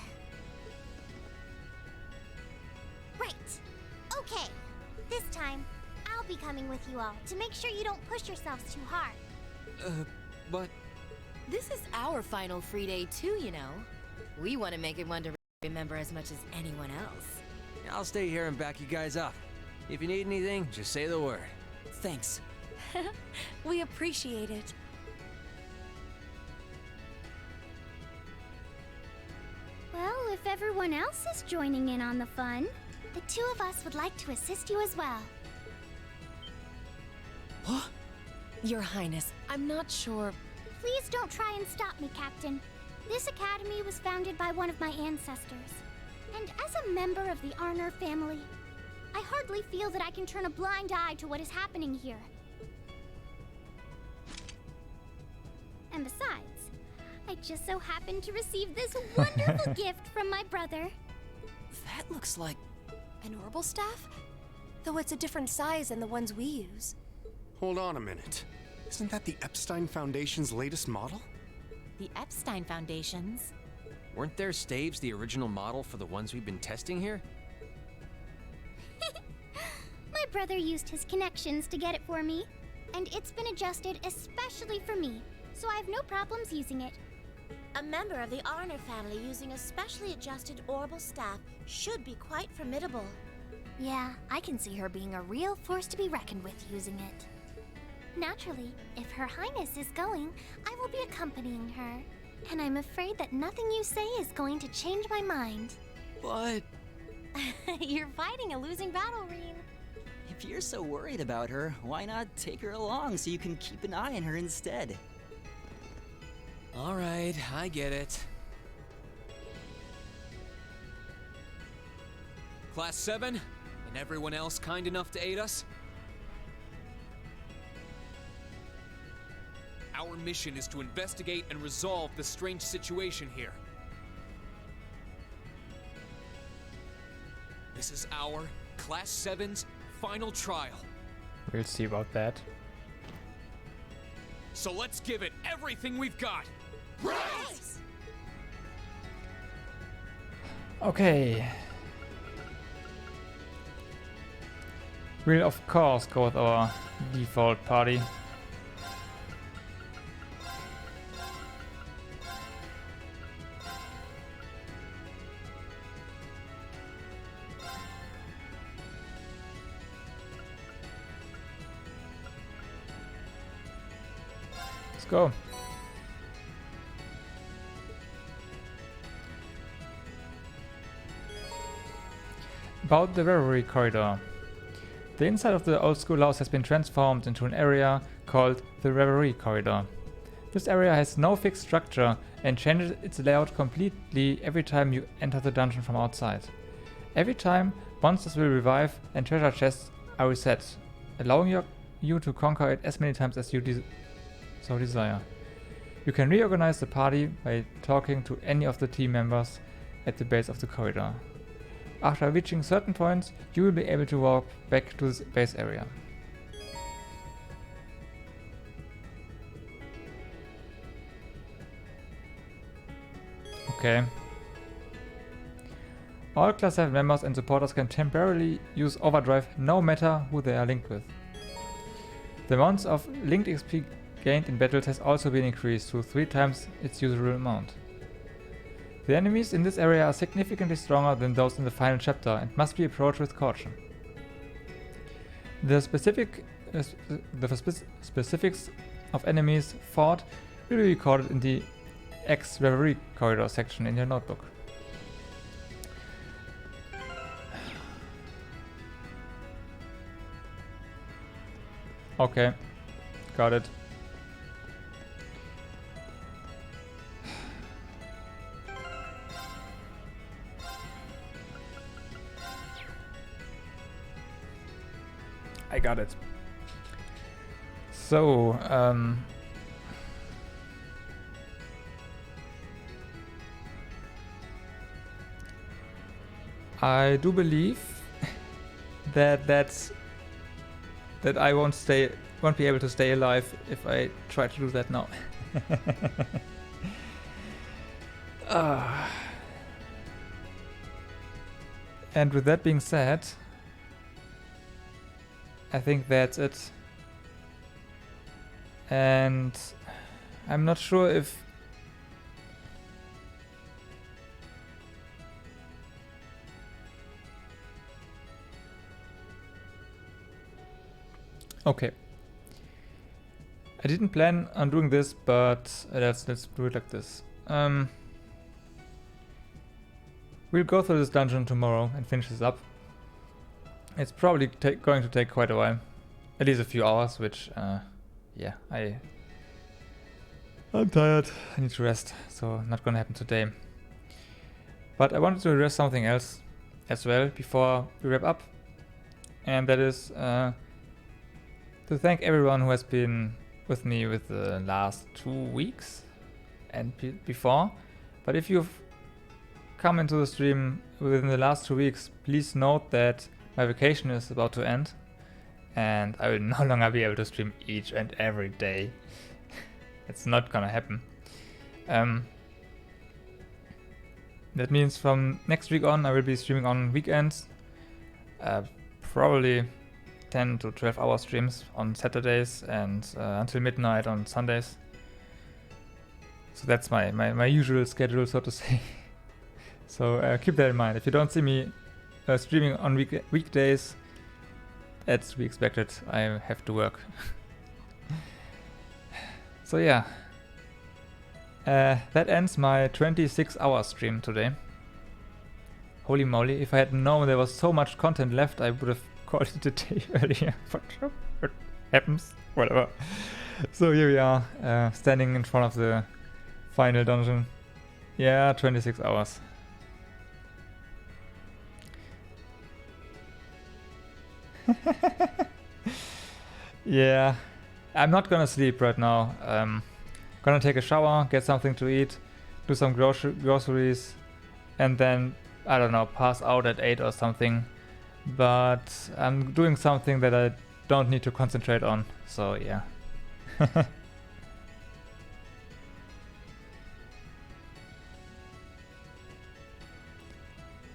Right. Okay. This time, I'll be coming with you all to make sure you don't push yourselves too hard.
But...
This is our final free day too, you know. We want to make it one to remember as much as anyone else.
I'll stay here and back you guys up. If you need anything, just say the word.
Thanks. We appreciate it.
Well, if everyone else is joining in on the fun, the two of us would like to assist you as well.
Your Highness, I'm not sure...
Please don't try and stop me, Captain. This academy was founded by one of my ancestors. And as a member of the Arner family, I hardly feel that I can turn a blind eye to what is happening here. And besides, I just so happened to receive this wonderful gift from my brother.
That looks like an orbital staff? Though it's a different size than the ones we use.
Hold on a minute. Isn't that the Epstein Foundation's latest model?
The Epstein Foundation's?
Weren't their staves the original model for the ones we've been testing here?
My brother used his connections to get it for me, and it's been adjusted especially for me, so I have no problems using it.
A
A member of the Arner family using a specially adjusted orbital staff should be quite formidable.
Yeah, I can see her being a real force to be reckoned with using it. Naturally, if Her Highness is going, I will be accompanying her. And I'm afraid that nothing you say is going to change my mind.
But
You're fighting a losing battle, Reen.
if you're so worried about her, why not take her along so you can keep an eye on her instead?
Alright, I get it. Class 7, and everyone else kind enough to aid us? Our mission is to investigate and resolve the strange situation here. This is our Class 7's final trial.
We'll see about that.
So let's give it everything we've got.
Right!
Okay. We'll of course go with our default party. Let's go. About the Reverie Corridor. The inside of the old schoolhouse has been transformed into an area called the Reverie Corridor. This area has no fixed structure and changes its layout completely every time you enter the dungeon from outside. Every time, monsters will revive and treasure chests are reset, allowing you to conquer it as many times as you so desire. You can reorganize the party by talking to any of the team members at the base of the corridor. After reaching certain points, you will be able to walk back to the base area. Okay. All Class 7 members and supporters can temporarily use Overdrive no matter who they are linked with. The amount of linked XP gained in battles has also been increased to 3 times its usual amount. The enemies in this area are significantly stronger than those in the final chapter and must be approached with caution. The specifics of enemies fought will be recorded in the Reverie Corridor section in your notebook. Okay, got it. I got it. So, I do believe that I won't be able to stay alive if I try to do that now. And with that being said, I think that's it. And I'm not sure if okay. I didn't plan on doing this, but let's do it like this. We'll go through this dungeon tomorrow and finish this up. It's probably going to take quite a while, at least a few hours, which, yeah, I'm tired, I need to rest, so not gonna happen today. But I wanted to address something else as well before we wrap up, and that is to thank everyone who has been with me with the last 2 weeks and before. But if you've come into the stream within the last 2 weeks, please note that my vacation is about to end, and I will no longer be able to stream each and every day. It's not gonna happen. That means from next week on, I will be streaming on weekends, probably 10 to 12 hour streams on Saturdays and until midnight on Sundays. So that's my usual schedule, so to say. So keep that in mind. If you don't see me streaming on weekdays, that's to be expected. I have to work. So yeah. That ends my 26-hour stream today. Holy moly, if I had known there was so much content left, I would have called it a day earlier. But it happens, whatever. So here we are, standing in front of the final dungeon. Yeah, 26 hours. Yeah, I'm not gonna sleep right now. Gonna take a shower, get something to eat, do some groceries, and then, I don't know, pass out at 8 or something. But I'm doing something that I don't need to concentrate on, so yeah.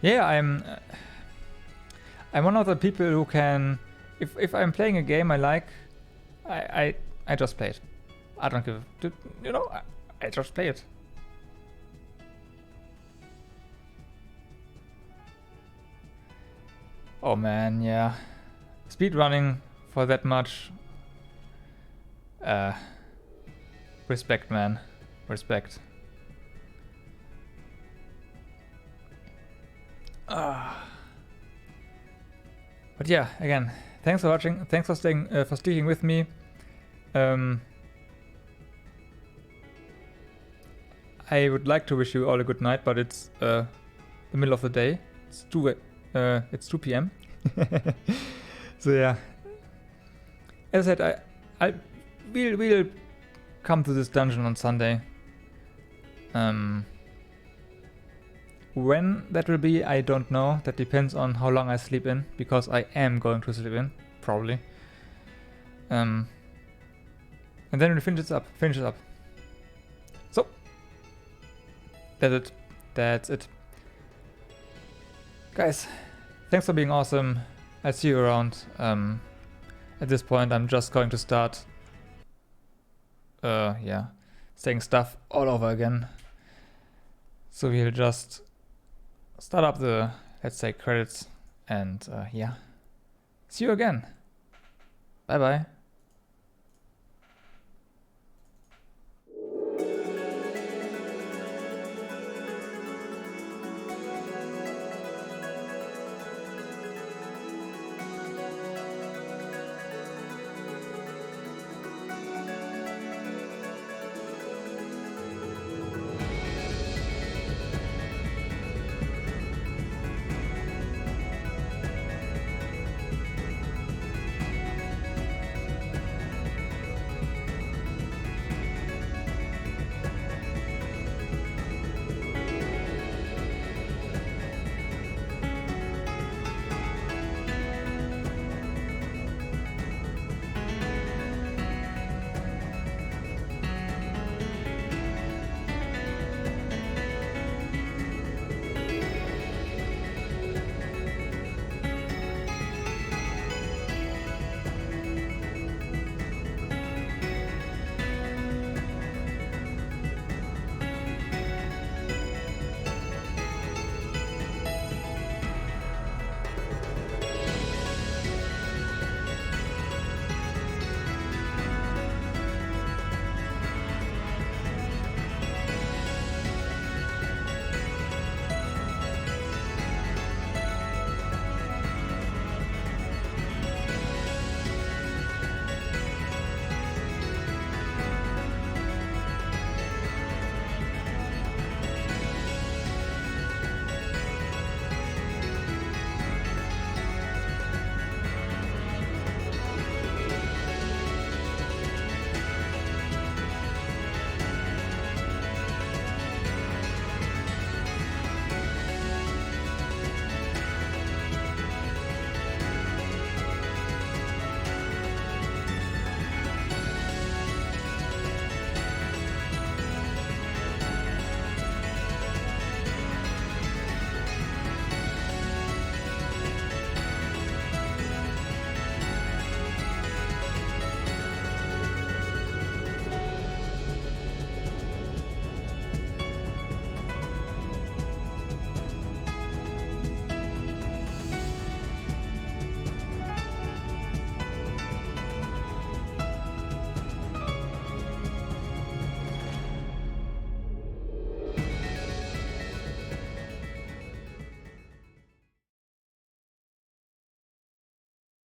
Yeah, I'm one of the people who can, if I'm playing a game I like, I just play it. I don't give, you know, I just play it. Oh man, yeah. Speedrunning for that much. Respect, man. Respect. But yeah, again, thanks for watching. Thanks for staying, for sticking with me. I would like to wish you all a good night, but it's the middle of the day. It's 2 p.m. So yeah. As I said, we'll come to this dungeon on Sunday. When that will be, I don't know. That depends on how long I sleep in, because I am going to sleep in, probably. And then we'll finish it up. So that's it. Guys, thanks for being awesome. I'll see you around. At this point, I'm just going to start saying stuff all over again. So we'll just start up the, let's say, credits, and yeah. See you again. Bye bye.